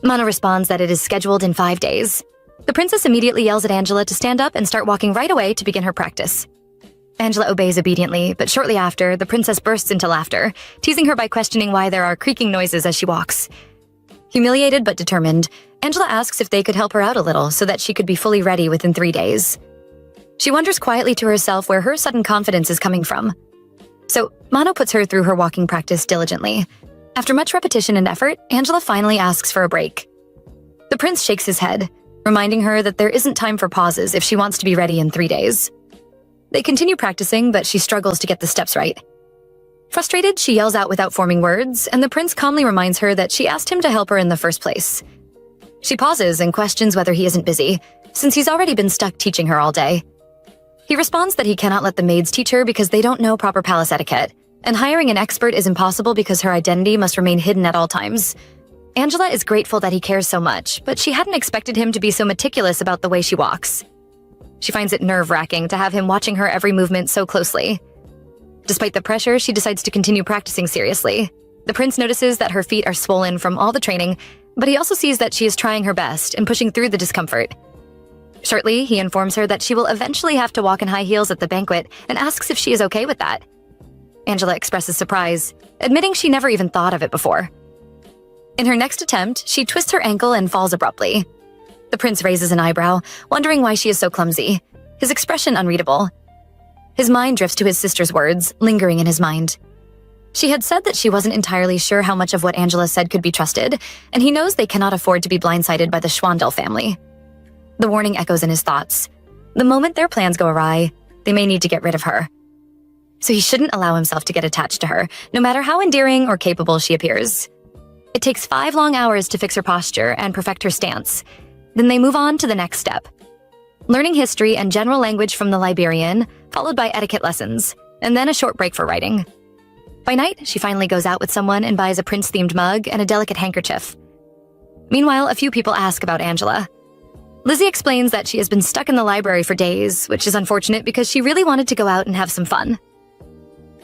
Mano responds that it is scheduled in 5 days. The princess immediately yells at Angela to stand up and start walking right away to begin her practice. Angela obeys obediently, but shortly after, the princess bursts into laughter, teasing her by questioning why there are creaking noises as she walks. Humiliated but determined, Angela asks if they could help her out a little so that she could be fully ready within 3 days. She wonders quietly to herself where her sudden confidence is coming from. So, Mano puts her through her walking practice diligently. After much repetition and effort, Angela finally asks for a break. The prince shakes his head, reminding her that there isn't time for pauses if she wants to be ready in 3 days. They continue practicing, but she struggles to get the steps right. Frustrated, she yells out without forming words, and the prince calmly reminds her that she asked him to help her in the first place. She pauses and questions whether he isn't busy, since he's already been stuck teaching her all day. He responds that he cannot let the maids teach her because they don't know proper palace etiquette, and hiring an expert is impossible because her identity must remain hidden at all times. Angela is grateful that he cares so much, but she hadn't expected him to be so meticulous about the way she walks. She finds it nerve-wracking to have him watching her every movement so closely. Despite the pressure, she decides to continue practicing seriously. The prince notices that her feet are swollen from all the training, but he also sees that she is trying her best and pushing through the discomfort. Shortly, he informs her that she will eventually have to walk in high heels at the banquet and asks if she is okay with that. Angela expresses surprise, admitting she never even thought of it before. In her next attempt, she twists her ankle and falls abruptly. The prince raises an eyebrow, wondering why she is so clumsy, his expression unreadable. His mind drifts to his sister's words, lingering in his mind. She had said that she wasn't entirely sure how much of what Angela said could be trusted, and he knows they cannot afford to be blindsided by the Schwandel family. The warning echoes in his thoughts. The moment their plans go awry, they may need to get rid of her. So he shouldn't allow himself to get attached to her, no matter how endearing or capable she appears. It takes 5 long hours to fix her posture and perfect her stance. Then they move on to the next step. Learning history and general language from the Liberian, followed by etiquette lessons, and then a short break for writing. By night, she finally goes out with someone and buys a prince-themed mug and a delicate handkerchief. Meanwhile, a few people ask about Angela. Lizzie explains that she has been stuck in the library for days, which is unfortunate because she really wanted to go out and have some fun.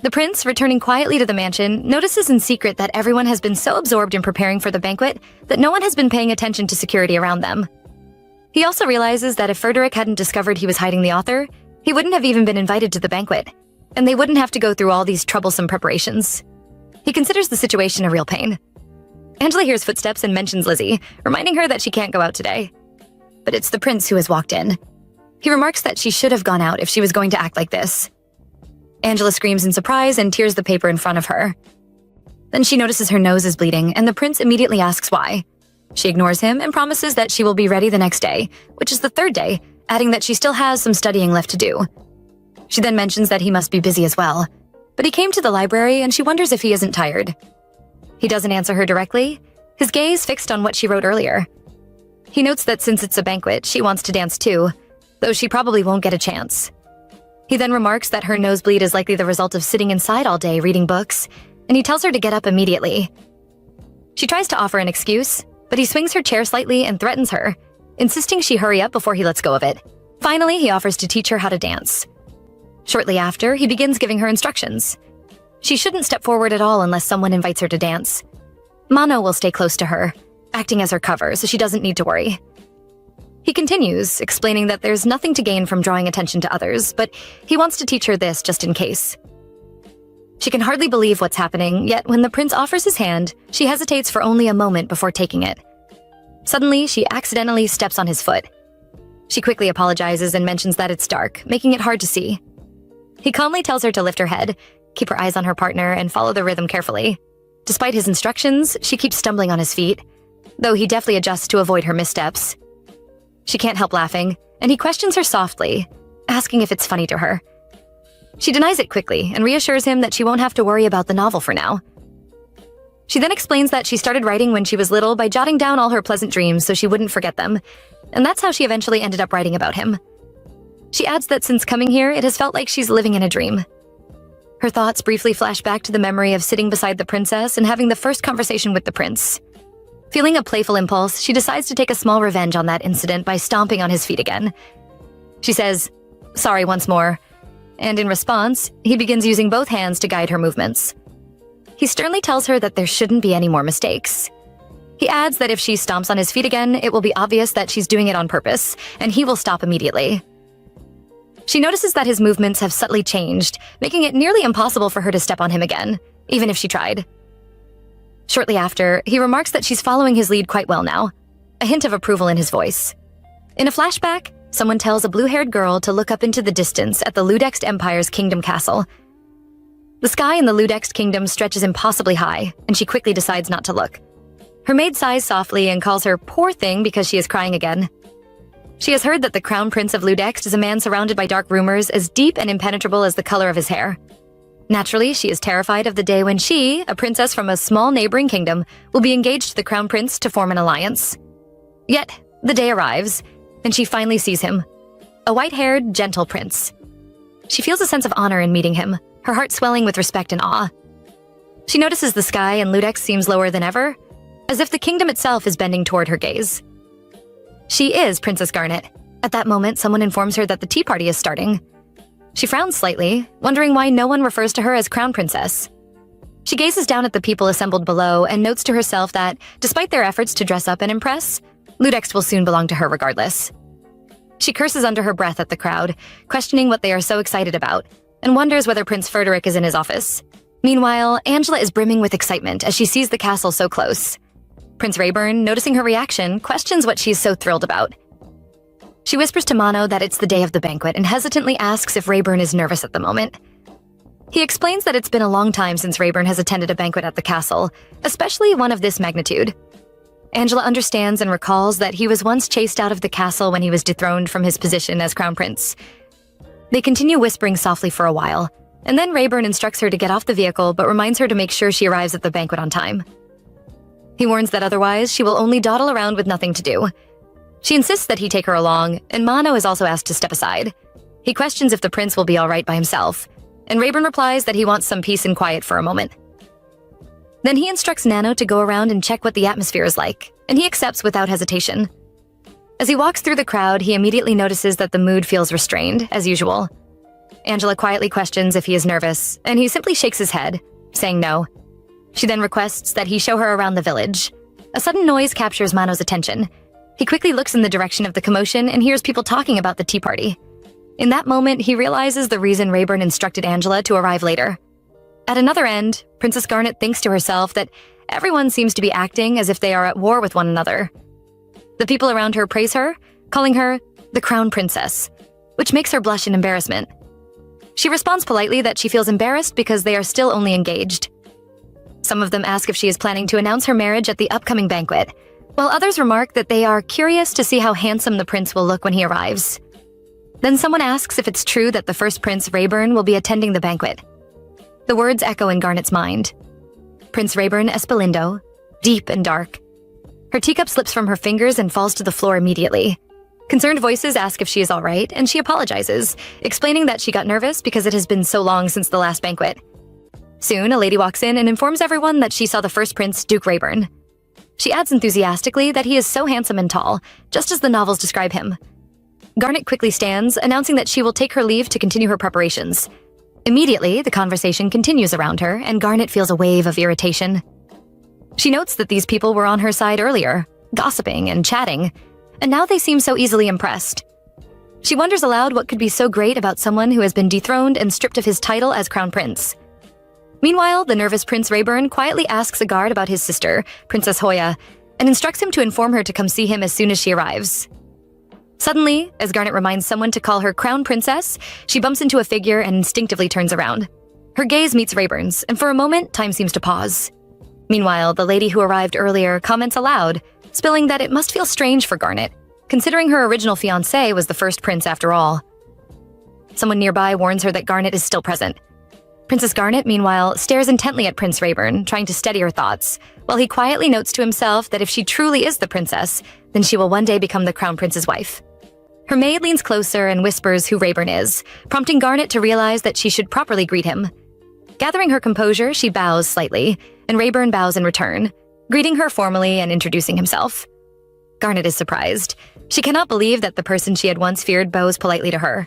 The prince, returning quietly to the mansion, notices in secret that everyone has been so absorbed in preparing for the banquet that no one has been paying attention to security around them. He also realizes that if Frederick hadn't discovered he was hiding the author, he wouldn't have even been invited to the banquet, and they wouldn't have to go through all these troublesome preparations. He considers the situation a real pain. Angela hears footsteps and mentions Lizzie, reminding her that she can't go out today. But it's the prince who has walked in. He remarks that she should have gone out if she was going to act like this. Angela screams in surprise and tears the paper in front of her. Then she notices her nose is bleeding, and the prince immediately asks why. She ignores him and promises that she will be ready the next day, which is the 3rd day, adding that she still has some studying left to do. She then mentions that he must be busy as well, but he came to the library and she wonders if he isn't tired. He doesn't answer her directly, his gaze fixed on what she wrote earlier. He notes that since it's a banquet, she wants to dance too, though she probably won't get a chance. He then remarks that her nosebleed is likely the result of sitting inside all day reading books, and he tells her to get up immediately. She tries to offer an excuse, but he swings her chair slightly and threatens her, insisting she hurry up before he lets go of it. Finally, he offers to teach her how to dance. Shortly after, he begins giving her instructions. She shouldn't step forward at all unless someone invites her to dance. Mano will stay close to her, acting as her cover so she doesn't need to worry. He continues, explaining that there's nothing to gain from drawing attention to others, but he wants to teach her this just in case. She can hardly believe what's happening, yet when the prince offers his hand, she hesitates for only a moment before taking it. Suddenly, she accidentally steps on his foot. She quickly apologizes and mentions that it's dark, making it hard to see. He calmly tells her to lift her head, keep her eyes on her partner, and follow the rhythm carefully. Despite his instructions, she keeps stumbling on his feet, though he deftly adjusts to avoid her missteps. She can't help laughing, and he questions her softly, asking if it's funny to her. She denies it quickly and reassures him that she won't have to worry about the novel for now. She then explains that she started writing when she was little by jotting down all her pleasant dreams so she wouldn't forget them, and that's how she eventually ended up writing about him. She adds that since coming here, it has felt like she's living in a dream. Her thoughts briefly flash back to the memory of sitting beside the princess and having the first conversation with the prince. Feeling a playful impulse, she decides to take a small revenge on that incident by stomping on his feet again. She says, "Sorry once more," and in response, he begins using both hands to guide her movements. He sternly tells her that there shouldn't be any more mistakes. He adds that if she stomps on his feet again, it will be obvious that she's doing it on purpose, and he will stop immediately. She notices that his movements have subtly changed, making it nearly impossible for her to step on him again, even if she tried. Shortly after, he remarks that she's following his lead quite well now, a hint of approval in his voice. In a flashback, someone tells a blue-haired girl to look up into the distance at the Ludexed Empire's Kingdom Castle. The sky in the Ludexed Kingdom stretches impossibly high, and she quickly decides not to look. Her maid sighs softly and calls her poor thing because she is crying again. She has heard that the Crown Prince of Ludext is a man surrounded by dark rumors as deep and impenetrable as the color of his hair. Naturally, she is terrified of the day when she, a princess from a small neighboring kingdom, will be engaged to the Crown Prince to form an alliance. Yet, the day arrives, and she finally sees him. A white-haired, gentle prince. She feels a sense of honor in meeting him, her heart swelling with respect and awe. She notices the sky in Ludex seems lower than ever, as if the kingdom itself is bending toward her gaze. She is Princess Garnet. At that moment, someone informs her that the tea party is starting. She frowns slightly, wondering why no one refers to her as Crown Princess. She gazes down at the people assembled below and notes to herself that, despite their efforts to dress up and impress, Ludext will soon belong to her regardless. She curses under her breath at the crowd, questioning what they are so excited about, and wonders whether Prince Frederick is in his office. Meanwhile, Angela is brimming with excitement as she sees the castle so close. Prince Rayburn, noticing her reaction, questions what she's so thrilled about. She whispers to Mano that it's the day of the banquet and hesitantly asks if Rayburn is nervous at the moment. He explains that it's been a long time since Rayburn has attended a banquet at the castle, especially one of this magnitude. Angela understands and recalls that he was once chased out of the castle when he was dethroned from his position as Crown Prince. They continue whispering softly for a while, and then Rayburn instructs her to get off the vehicle but reminds her to make sure she arrives at the banquet on time. He warns that otherwise she will only dawdle around with nothing to do. She insists that he take her along, and Mano is also asked to step aside. He questions if the prince will be all right by himself, and Rayburn replies that he wants some peace and quiet for a moment. Then he instructs Nano to go around and check what the atmosphere is like, and he accepts without hesitation. As he walks through the crowd, he immediately notices that the mood feels restrained, as usual. Angela quietly questions if he is nervous, and he simply shakes his head, saying no. She then requests that he show her around the village. A sudden noise captures Mano's attention. He quickly looks in the direction of the commotion and hears people talking about the tea party. In that moment, he realizes the reason Rayburn instructed Angela to arrive later. At another end, Princess Garnet thinks to herself that everyone seems to be acting as if they are at war with one another. The people around her praise her, calling her the Crown Princess, which makes her blush in embarrassment. She responds politely that she feels embarrassed because they are still only engaged. Some of them ask if she is planning to announce her marriage at the upcoming banquet, while others remark that they are curious to see how handsome the prince will look when he arrives. Then someone asks if it's true that the first Prince Rayburn will be attending the banquet. The words echo in Garnet's mind. Prince Rayburn Espalindo, deep and dark. Her teacup slips from her fingers and falls to the floor immediately. Concerned voices ask if she is all right, and she apologizes, explaining that she got nervous because it has been so long since the last banquet. Soon, a lady walks in and informs everyone that she saw the first prince, Duke Rayburn. She adds enthusiastically that he is so handsome and tall, just as the novels describe him. Garnet quickly stands, announcing that she will take her leave to continue her preparations. Immediately, the conversation continues around her, and Garnet feels a wave of irritation. She notes that these people were on her side earlier, gossiping and chatting, and now they seem so easily impressed. She wonders aloud what could be so great about someone who has been dethroned and stripped of his title as Crown Prince. Meanwhile, the nervous Prince Rayburn quietly asks a guard about his sister, Princess Hoya, and instructs him to inform her to come see him as soon as she arrives. Suddenly, as Garnet reminds someone to call her Crown Princess, she bumps into a figure and instinctively turns around. Her gaze meets Rayburn's, and for a moment, time seems to pause. Meanwhile, the lady who arrived earlier comments aloud, spilling that it must feel strange for Garnet, considering her original fiancé was the first prince after all. Someone nearby warns her that Garnet is still present. Princess Garnet, meanwhile, stares intently at Prince Rayburn, trying to steady her thoughts, while he quietly notes to himself that if she truly is the princess, then she will one day become the Crown Prince's wife. Her maid leans closer and whispers who Rayburn is, prompting Garnet to realize that she should properly greet him. Gathering her composure, she bows slightly, and Rayburn bows in return, greeting her formally and introducing himself. Garnet is surprised. She cannot believe that the person she had once feared bows politely to her.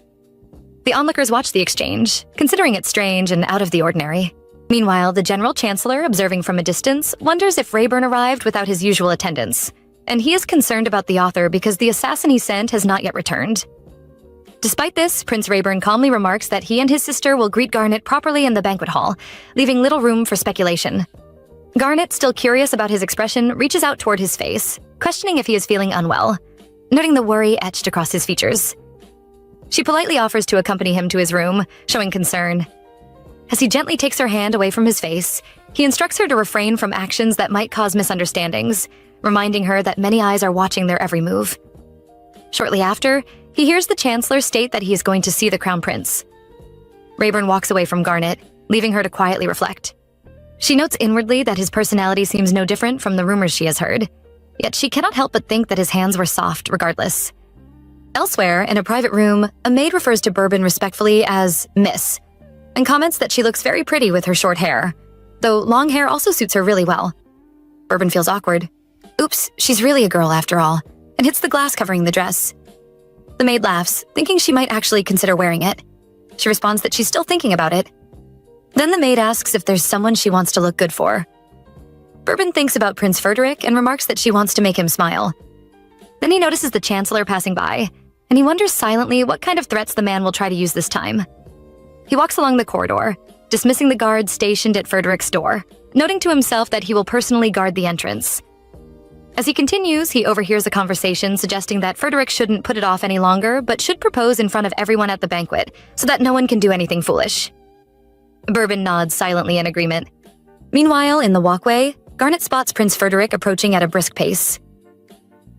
The onlookers watch the exchange, considering it strange and out of the ordinary. Meanwhile, the General Chancellor, observing from a distance, wonders if Rayburn arrived without his usual attendants, and he is concerned about the author because the assassin he sent has not yet returned. Despite this, Prince Rayburn calmly remarks that he and his sister will greet Garnet properly in the banquet hall, leaving little room for speculation. Garnet, still curious about his expression, reaches out toward his face, questioning if he is feeling unwell, noting the worry etched across his features. She politely offers to accompany him to his room, showing concern. As he gently takes her hand away from his face, he instructs her to refrain from actions that might cause misunderstandings, reminding her that many eyes are watching their every move. Shortly after, he hears the Chancellor state that he is going to see the Crown Prince. Rayburn walks away from Garnet, leaving her to quietly reflect. She notes inwardly that his personality seems no different from the rumors she has heard, yet she cannot help but think that his hands were soft regardless. Elsewhere, in a private room, a maid refers to Bourbon respectfully as Miss, and comments that she looks very pretty with her short hair, though long hair also suits her really well. Bourbon feels awkward. Oops, she's really a girl after all, and hits the glass covering the dress. The maid laughs, thinking she might actually consider wearing it. She responds that she's still thinking about it. Then the maid asks if there's someone she wants to look good for. Bourbon thinks about Prince Frederick and remarks that she wants to make him smile. Then he notices the Chancellor passing by, and he wonders silently what kind of threats the man will try to use this time. He walks along the corridor, dismissing the guards stationed at Frederick's door, noting to himself that he will personally guard the entrance. As he continues, he overhears a conversation suggesting that Frederick shouldn't put it off any longer, but should propose in front of everyone at the banquet, so that no one can do anything foolish. Bourbon nods silently in agreement. Meanwhile, in the walkway, Garnet spots Prince Frederick approaching at a brisk pace.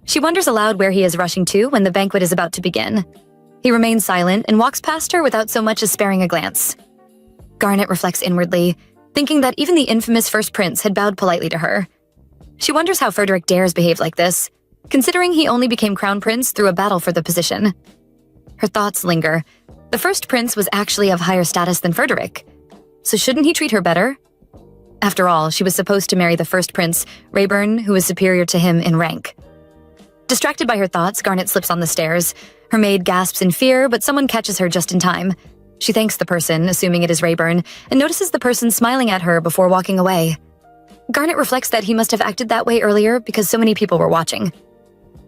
She wonders aloud where he is rushing to when the banquet is about to begin. He remains silent and walks past her without so much as sparing a glance. Garnet reflects inwardly, thinking that even the infamous first prince had bowed politely to her. She wonders how Frederick dares behave like this, considering he only became crown prince through a battle for the position. Her thoughts linger. The first prince was actually of higher status than Frederick, so shouldn't he treat her better? After all, she was supposed to marry the first prince, Rayburn, who was superior to him in rank. Distracted by her thoughts, Garnet slips on the stairs. Her maid gasps in fear, but someone catches her just in time. She thanks the person, assuming it is Rayburn, and notices the person smiling at her before walking away. Garnet reflects that he must have acted that way earlier because so many people were watching.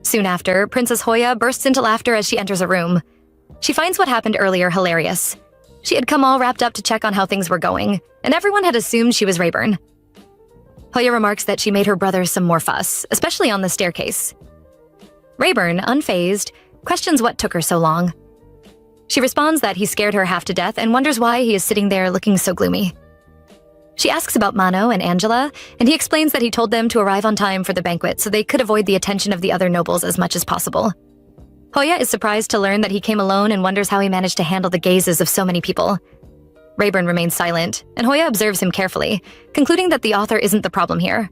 Soon after, Princess Hoya bursts into laughter as she enters a room. She finds what happened earlier hilarious. She had come all wrapped up to check on how things were going, and everyone had assumed she was Rayburn. Hoya remarks that she made her brother some more fuss, especially on the staircase. Rayburn, unfazed, questions what took her so long. She responds that he scared her half to death and wonders why he is sitting there looking so gloomy. She asks about Mano and Angela, and he explains that he told them to arrive on time for the banquet so they could avoid the attention of the other nobles as much as possible. Hoya is surprised to learn that he came alone and wonders how he managed to handle the gazes of so many people. Rayburn remains silent, and Hoya observes him carefully, concluding that the author isn't the problem here.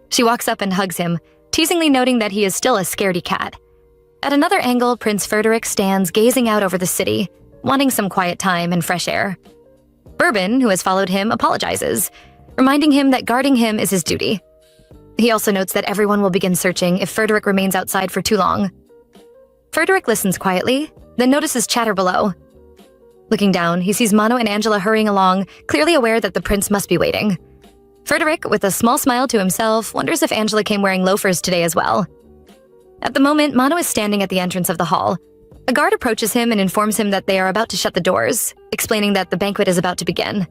She walks up and hugs him, teasingly noting that he is still a scaredy cat. At another angle, Prince Frederick stands gazing out over the city, wanting some quiet time and fresh air. Bourbon, who has followed him, apologizes, reminding him that guarding him is his duty. He also notes that everyone will begin searching if Frederick remains outside for too long. Frederick listens quietly, then notices chatter below. Looking down, he sees Mano and Angela hurrying along, clearly aware that the prince must be waiting. Frederick, with a small smile to himself, wonders if Angela came wearing loafers today as well. At the moment, Mano is standing at the entrance of the hall. A guard approaches him and informs him that they are about to shut the doors, explaining that the banquet is about to begin.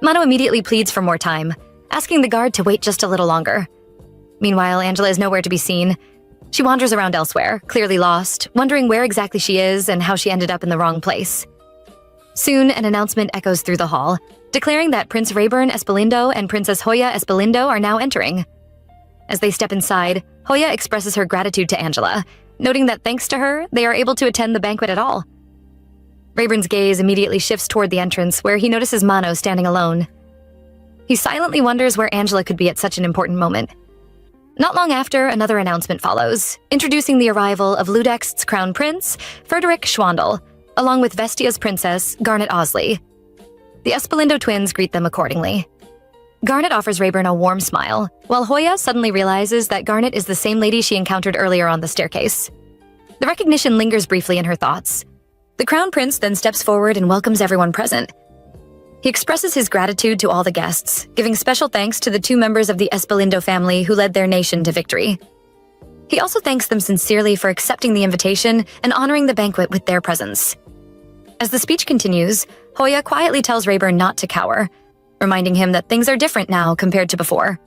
Mano immediately pleads for more time, asking the guard to wait just a little longer. Meanwhile, Angela is nowhere to be seen. She wanders around elsewhere, clearly lost, wondering where exactly she is and how she ended up in the wrong place. Soon, an announcement echoes through the hall, declaring that Prince Rayburn Espalindo and Princess Hoya Espalindo are now entering. As they step inside, Hoya expresses her gratitude to Angela, noting that thanks to her, they are able to attend the banquet at all. Rayburn's gaze immediately shifts toward the entrance, where he notices Mano standing alone. He silently wonders where Angela could be at such an important moment. Not long after, another announcement follows, introducing the arrival of Ludext's crown prince, Frederick Schwandel, along with Vestia's princess, Garnet Osley. The Espalindo twins greet them accordingly. Garnet offers Rayburn a warm smile, while Hoya suddenly realizes that Garnet is the same lady she encountered earlier on the staircase. The recognition lingers briefly in her thoughts. The crown prince then steps forward and welcomes everyone present. He expresses his gratitude to all the guests, giving special thanks to the two members of the Espalindo family who led their nation to victory. He also thanks them sincerely for accepting the invitation and honoring the banquet with their presence. As the speech continues, Hoya quietly tells Rayburn not to cower, reminding him that things are different now compared to before.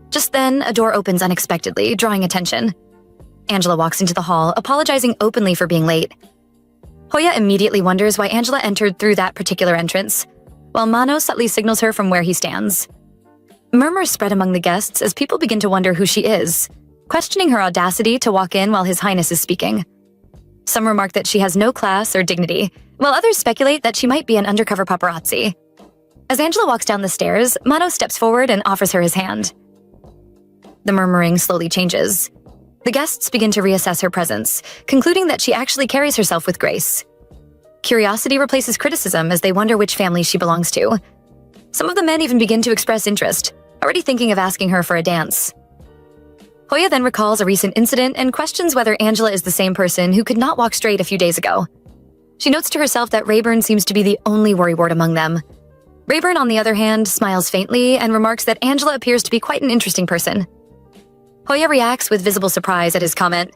Just then, a door opens unexpectedly, drawing attention. Angela walks into the hall, apologizing openly for being late. Hoya immediately wonders why Angela entered through that particular entrance, while Mano subtly signals her from where he stands. Murmurs spread among the guests as people begin to wonder who she is, questioning her audacity to walk in while His Highness is speaking. Some remark that she has no class or dignity, while others speculate that she might be an undercover paparazzi. As Angela walks down the stairs, Mano steps forward and offers her his hand. The murmuring slowly changes. The guests begin to reassess her presence, concluding that she actually carries herself with grace. Curiosity replaces criticism as they wonder which family she belongs to. Some of the men even begin to express interest, already thinking of asking her for a dance. Hoya then recalls a recent incident and questions whether Angela is the same person who could not walk straight a few days ago. She notes to herself that Rayburn seems to be the only worrywart among them. Rayburn, on the other hand, smiles faintly and remarks that Angela appears to be quite an interesting person. Hoya reacts with visible surprise at his comment.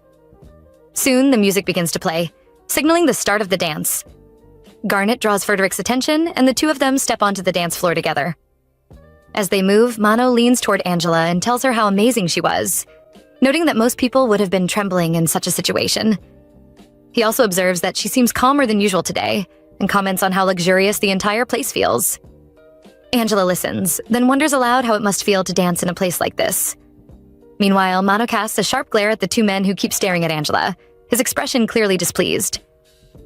Soon, the music begins to play, signaling the start of the dance. Garnet draws Frederick's attention, and the two of them step onto the dance floor together. As they move, Mano leans toward Angela and tells her how amazing she was, noting that most people would have been trembling in such a situation. He also observes that she seems calmer than usual today, and comments on how luxurious the entire place feels. Angela listens, then wonders aloud how it must feel to dance in a place like this. Meanwhile, Mano casts a sharp glare at the two men who keep staring at Angela, his expression clearly displeased.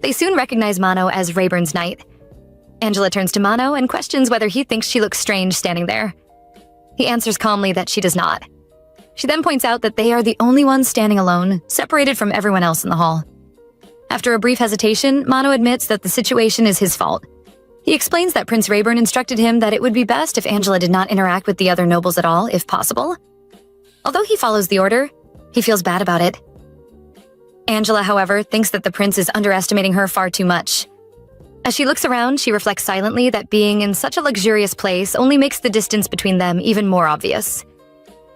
They soon recognize Mano as Rayburn's knight. Angela turns to Mano and questions whether he thinks she looks strange standing there. He answers calmly that she does not. She then points out that they are the only ones standing alone, separated from everyone else in the hall. After a brief hesitation, Mano admits that the situation is his fault. He explains that Prince Rayburn instructed him that it would be best if Angela did not interact with the other nobles at all, if possible. Although he follows the order, he feels bad about it. Angela, however, thinks that the prince is underestimating her far too much. As she looks around, she reflects silently that being in such a luxurious place only makes the distance between them even more obvious.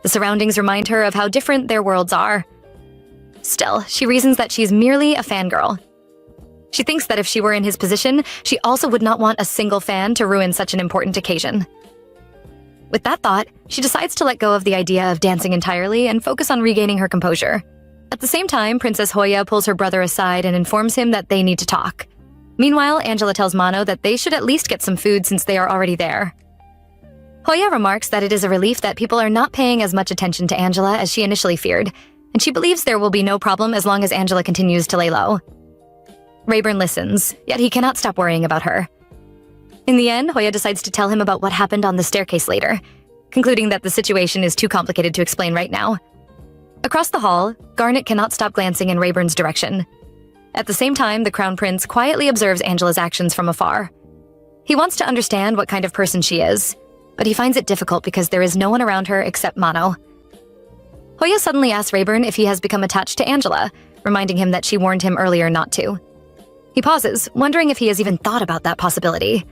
The surroundings remind her of how different their worlds are. Still, she reasons that she's merely a fangirl. She thinks that if she were in his position, she also would not want a single fan to ruin such an important occasion. With that thought, she decides to let go of the idea of dancing entirely and focus on regaining her composure. At the same time, Princess Hoya pulls her brother aside and informs him that they need to talk. Meanwhile, Angela tells Mano that they should at least get some food since they are already there. Hoya remarks that it is a relief that people are not paying as much attention to Angela as she initially feared, and she believes there will be no problem as long as Angela continues to lay low. Rayburn listens, yet he cannot stop worrying about her. In the end, Hoya decides to tell him about what happened on the staircase later, concluding that the situation is too complicated to explain right now. Across the hall, Garnet cannot stop glancing in Rayburn's direction. At the same time, the Crown Prince quietly observes Angela's actions from afar. He wants to understand what kind of person she is, but he finds it difficult because there is no one around her except Mano. Hoya suddenly asks Rayburn if he has become attached to Angela, reminding him that she warned him earlier not to. He pauses, wondering if he has even thought about that possibility.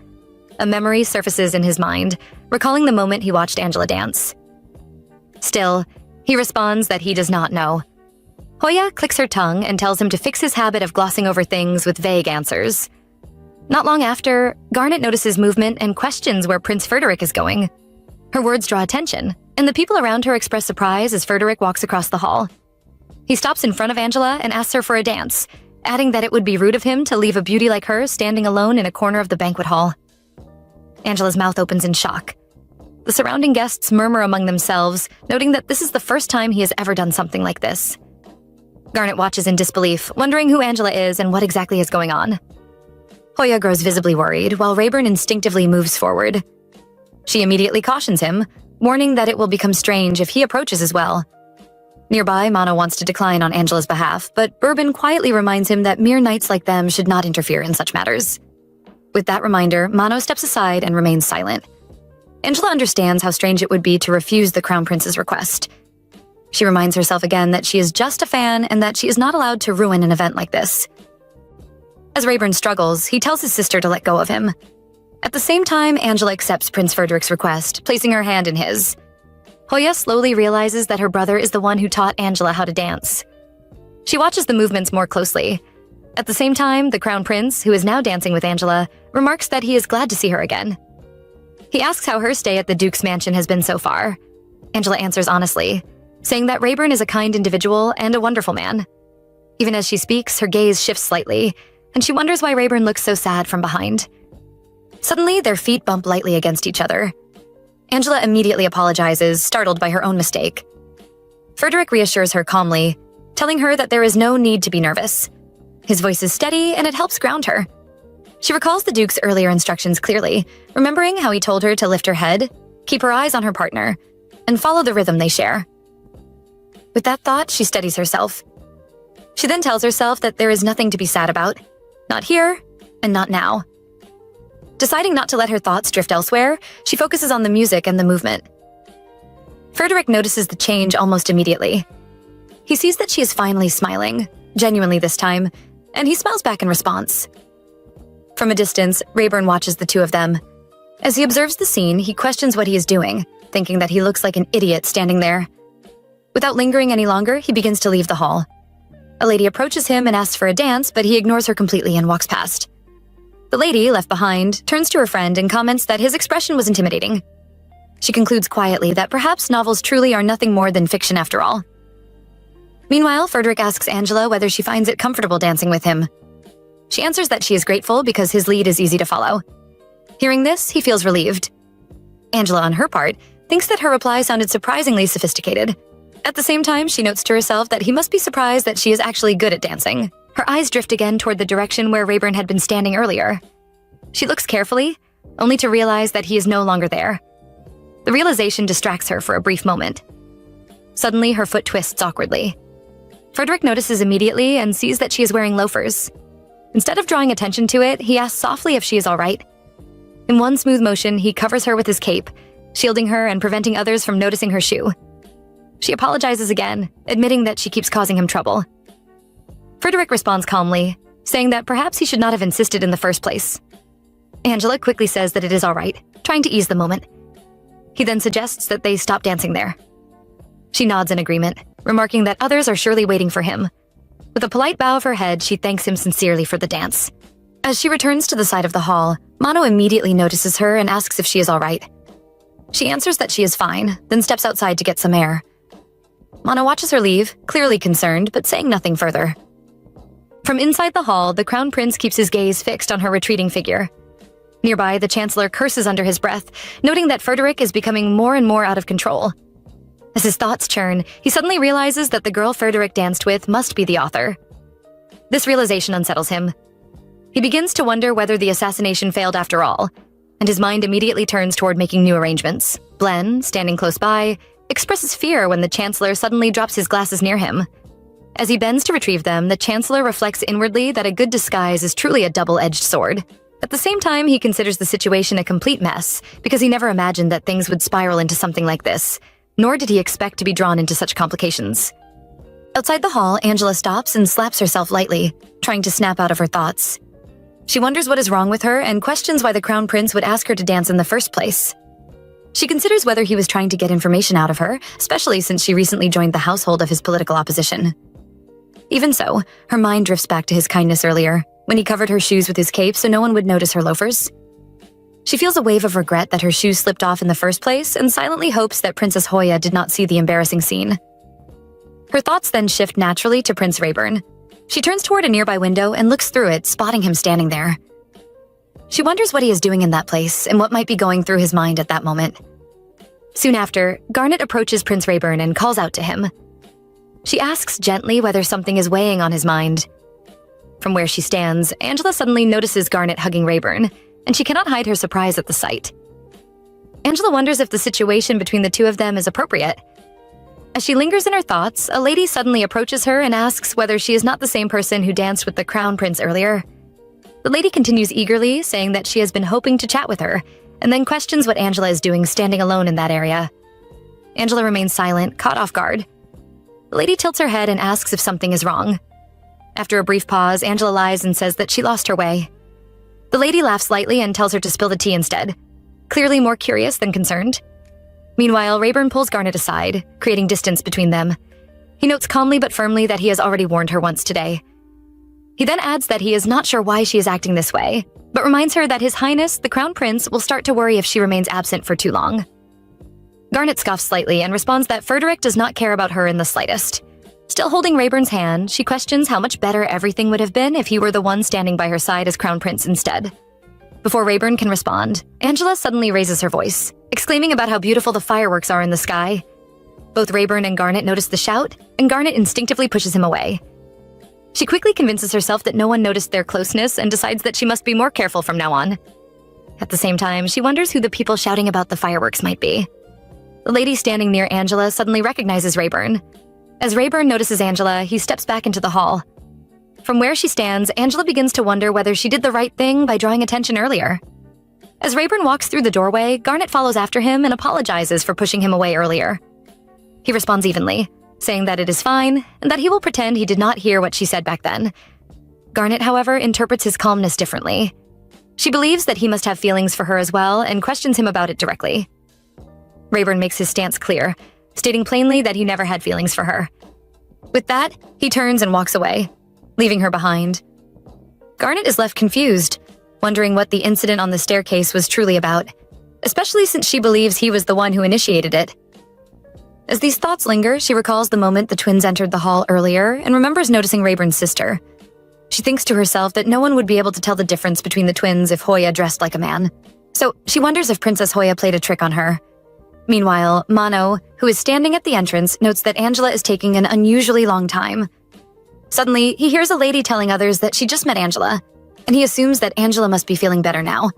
A memory surfaces in his mind, recalling the moment he watched Angela dance. Still, he responds that he does not know. Hoya clicks her tongue and tells him to fix his habit of glossing over things with vague answers. Not long after, Garnet notices movement and questions where Prince Frederick is going. Her words draw attention, and the people around her express surprise as Frederick walks across the hall. He stops in front of Angela and asks her for a dance, adding that it would be rude of him to leave a beauty like her standing alone in a corner of the banquet hall. Angela's mouth opens in shock. The surrounding guests murmur among themselves, noting that this is the first time he has ever done something like this. Garnet watches in disbelief, wondering who Angela is and what exactly is going on. Hoya grows visibly worried, while Rayburn instinctively moves forward. She immediately cautions him, warning that it will become strange if he approaches as well. Nearby, Mano wants to decline on Angela's behalf, but Bourbon quietly reminds him that mere knights like them should not interfere in such matters. With that reminder, Mano steps aside and remains silent. Angela understands how strange it would be to refuse the Crown Prince's request. She reminds herself again that she is just a fan and that she is not allowed to ruin an event like this. As Rayburn struggles, he tells his sister to let go of him. At the same time, Angela accepts Prince Frederick's request, placing her hand in his. Hoya slowly realizes that her brother is the one who taught Angela how to dance. She watches the movements more closely. At the same time, the Crown Prince, who is now dancing with Angela, remarks that he is glad to see her again. He asks how her stay at the Duke's mansion has been so far. Angela answers honestly, saying that Rayburn is a kind individual and a wonderful man. Even as she speaks, her gaze shifts slightly, and she wonders why Rayburn looks so sad from behind. Suddenly, their feet bump lightly against each other. Angela immediately apologizes, startled by her own mistake. Frederick reassures her calmly, telling her that there is no need to be nervous. His voice is steady, and it helps ground her. She recalls the Duke's earlier instructions clearly, remembering how he told her to lift her head, keep her eyes on her partner, and follow the rhythm they share. With that thought, she steadies herself. She then tells herself that there is nothing to be sad about. Not here, and not now. Deciding not to let her thoughts drift elsewhere, she focuses on the music and the movement. Frederick notices the change almost immediately. He sees that she is finally smiling, genuinely this time, and he smiles back in response. From a distance, Rayburn watches the two of them. As he observes the scene, he questions what he is doing, thinking that he looks like an idiot standing there. Without lingering any longer, he begins to leave the hall. A lady approaches him and asks for a dance, but he ignores her completely and walks past. The lady, left behind, turns to her friend and comments that his expression was intimidating. She concludes quietly that perhaps novels truly are nothing more than fiction after all. Meanwhile, Frederick asks Angela whether she finds it comfortable dancing with him. She answers that she is grateful because his lead is easy to follow. Hearing this, he feels relieved. Angela, on her part, thinks that her reply sounded surprisingly sophisticated. At the same time, she notes to herself that he must be surprised that she is actually good at dancing. Her eyes drift again toward the direction where Rayburn had been standing earlier. She looks carefully, only to realize that he is no longer there. The realization distracts her for a brief moment. Suddenly, her foot twists awkwardly. Frederick notices immediately and sees that she is wearing loafers. Instead of drawing attention to it, he asks softly if she is all right. In one smooth motion, he covers her with his cape, shielding her and preventing others from noticing her shoe. She apologizes again, admitting that she keeps causing him trouble. Frederick responds calmly, saying that perhaps he should not have insisted in the first place. Angela quickly says that it is all right, trying to ease the moment. He then suggests that they stop dancing there. She nods in agreement, remarking that others are surely waiting for him. With a polite bow of her head, she thanks him sincerely for the dance. As she returns to the side of the hall, Mano immediately notices her and asks if she is all right. She answers that she is fine, then steps outside to get some air. Mano watches her leave, clearly concerned, but saying nothing further. From inside the hall, the Crown Prince keeps his gaze fixed on her retreating figure. Nearby, the Chancellor curses under his breath, noting that Frederick is becoming more and more out of control. As his thoughts churn, he suddenly realizes that the girl Frederick danced with must be the author. This realization unsettles him. He begins to wonder whether the assassination failed after all, and his mind immediately turns toward making new arrangements. Glenn, standing close by, expresses fear when the Chancellor suddenly drops his glasses near him. As he bends to retrieve them, the Chancellor reflects inwardly that a good disguise is truly a double-edged sword. At the same time, he considers the situation a complete mess, because he never imagined that things would spiral into something like this, nor did he expect to be drawn into such complications. Outside the hall, Angela stops and slaps herself lightly, trying to snap out of her thoughts. She wonders what is wrong with her and questions why the Crown Prince would ask her to dance in the first place. She considers whether he was trying to get information out of her, especially since she recently joined the household of his political opposition. Even so, her mind drifts back to his kindness earlier, when he covered her shoes with his cape so no one would notice her loafers. She feels a wave of regret that her shoes slipped off in the first place and silently hopes that Princess Hoya did not see the embarrassing scene. Her thoughts then shift naturally to Prince Rayburn. She turns toward a nearby window and looks through it, spotting him standing there. She wonders what he is doing in that place and what might be going through his mind at that moment. Soon after, Garnet approaches Prince Rayburn and calls out to him. She asks gently whether something is weighing on his mind. From where she stands, Angela suddenly notices Garnet hugging Rayburn, and she cannot hide her surprise at the sight. Angela wonders if the situation between the two of them is appropriate. As she lingers in her thoughts, a lady suddenly approaches her and asks whether she is not the same person who danced with the Crown Prince earlier. The lady continues eagerly, saying that she has been hoping to chat with her, and then questions what Angela is doing standing alone in that area. Angela remains silent, caught off guard. The lady tilts her head and asks if something is wrong. After a brief pause, Angela lies and says that she lost her way. The lady laughs lightly and tells her to spill the tea instead, clearly more curious than concerned. Meanwhile, Rayburn pulls Garnet aside, creating distance between them. He notes calmly but firmly that he has already warned her once today. He then adds that he is not sure why she is acting this way, but reminds her that His Highness, the Crown Prince, will start to worry if she remains absent for too long. Garnet scoffs slightly and responds that Frederick does not care about her in the slightest. Still holding Rayburn's hand, she questions how much better everything would have been if he were the one standing by her side as Crown Prince instead. Before Rayburn can respond, Angela suddenly raises her voice, exclaiming about how beautiful the fireworks are in the sky. Both Rayburn and Garnet notice the shout, and Garnet instinctively pushes him away. She quickly convinces herself that no one noticed their closeness and decides that she must be more careful from now on. At the same time, she wonders who the people shouting about the fireworks might be. The lady standing near Angela suddenly recognizes Rayburn. As Rayburn notices Angela, he steps back into the hall. From where she stands, Angela begins to wonder whether she did the right thing by drawing attention earlier. As Rayburn walks through the doorway, Garnet follows after him and apologizes for pushing him away earlier. He responds evenly, saying that it is fine and that he will pretend he did not hear what she said back then. Garnet, however, interprets his calmness differently. She believes that he must have feelings for her as well and questions him about it directly. Rayburn makes his stance clear, stating plainly that he never had feelings for her. With that, he turns and walks away, leaving her behind. Garnet is left confused, wondering what the incident on the staircase was truly about, especially since she believes he was the one who initiated it. As these thoughts linger, she recalls the moment the twins entered the hall earlier and remembers noticing Rayburn's sister. She thinks to herself that no one would be able to tell the difference between the twins if Hoya dressed like a man. So she wonders if Princess Hoya played a trick on her. Meanwhile, Mano, who is standing at the entrance, notes that Angela is taking an unusually long time. Suddenly, he hears a lady telling others that she just met Angela, and he assumes that Angela must be feeling better now.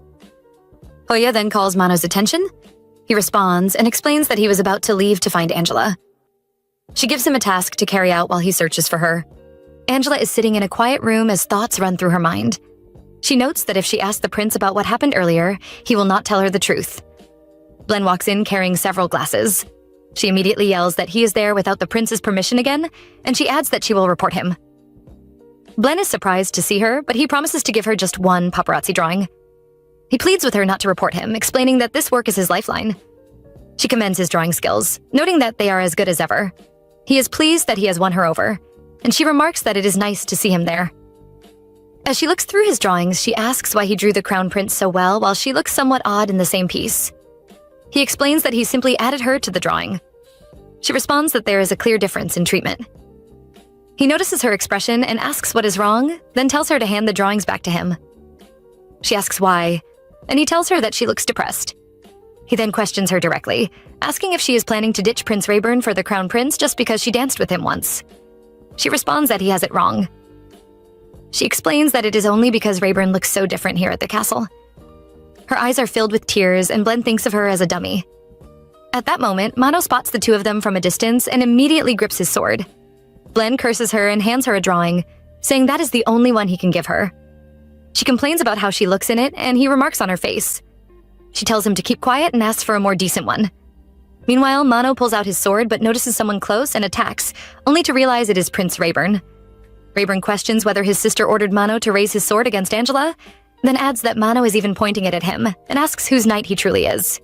Hoya then calls Mano's attention. He responds and explains that he was about to leave to find Angela. She gives him a task to carry out while he searches for her. Angela is sitting in a quiet room as thoughts run through her mind. She notes that if she asks the prince about what happened earlier, he will not tell her the truth. Blen walks in carrying several glasses. She immediately yells that he is there without the prince's permission again, and she adds that she will report him. Blen is surprised to see her, but he promises to give her just one paparazzi drawing. He pleads with her not to report him, explaining that this work is his lifeline. She commends his drawing skills, noting that they are as good as ever. He is pleased that he has won her over, and she remarks that it is nice to see him there. As she looks through his drawings, she asks why he drew the crown prince so well while she looks somewhat odd in the same piece. He explains that he simply added her to the drawing. She responds that there is a clear difference in treatment. He notices her expression and asks what is wrong, then tells her to hand the drawings back to him. She asks why, and he tells her that she looks depressed. He then questions her directly, asking if she is planning to ditch Prince Rayburn for the Crown Prince just because she danced with him once. She responds that he has it wrong. She explains that it is only because Rayburn looks so different here at the castle. Her eyes are filled with tears, and Blen thinks of her as a dummy. At that moment, Mano spots the two of them from a distance and immediately grips his sword. Blen curses her and hands her a drawing, saying that is the only one he can give her. She complains about how she looks in it, and he remarks on her face. She tells him to keep quiet and asks for a more decent one. Meanwhile, Mano pulls out his sword but notices someone close and attacks, only to realize it is Prince Rayburn. Rayburn questions whether his sister ordered Mano to raise his sword against Angela, then adds that Mano is even pointing it at him, and asks whose knight he truly is.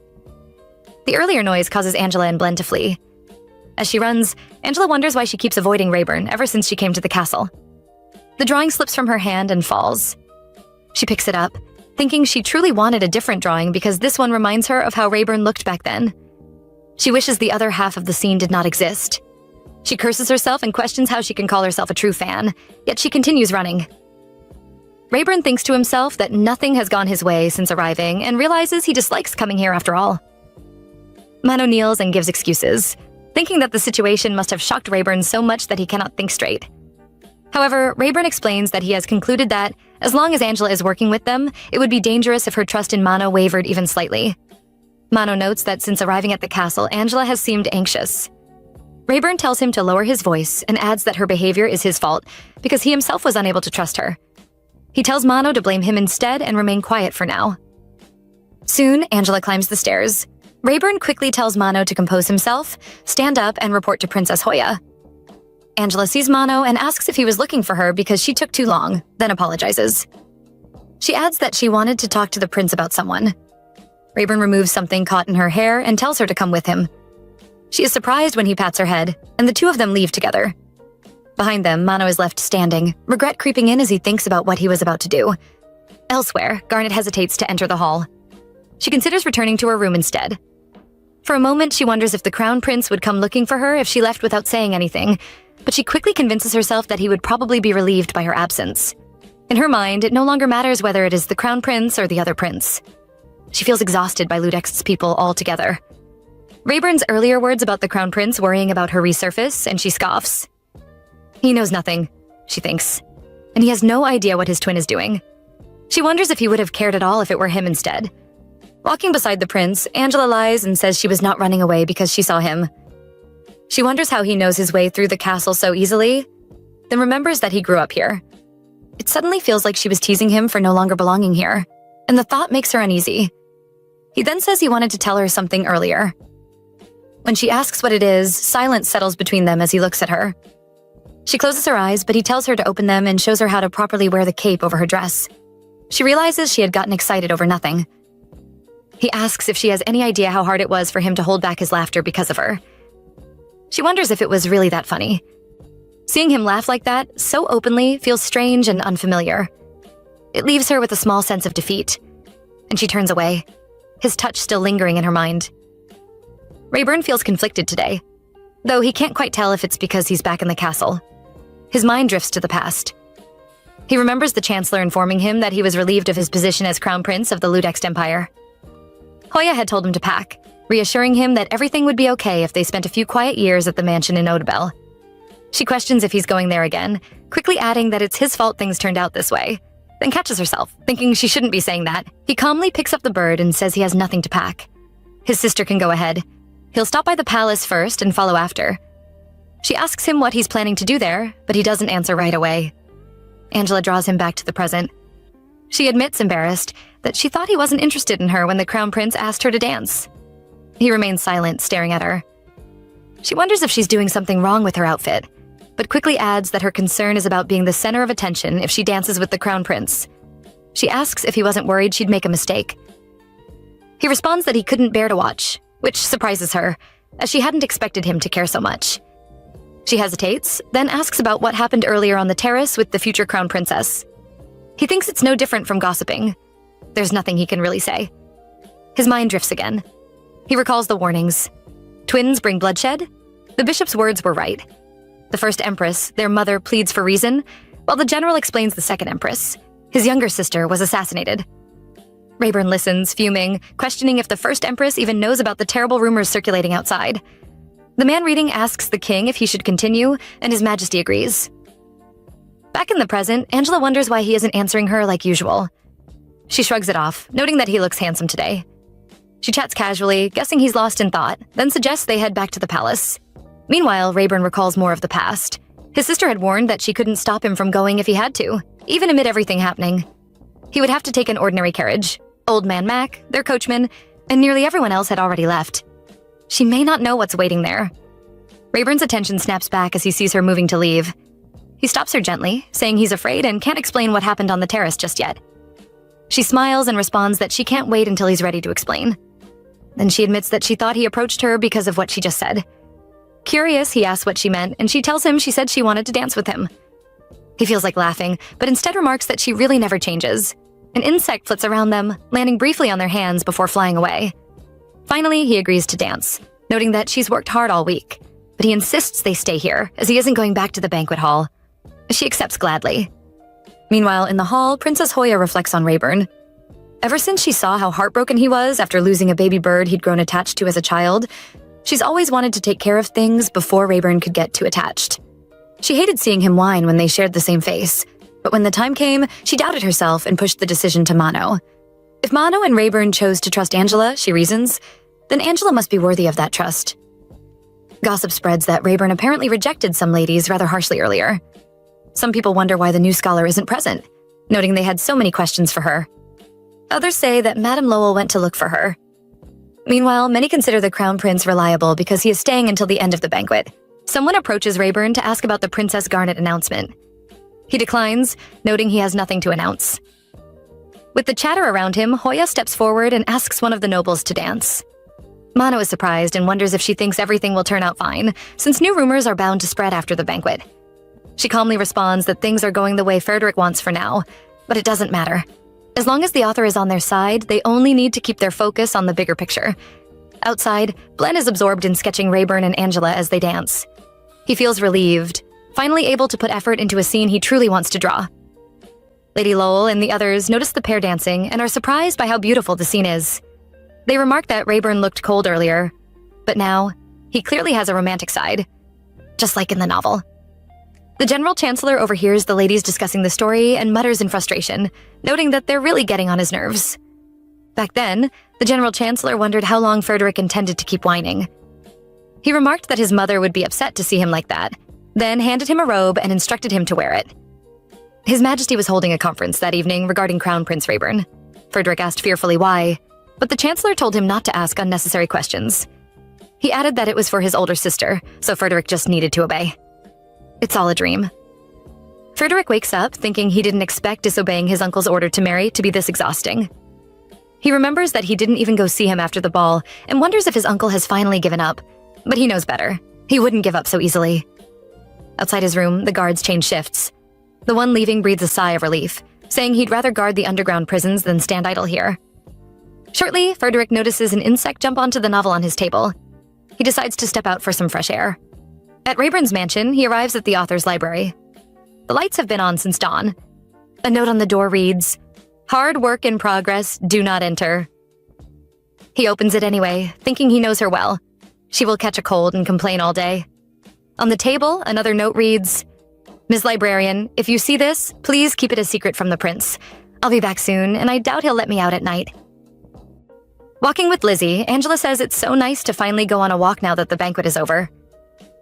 The earlier noise causes Angela and Blen to flee. As she runs, Angela wonders why she keeps avoiding Rayburn ever since she came to the castle. The drawing slips from her hand and falls. She picks it up, thinking she truly wanted a different drawing because this one reminds her of how Rayburn looked back then. She wishes the other half of the scene did not exist. She curses herself and questions how she can call herself a true fan, yet she continues running. Rayburn thinks to himself that nothing has gone his way since arriving and realizes he dislikes coming here after all. Mano kneels and gives excuses, thinking that the situation must have shocked Rayburn so much that he cannot think straight. However, Rayburn explains that he has concluded that, as long as Angela is working with them, it would be dangerous if her trust in Mano wavered even slightly. Mano notes that since arriving at the castle, Angela has seemed anxious. Rayburn tells him to lower his voice and adds that her behavior is his fault because he himself was unable to trust her. He tells Mano to blame him instead and remain quiet for now. Soon, Angela climbs the stairs. Rayburn quickly tells Mano to compose himself, stand up, and report to Princess Hoya. Angela sees Mano and asks if he was looking for her because she took too long, then apologizes. She adds that she wanted to talk to the prince about someone. Rayburn removes something caught in her hair and tells her to come with him. She is surprised when he pats her head, and the two of them leave together. Behind them, Mano is left standing, regret creeping in as he thinks about what he was about to do. Elsewhere, Garnet hesitates to enter the hall. She considers returning to her room instead. For a moment, she wonders if the Crown Prince would come looking for her if she left without saying anything, but she quickly convinces herself that he would probably be relieved by her absence. In her mind, it no longer matters whether it is the Crown Prince or the other prince. She feels exhausted by Ludex's people altogether. Rayburn's earlier words about the Crown Prince worrying about her resurface, and she scoffs. He knows nothing, she thinks, and he has no idea what his twin is doing. She wonders if he would have cared at all if it were him instead. Walking beside the prince, Angela lies and says she was not running away because she saw him. She wonders how he knows his way through the castle so easily, then remembers that he grew up here. It suddenly feels like she was teasing him for no longer belonging here, and the thought makes her uneasy. He then says he wanted to tell her something earlier. When she asks what it is, silence settles between them as he looks at her. She closes her eyes, but he tells her to open them and shows her how to properly wear the cape over her dress. She realizes she had gotten excited over nothing. He asks if she has any idea how hard it was for him to hold back his laughter because of her. She wonders if it was really that funny. Seeing him laugh like that, so openly, feels strange and unfamiliar. It leaves her with a small sense of defeat, and she turns away, his touch still lingering in her mind. Rayburn feels conflicted today, though he can't quite tell if it's because he's back in the castle. His mind drifts to the past. He remembers the Chancellor informing him that he was relieved of his position as Crown Prince of the Ludex Empire. Hoya had told him to pack, reassuring him that everything would be okay if they spent a few quiet years at the mansion in Odebel. She questions if he's going there again, quickly adding that it's his fault things turned out this way, then catches herself, thinking she shouldn't be saying that. He calmly picks up the bird and says he has nothing to pack. His sister can go ahead. He'll stop by the palace first and follow after. She asks him what he's planning to do there, but he doesn't answer right away. Angela draws him back to the present. She admits, embarrassed, that she thought he wasn't interested in her when the Crown Prince asked her to dance. He remains silent, staring at her. She wonders if she's doing something wrong with her outfit, but quickly adds that her concern is about being the center of attention if she dances with the Crown Prince. She asks if he wasn't worried she'd make a mistake. He responds that he couldn't bear to watch, which surprises her, as she hadn't expected him to care so much. She hesitates, then asks about what happened earlier on the terrace with the future Crown Princess. He thinks it's no different from gossiping. There's nothing he can really say. His mind drifts again. He recalls the warnings. Twins bring bloodshed? The bishop's words were right. The first empress, their mother, pleads for reason, while the general explains the second empress. His younger sister was assassinated. Rayburn listens, fuming, questioning if the first empress even knows about the terrible rumors circulating outside. The man reading asks the king if he should continue, and His Majesty agrees. Back in the present, Angela wonders why he isn't answering her like usual. She shrugs it off, noting that he looks handsome today. She chats casually, guessing he's lost in thought, then suggests they head back to the palace. Meanwhile, Rayburn recalls more of the past. His sister had warned that she couldn't stop him from going if he had to, even amid everything happening. He would have to take an ordinary carriage. Old Man Mac, their coachman, and nearly everyone else had already left. She may not know what's waiting there. Rayburn's attention snaps back as he sees her moving to leave. He stops her gently, saying he's afraid and can't explain what happened on the terrace just yet. She smiles and responds that she can't wait until he's ready to explain. Then she admits that she thought he approached her because of what she just said. Curious, he asks what she meant, and she tells him she said she wanted to dance with him. He feels like laughing, but instead remarks that she really never changes. An insect flits around them, landing briefly on their hands before flying away. Finally, he agrees to dance, noting that she's worked hard all week, but he insists they stay here, as he isn't going back to the banquet hall. She accepts gladly. Meanwhile, in the hall, Princess Hoya reflects on Rayburn. Ever since she saw how heartbroken he was after losing a baby bird he'd grown attached to as a child, she's always wanted to take care of things before Rayburn could get too attached. She hated seeing him whine when they shared the same face, but when the time came, she doubted herself and pushed the decision to Mano. If Mano and Rayburn chose to trust Angela, she reasons, then Angela must be worthy of that trust. Gossip spreads that Rayburn apparently rejected some ladies rather harshly earlier. Some people wonder why the new scholar isn't present, noting they had so many questions for her. Others say that Madame Lowell went to look for her. Meanwhile, many consider the Crown Prince reliable because he is staying until the end of the banquet. Someone approaches Rayburn to ask about the Princess Garnet announcement. He declines, noting he has nothing to announce. With the chatter around him, Hoya steps forward and asks one of the nobles to dance. Mano is surprised and wonders if she thinks everything will turn out fine, since new rumors are bound to spread after the banquet. She calmly responds that things are going the way Frederick wants for now, but it doesn't matter. As long as the author is on their side, they only need to keep their focus on the bigger picture. Outside, Glenn is absorbed in sketching Rayburn and Angela as they dance. He feels relieved, finally able to put effort into a scene he truly wants to draw. Lady Lowell and the others notice the pair dancing and are surprised by how beautiful the scene is. They remark that Rayburn looked cold earlier, but now, he clearly has a romantic side, just like in the novel. The General Chancellor overhears the ladies discussing the story and mutters in frustration, noting that they're really getting on his nerves. Back then, the General Chancellor wondered how long Frederick intended to keep whining. He remarked that his mother would be upset to see him like that, then handed him a robe and instructed him to wear it. His Majesty was holding a conference that evening regarding Crown Prince Rayburn. Frederick asked fearfully why, but the Chancellor told him not to ask unnecessary questions. He added that it was for his older sister, so Frederick just needed to obey. It's all a dream. Frederick wakes up thinking he didn't expect disobeying his uncle's order to marry to be this exhausting. He remembers that he didn't even go see him after the ball and wonders if his uncle has finally given up, but he knows better. He wouldn't give up so easily. Outside his room, the guards change shifts. The one leaving breathes a sigh of relief, saying he'd rather guard the underground prisons than stand idle here. Shortly, Frederick notices an insect jump onto the novel on his table. He decides to step out for some fresh air. At Rayburn's mansion, he arrives at the author's library. The lights have been on since dawn. A note on the door reads, "Hard work in progress, do not enter." He opens it anyway, thinking he knows her well. She will catch a cold and complain all day. On the table, another note reads, "Ms. Librarian, if you see this, please keep it a secret from the prince. I'll be back soon, and I doubt he'll let me out at night." Walking with Lizzie, Angela says it's so nice to finally go on a walk now that the banquet is over.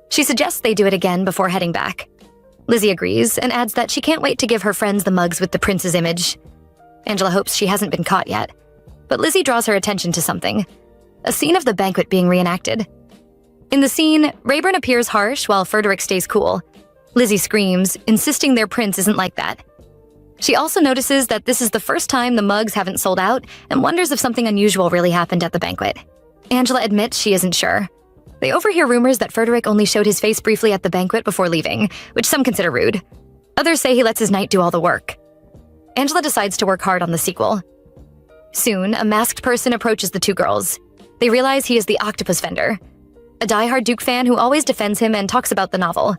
She suggests they do it again before heading back. Lizzie agrees and adds that she can't wait to give her friends the mugs with the prince's image. Angela hopes she hasn't been caught yet, but Lizzie draws her attention to something, a scene of the banquet being reenacted. In the scene, Rayburn appears harsh while Frederick stays cool. Lizzie screams, insisting their prince isn't like that. She also notices that this is the first time the mugs haven't sold out and wonders if something unusual really happened at the banquet. Angela admits she isn't sure. They overhear rumors that Frederick only showed his face briefly at the banquet before leaving, which some consider rude. Others say he lets his knight do all the work. Angela decides to work hard on the sequel. Soon, a masked person approaches the two girls. They realize he is the octopus vendor, a diehard Duke fan who always defends him and talks about the novel.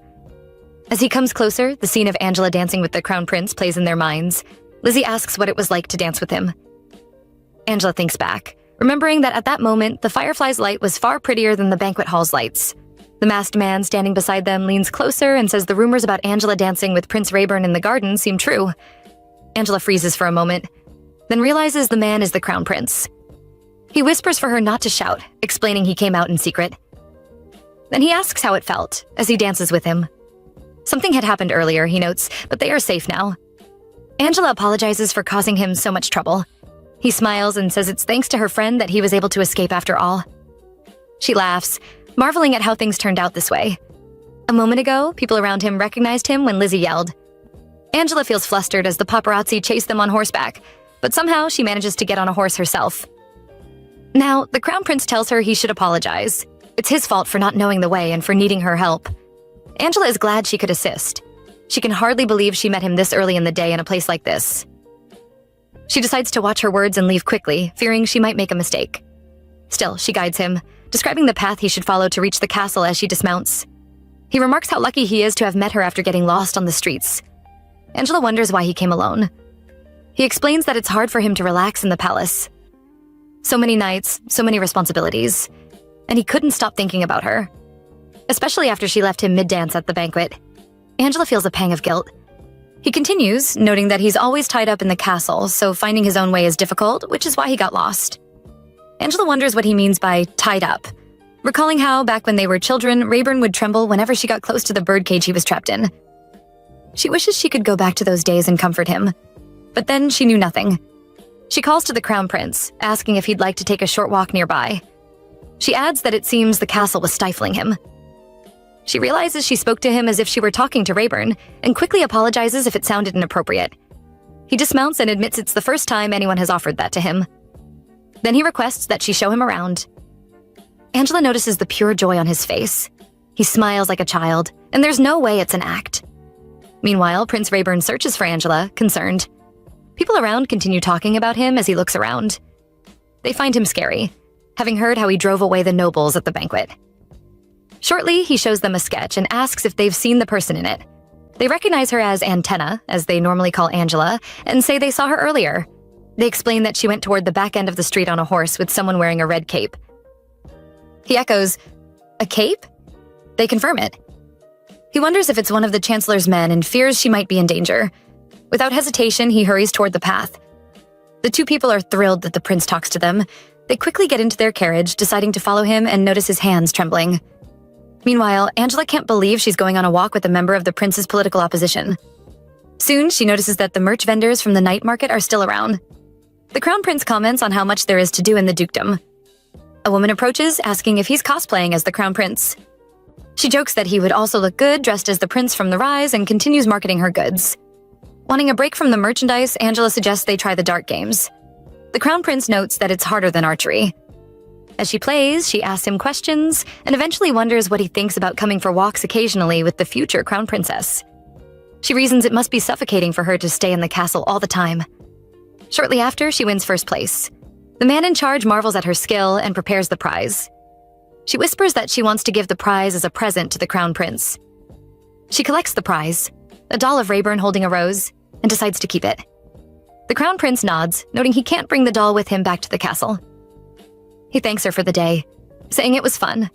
As he comes closer, the scene of Angela dancing with the Crown Prince plays in their minds. Lizzie asks what it was like to dance with him. Angela thinks back, remembering that at that moment, the firefly's light was far prettier than the banquet hall's lights. The masked man standing beside them leans closer and says the rumors about Angela dancing with Prince Rayburn in the garden seem true. Angela freezes for a moment, then realizes the man is the Crown Prince. He whispers for her not to shout, explaining he came out in secret. Then he asks how it felt as he dances with him. Something had happened earlier, he notes, but they are safe now. Angela apologizes for causing him so much trouble. He smiles and says it's thanks to her friend that he was able to escape after all. She laughs, marveling at how things turned out this way. A moment ago, people around him recognized him when Lizzie yelled. Angela feels flustered as the paparazzi chase them on horseback, but somehow she manages to get on a horse herself. Now, the Crown Prince tells her he should apologize. It's his fault for not knowing the way and for needing her help. Angela is glad she could assist. She can hardly believe she met him this early in the day in a place like this. She decides to watch her words and leave quickly, fearing she might make a mistake. Still, she guides him, describing the path he should follow to reach the castle as she dismounts. He remarks how lucky he is to have met her after getting lost on the streets. Angela wonders why he came alone. He explains that it's hard for him to relax in the palace. So many nights, so many responsibilities, and he couldn't stop thinking about her. Especially after she left him mid-dance at the banquet. Angela feels a pang of guilt. He continues, noting that he's always tied up in the castle, so finding his own way is difficult, which is why he got lost. Angela wonders what he means by tied up, recalling how, back when they were children, Rayburn would tremble whenever she got close to the birdcage he was trapped in. She wishes she could go back to those days and comfort him, but then she knew nothing. She calls to the Crown Prince, asking if he'd like to take a short walk nearby. She adds that it seems the castle was stifling him. She realizes she spoke to him as if she were talking to Rayburn, and quickly apologizes if it sounded inappropriate. He dismounts and admits it's the first time anyone has offered that to him. Then he requests that she show him around. Angela notices the pure joy on his face. He smiles like a child, and there's no way it's an act. Meanwhile, Prince Rayburn searches for Angela, concerned. People around continue talking about him as he looks around. They find him scary, having heard how he drove away the nobles at the banquet. Shortly, he shows them a sketch and asks if they've seen the person in it. They recognize her as Antenna, as they normally call Angela, and say they saw her earlier. They explain that she went toward the back end of the street on a horse with someone wearing a red cape. He echoes, "A cape?" They confirm it. He wonders if it's one of the Chancellor's men and fears she might be in danger. Without hesitation, he hurries toward the path. The two people are thrilled that the prince talks to them. They quickly get into their carriage, deciding to follow him and notice his hands trembling. Meanwhile, Angela can't believe she's going on a walk with a member of the prince's political opposition. Soon, she notices that the merch vendors from the night market are still around. The crown prince comments on how much there is to do in the dukedom. A woman approaches, asking if he's cosplaying as the crown prince. She jokes that he would also look good dressed as the prince from The Rise and continues marketing her goods. Wanting a break from the merchandise, Angela suggests they try the dart games. The crown prince notes that it's harder than archery. As she plays, she asks him questions and eventually wonders what he thinks about coming for walks occasionally with the future crown princess. She reasons it must be suffocating for her to stay in the castle all the time. Shortly after, she wins first place. The man in charge marvels at her skill and prepares the prize. She whispers that she wants to give the prize as a present to the crown prince. She collects the prize, a doll of Rayburn holding a rose, and decides to keep it. The crown prince nods, noting he can't bring the doll with him back to the castle. He thanks her for the day, saying it was fun.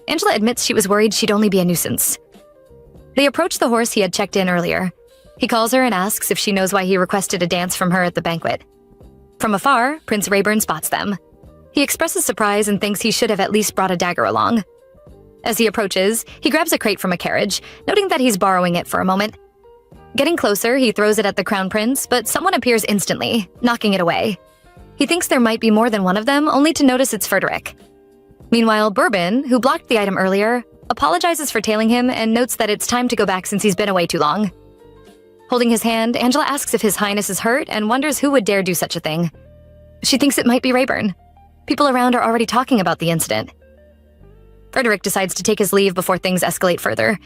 Angela admits she was worried she'd only be a nuisance. They approach the horse he had checked in earlier. He calls her and asks if she knows why he requested a dance from her at the banquet. From afar, Prince Rayburn spots them. He expresses surprise and thinks he should have at least brought a dagger along. As he approaches, he grabs a crate from a carriage, noting that he's borrowing it for a moment. Getting closer, he throws it at the crown prince, but someone appears instantly, knocking it away. He thinks there might be more than one of them, only to notice it's Frederick. Meanwhile, Bourbon, who blocked the item earlier, apologizes for tailing him and notes that it's time to go back since he's been away too long. Holding his hand, Angela asks if His Highness is hurt and wonders who would dare do such a thing. She thinks it might be Rayburn. People around are already talking about the incident. Frederick decides to take his leave before things escalate further.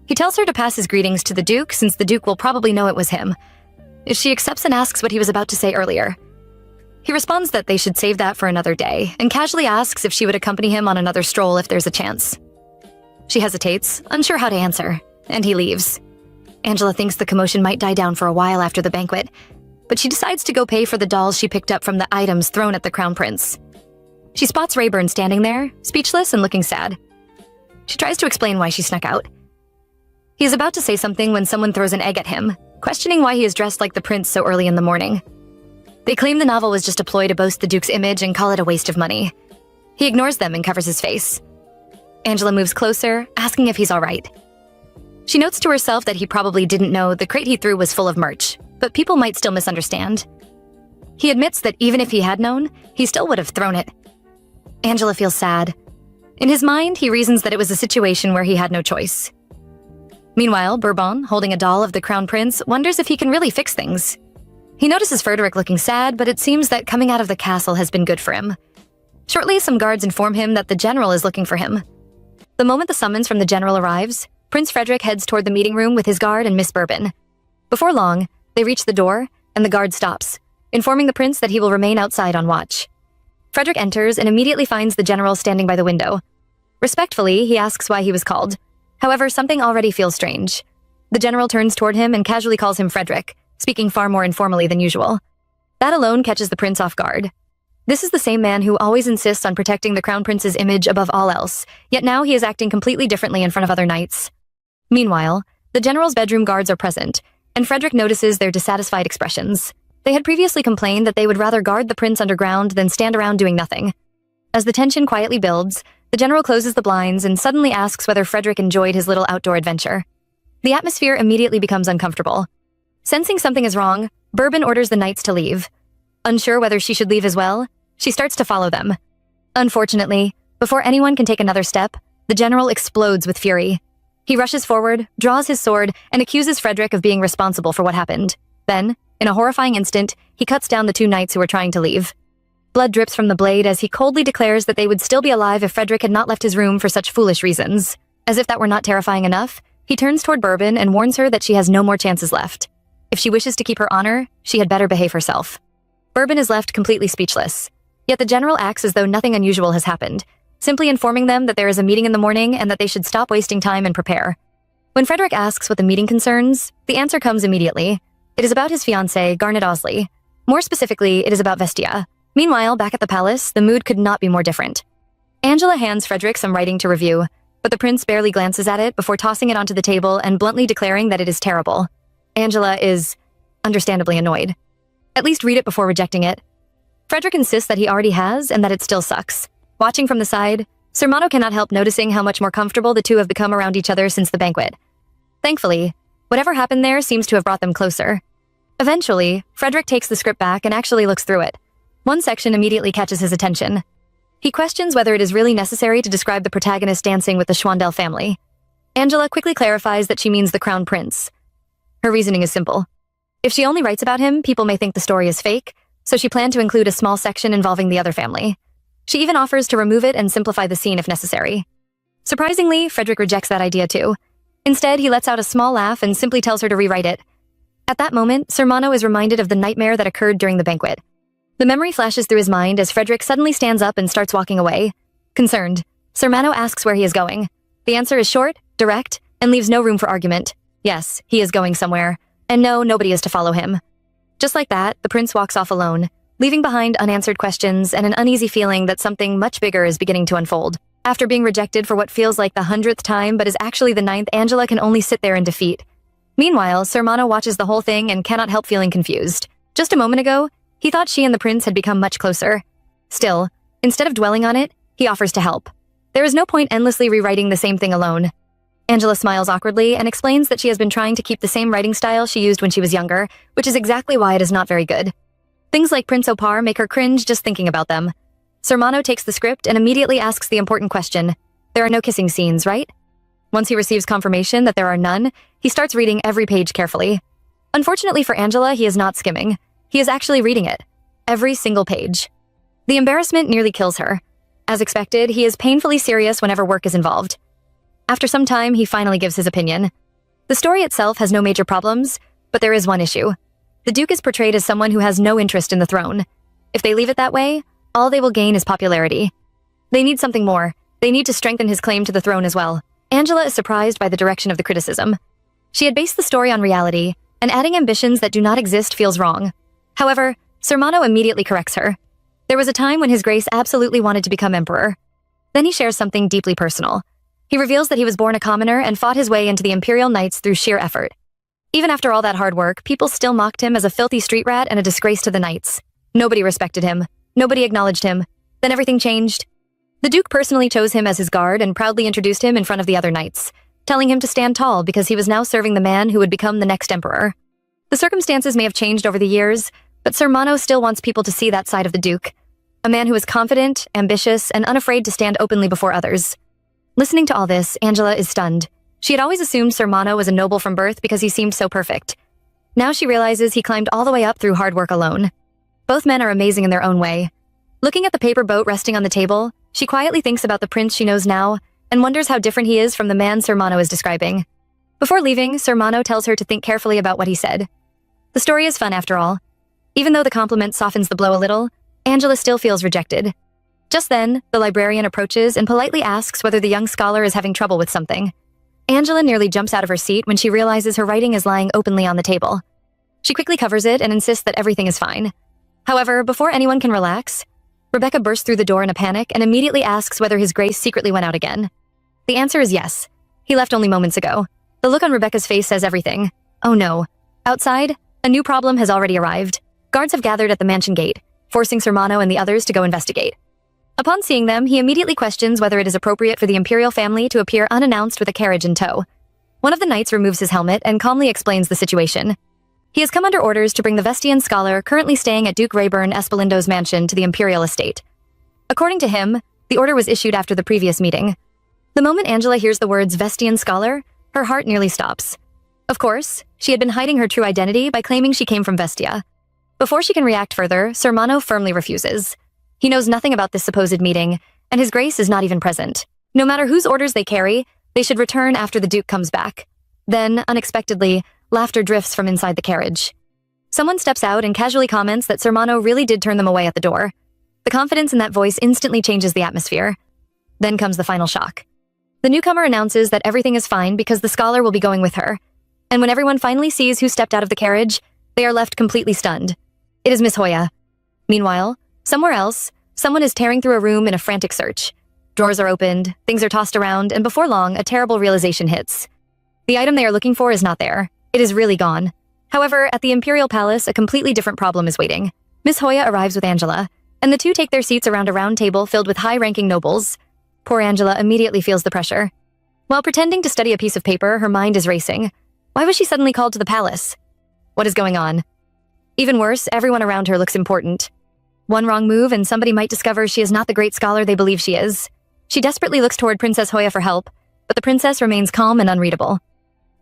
He tells her to pass his greetings to the Duke, since the Duke will probably know it was him. She accepts and asks what he was about to say earlier. He responds that they should save that for another day, and casually asks if she would accompany him on another stroll if there's a chance. She hesitates, unsure how to answer, and he leaves. Angela thinks the commotion might die down for a while after the banquet, but she decides to go pay for the dolls she picked up from the items thrown at the crown prince. She spots Rayburn standing there, speechless and looking sad. She tries to explain why she snuck out. He is about to say something when someone throws an egg at him, questioning why he is dressed like the prince so early in the morning. They claim the novel was just a ploy to boast the Duke's image and call it a waste of money. He ignores them and covers his face. Angela moves closer, asking if he's all right. She notes to herself that he probably didn't know the crate he threw was full of merch, but people might still misunderstand. He admits that even if he had known, he still would have thrown it. Angela feels sad. In his mind, he reasons that it was a situation where he had no choice. Meanwhile, Bourbon, holding a doll of the crown prince, wonders if he can really fix things. He notices Frederick looking sad, but it seems that coming out of the castle has been good for him. Shortly, some guards inform him that the general is looking for him. The moment the summons from the general arrives, Prince Frederick heads toward the meeting room with his guard and Miss Bourbon. Before long, they reach the door, and the guard stops, informing the prince that he will remain outside on watch. Frederick enters and immediately finds the general standing by the window. Respectfully, he asks why he was called. However, something already feels strange. The general turns toward him and casually calls him Frederick, speaking far more informally than usual. That alone catches the prince off guard. This is the same man who always insists on protecting the crown prince's image above all else, yet now he is acting completely differently in front of other knights. Meanwhile, the general's bedroom guards are present, and Frederick notices their dissatisfied expressions. They had previously complained that they would rather guard the prince underground than stand around doing nothing. As the tension quietly builds, the general closes the blinds and suddenly asks whether Frederick enjoyed his little outdoor adventure. The atmosphere immediately becomes uncomfortable. Sensing something is wrong, Bourbon orders the knights to leave. Unsure whether she should leave as well, she starts to follow them. Unfortunately, before anyone can take another step, the general explodes with fury. He rushes forward, draws his sword, and accuses Frederick of being responsible for what happened. Then, In a horrifying instant, he cuts down the two knights who were trying to leave. Blood drips from the blade as he coldly declares that they would still be alive if Frederick had not left his room for such foolish reasons. As if that were not terrifying enough, he turns toward Bourbon and warns her that she has no more chances left. If she wishes to keep her honor, she had better behave herself. Bourbon is left completely speechless. Yet the general acts as though nothing unusual has happened, simply informing them that there is a meeting in the morning and that they should stop wasting time and prepare. When Frederick asks what the meeting concerns, the answer comes immediately. It is about his fiancée, Garnet Osley. More specifically, it is about Vestia. Meanwhile, back at the palace, the mood could not be more different. Angela hands Frederick some writing to review, but the prince barely glances at it before tossing it onto the table and bluntly declaring that it is terrible. Angela is understandably annoyed. At least read it before rejecting it. Frederick insists that he already has and that it still sucks. Watching from the side, Sermano cannot help noticing how much more comfortable the two have become around each other since the banquet. Thankfully, whatever happened there seems to have brought them closer. Eventually, Frederick takes the script back and actually looks through it. One section immediately catches his attention. He questions whether it is really necessary to describe the protagonist dancing with the Schwandel family. Angela quickly clarifies that she means the crown prince. Her reasoning is simple. If she only writes about him, people may think the story is fake, so she planned to include a small section involving the other family. She even offers to remove it and simplify the scene if necessary. Surprisingly, Frederick rejects that idea too. Instead, he lets out a small laugh and simply tells her to rewrite it. At that moment, Sermano is reminded of the nightmare that occurred during the banquet. The memory flashes through his mind as Frederick suddenly stands up and starts walking away. Concerned, Sermano asks where he is going. The answer is short, direct, and leaves no room for argument. Yes, he is going somewhere. And no, nobody is to follow him. Just like that, the prince walks off alone, leaving behind unanswered questions and an uneasy feeling that something much bigger is beginning to unfold. After being rejected for what feels like the 100th time but is actually the 9th, Angela can only sit there in defeat. Meanwhile, Sermano watches the whole thing and cannot help feeling confused. Just a moment ago, he thought she and the prince had become much closer. Still, instead of dwelling on it, he offers to help. There is no point endlessly rewriting the same thing alone. Angela smiles awkwardly and explains that she has been trying to keep the same writing style she used when she was younger, which is exactly why it is not very good. Things like Prince Opar make her cringe just thinking about them. Sermano takes the script and immediately asks the important question. There are no kissing scenes, right? Once he receives confirmation that there are none, he starts reading every page carefully. Unfortunately for Angela, he is not skimming. He is actually reading it. Every single page. The embarrassment nearly kills her. As expected, he is painfully serious whenever work is involved. After some time, he finally gives his opinion. The story itself has no major problems, but there is one issue. The Duke is portrayed as someone who has no interest in the throne. If they leave it that way, all they will gain is popularity. They need something more. They need to strengthen his claim to the throne as well. Angela is surprised by the direction of the criticism. She had based the story on reality, and adding ambitions that do not exist feels wrong. However, Sermano immediately corrects her. There was a time when His Grace absolutely wanted to become emperor. Then he shares something deeply personal. He reveals that he was born a commoner and fought his way into the Imperial Knights through sheer effort. Even after all that hard work, people still mocked him as a filthy street rat and a disgrace to the Knights. Nobody respected him. Nobody acknowledged him. Then everything changed. The Duke personally chose him as his guard and proudly introduced him in front of the other knights, telling him to stand tall because he was now serving the man who would become the next emperor. The circumstances may have changed over the years, but Sermano still wants people to see that side of the Duke. A man who is confident, ambitious, and unafraid to stand openly before others. Listening to all this, Angela is stunned. She had always assumed Sermano was a noble from birth because he seemed so perfect. Now she realizes he climbed all the way up through hard work alone. Both men are amazing in their own way. Looking at the paper boat resting on the table, she quietly thinks about the prince she knows now and wonders how different he is from the man Sermano is describing. Before leaving, Sermano tells her to think carefully about what he said. The story is fun after all. Even though the compliment softens the blow a little, Angela still feels rejected. Just then, the librarian approaches and politely asks whether the young scholar is having trouble with something. Angela nearly jumps out of her seat when she realizes her writing is lying openly on the table. She quickly covers it and insists that everything is fine. However, before anyone can relax, Rebecca bursts through the door in a panic and immediately asks whether His Grace secretly went out again. The answer is yes. He left only moments ago. The look on Rebecca's face says everything. Oh no. Outside, a new problem has already arrived. Guards have gathered at the mansion gate, forcing Sermano and the others to go investigate. Upon seeing them, he immediately questions whether it is appropriate for the imperial family to appear unannounced with a carriage in tow. One of the knights removes his helmet and calmly explains the situation. He has come under orders to bring the Vestian scholar currently staying at Duke Rayburn Espelindo's mansion to the imperial estate. According to him, the order was issued after the previous meeting. The moment Angela hears the words Vestian scholar, her heart nearly stops. Of course, she had been hiding her true identity by claiming she came from Vestia. Before she can react further, Sermano firmly refuses. He knows nothing about this supposed meeting, and his grace is not even present. No matter whose orders they carry, they should return after the Duke comes back. Then, unexpectedly, laughter drifts from inside the carriage. Someone steps out and casually comments that Sermano really did turn them away at the door. The confidence in that voice instantly changes the atmosphere. Then comes the final shock. The newcomer announces that everything is fine because the scholar will be going with her. And when everyone finally sees who stepped out of the carriage, they are left completely stunned. It is Miss Hoya. Meanwhile, somewhere else, someone is tearing through a room in a frantic search. Drawers are opened, things are tossed around, and before long, a terrible realization hits. The item they are looking for is not there. It is really gone. However, at the Imperial Palace, a completely different problem is waiting. Miss Hoya arrives with Angela, and the two take their seats around a round table filled with high-ranking nobles. Poor Angela immediately feels the pressure. While pretending to study a piece of paper, her mind is racing. Why was she suddenly called to the palace? What is going on? Even worse, everyone around her looks important. One wrong move and somebody might discover she is not the great scholar they believe she is. She desperately looks toward Princess Hoya for help, but the princess remains calm and unreadable.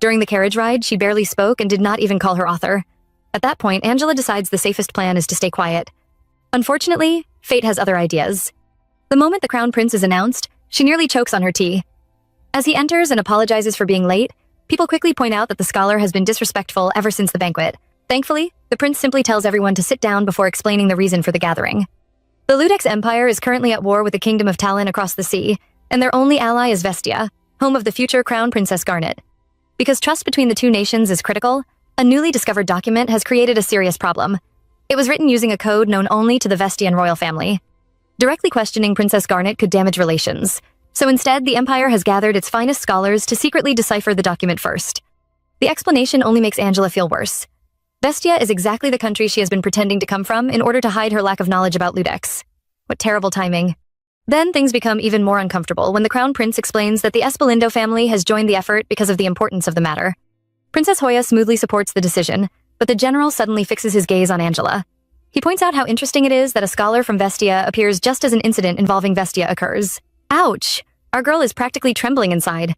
During the carriage ride, she barely spoke and did not even call her author. At that point, Angela decides the safest plan is to stay quiet. Unfortunately, fate has other ideas. The moment the crown prince is announced, she nearly chokes on her tea. As he enters and apologizes for being late, people quickly point out that the scholar has been disrespectful ever since the banquet. Thankfully, the prince simply tells everyone to sit down before explaining the reason for the gathering. The Ludex Empire is currently at war with the Kingdom of Talon across the sea, and their only ally is Vestia, home of the future Crown Princess Garnet. Because trust between the two nations is critical, a newly discovered document has created a serious problem. It was written using a code known only to the Vestian royal family. Directly questioning Princess Garnet could damage relations, so instead the Empire has gathered its finest scholars to secretly decipher the document first. The explanation only makes Angela feel worse. Vestia is exactly the country she has been pretending to come from in order to hide her lack of knowledge about Ludex. What terrible timing. Then things become even more uncomfortable when the Crown Prince explains that the Espalindo family has joined the effort because of the importance of the matter. Princess Hoya smoothly supports the decision, but the general suddenly fixes his gaze on Angela. He points out how interesting it is that a scholar from Vestia appears just as an incident involving Vestia occurs. Ouch! Our girl is practically trembling inside.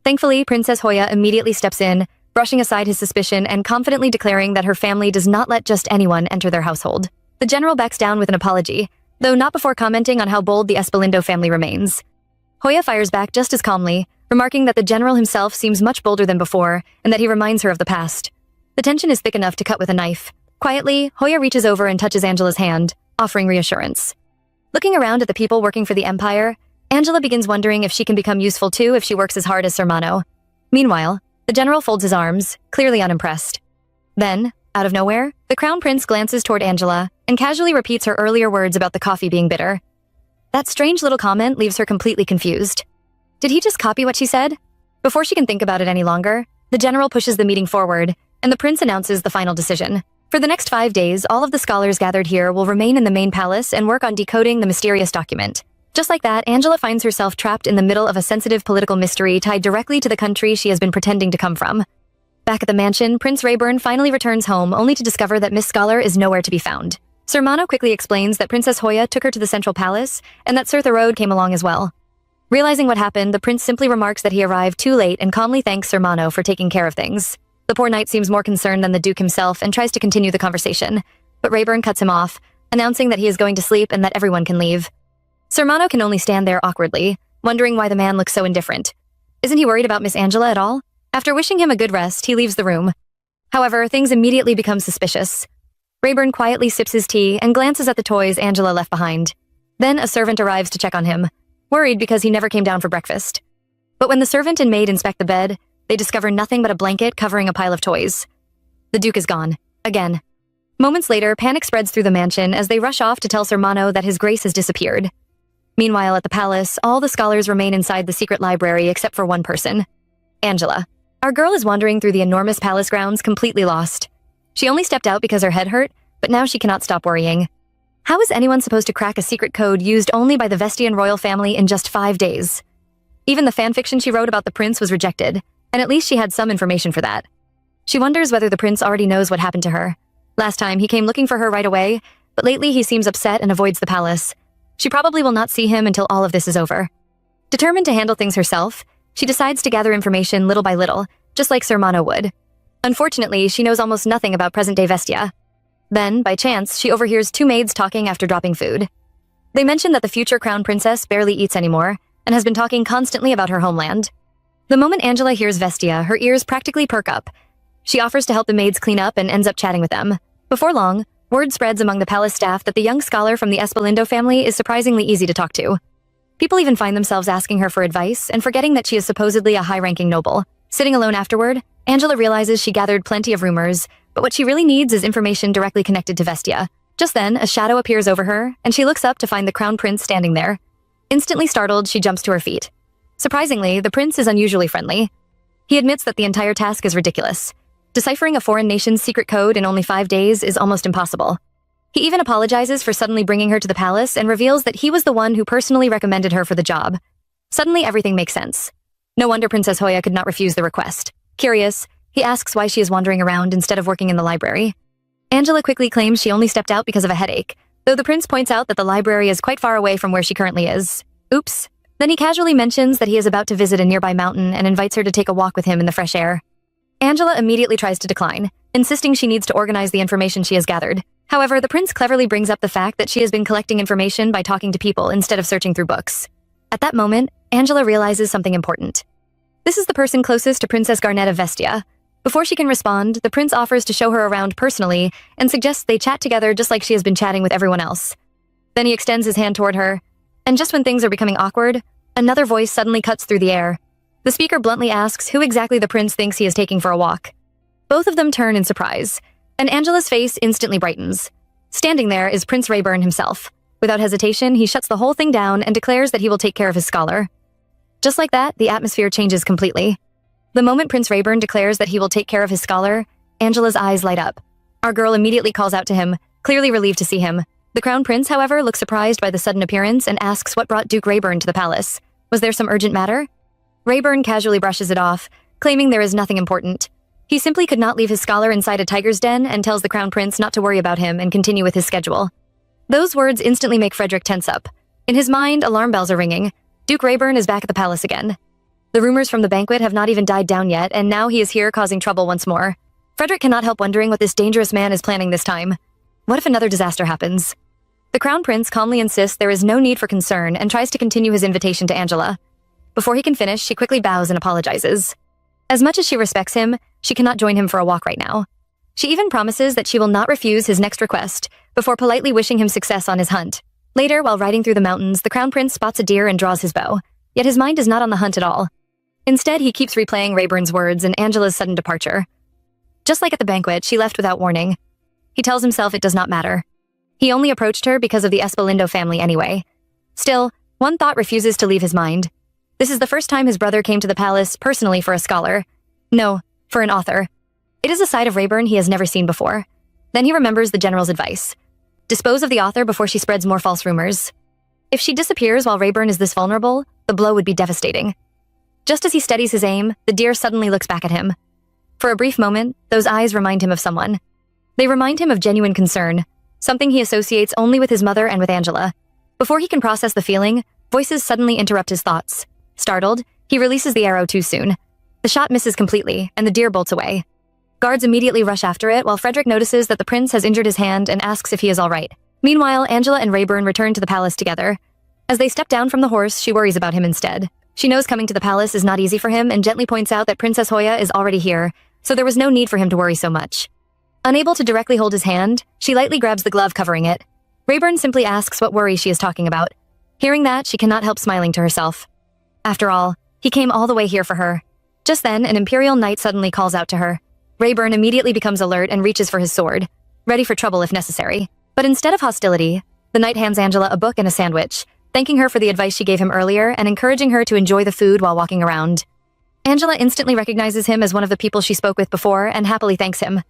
Thankfully, Princess Hoya immediately steps in, brushing aside his suspicion and confidently declaring that her family does not let just anyone enter their household. The general backs down with an apology, though not before commenting on how bold the Espalindo family remains. Hoya fires back just as calmly, remarking that the general himself seems much bolder than before and that he reminds her of the past. The tension is thick enough to cut with a knife. Quietly, Hoya reaches over and touches Angela's hand, offering reassurance. Looking around at the people working for the Empire, Angela begins wondering if she can become useful too if she works as hard as Sermano. Meanwhile, the general folds his arms, clearly unimpressed. Then, out of nowhere, the Crown Prince glances toward Angela and casually repeats her earlier words about the coffee being bitter. That strange little comment leaves her completely confused. Did he just copy what she said? Before she can think about it any longer, the general pushes the meeting forward, and the prince announces the final decision. For the next 5 days, all of the scholars gathered here will remain in the main palace and work on decoding the mysterious document. Just like that, Angela finds herself trapped in the middle of a sensitive political mystery tied directly to the country she has been pretending to come from. Back at the mansion, Prince Rayburn finally returns home only to discover that Miss Scholar is nowhere to be found. Sermano quickly explains that Princess Hoya took her to the central palace and that Sir Thorode came along as well. Realizing what happened, the prince simply remarks that he arrived too late and calmly thanks Sermano for taking care of things. The poor knight seems more concerned than the Duke himself and tries to continue the conversation, but Rayburn cuts him off, announcing that he is going to sleep and that everyone can leave. Sermano can only stand there awkwardly, wondering why the man looks so indifferent. Isn't he worried about Miss Angela at all? After wishing him a good rest, he leaves the room. However, things immediately become suspicious. Rayburn quietly sips his tea and glances at the toys Angela left behind. Then a servant arrives to check on him, worried because he never came down for breakfast. But when the servant and maid inspect the bed, they discover nothing but a blanket covering a pile of toys. The Duke is gone. Again. Moments later, panic spreads through the mansion as they rush off to tell Sermano that his grace has disappeared. Meanwhile, at the palace, all the scholars remain inside the secret library except for one person. Angela. Our girl is wandering through the enormous palace grounds completely lost. She only stepped out because her head hurt, but now she cannot stop worrying. How is anyone supposed to crack a secret code used only by the Vestian royal family in just 5 days? Even the fanfiction she wrote about the prince was rejected, and at least she had some information for that. She wonders whether the prince already knows what happened to her. Last time, he came looking for her right away, but lately he seems upset and avoids the palace. She probably will not see him until all of this is over. Determined to handle things herself, she decides to gather information little by little, just like Sermano would. Unfortunately, she knows almost nothing about present-day Vestia. Then, by chance, she overhears two maids talking after dropping food. They mention that the future crown princess barely eats anymore and has been talking constantly about her homeland. The moment Angela hears Vestia, her ears practically perk up. She offers to help the maids clean up and ends up chatting with them. Before long, word spreads among the palace staff that the young scholar from the Espalindo family is surprisingly easy to talk to. People even find themselves asking her for advice and forgetting that she is supposedly a high-ranking noble. Sitting alone afterward, Angela realizes she gathered plenty of rumors, but what she really needs is information directly connected to Vestia. Just then, a shadow appears over her, and she looks up to find the crown prince standing there. Instantly startled, she jumps to her feet. Surprisingly, the prince is unusually friendly. He admits that the entire task is ridiculous. Deciphering a foreign nation's secret code in only 5 days is almost impossible. He even apologizes for suddenly bringing her to the palace and reveals that he was the one who personally recommended her for the job. Suddenly, everything makes sense. No wonder Princess Hoya could not refuse the request. Curious, he asks why she is wandering around instead of working in the library. Angela quickly claims she only stepped out because of a headache, though the prince points out that the library is quite far away from where she currently is. Oops. Then he casually mentions that he is about to visit a nearby mountain and invites her to take a walk with him in the fresh air. Angela immediately tries to decline, insisting she needs to organize the information she has gathered. However, the prince cleverly brings up the fact that she has been collecting information by talking to people instead of searching through books. At that moment, Angela realizes something important. This is the person closest to Princess Garnet of Vestia. Before she can respond, the prince offers to show her around personally and suggests they chat together just like she has been chatting with everyone else. Then he extends his hand toward her, and just when things are becoming awkward, another voice suddenly cuts through the air. The speaker bluntly asks who exactly the prince thinks he is taking for a walk. Both of them turn in surprise, and Angela's face instantly brightens. Standing there is Prince Rayburn himself. Without hesitation, he shuts the whole thing down and declares that he will take care of his scholar. Just like that, the atmosphere changes completely. The moment Prince Rayburn declares that he will take care of his scholar, Angela's eyes light up. Our girl immediately calls out to him, clearly relieved to see him. The crown prince, however, looks surprised by the sudden appearance and asks what brought Duke Rayburn to the palace. Was there some urgent matter? Rayburn casually brushes it off, claiming there is nothing important. He simply could not leave his scholar inside a tiger's den and tells the crown prince not to worry about him and continue with his schedule. Those words instantly make Frederick tense up. In his mind, alarm bells are ringing. Duke Rayburn is back at the palace again. The rumors from the banquet have not even died down yet, and now he is here causing trouble once more. Frederick cannot help wondering what this dangerous man is planning this time. What if another disaster happens? The crown prince calmly insists there is no need for concern and tries to continue his invitation to Angela. Before he can finish, she quickly bows and apologizes. As much as she respects him, she cannot join him for a walk right now. She even promises that she will not refuse his next request, before politely wishing him success on his hunt. Later, while riding through the mountains, the crown prince spots a deer and draws his bow. Yet his mind is not on the hunt at all. Instead, he keeps replaying Rayburn's words and Angela's sudden departure. Just like at the banquet, she left without warning. He tells himself it does not matter. He only approached her because of the Espalindo family anyway. Still, one thought refuses to leave his mind. This is the first time his brother came to the palace personally for a scholar. No, for an author. It is a side of Rayburn he has never seen before. Then he remembers the general's advice. Dispose of the author before she spreads more false rumors. If she disappears while Rayburn is this vulnerable, the blow would be devastating. Just as he steadies his aim, the deer suddenly looks back at him. For a brief moment, those eyes remind him of someone. They remind him of genuine concern, something he associates only with his mother and with Angela. Before he can process the feeling, voices suddenly interrupt his thoughts. Startled, he releases the arrow too soon. The shot misses completely, and the deer bolts away. Guards immediately rush after it, while Frederick notices that the prince has injured his hand and asks if he is all right. Meanwhile, Angela and Rayburn return to the palace together. As they step down from the horse, she worries about him instead. She knows coming to the palace is not easy for him and gently points out that Princess Hoya is already here, so there was no need for him to worry so much. Unable to directly hold his hand, she lightly grabs the glove covering it. Rayburn simply asks what worry she is talking about. Hearing that, she cannot help smiling to herself. After all, he came all the way here for her. Just then, an Imperial Knight suddenly calls out to her. Rayburn immediately becomes alert and reaches for his sword, ready for trouble if necessary. But instead of hostility, the knight hands Angela a book and a sandwich, thanking her for the advice she gave him earlier and encouraging her to enjoy the food while walking around. Angela instantly recognizes him as one of the people she spoke with before and happily thanks him.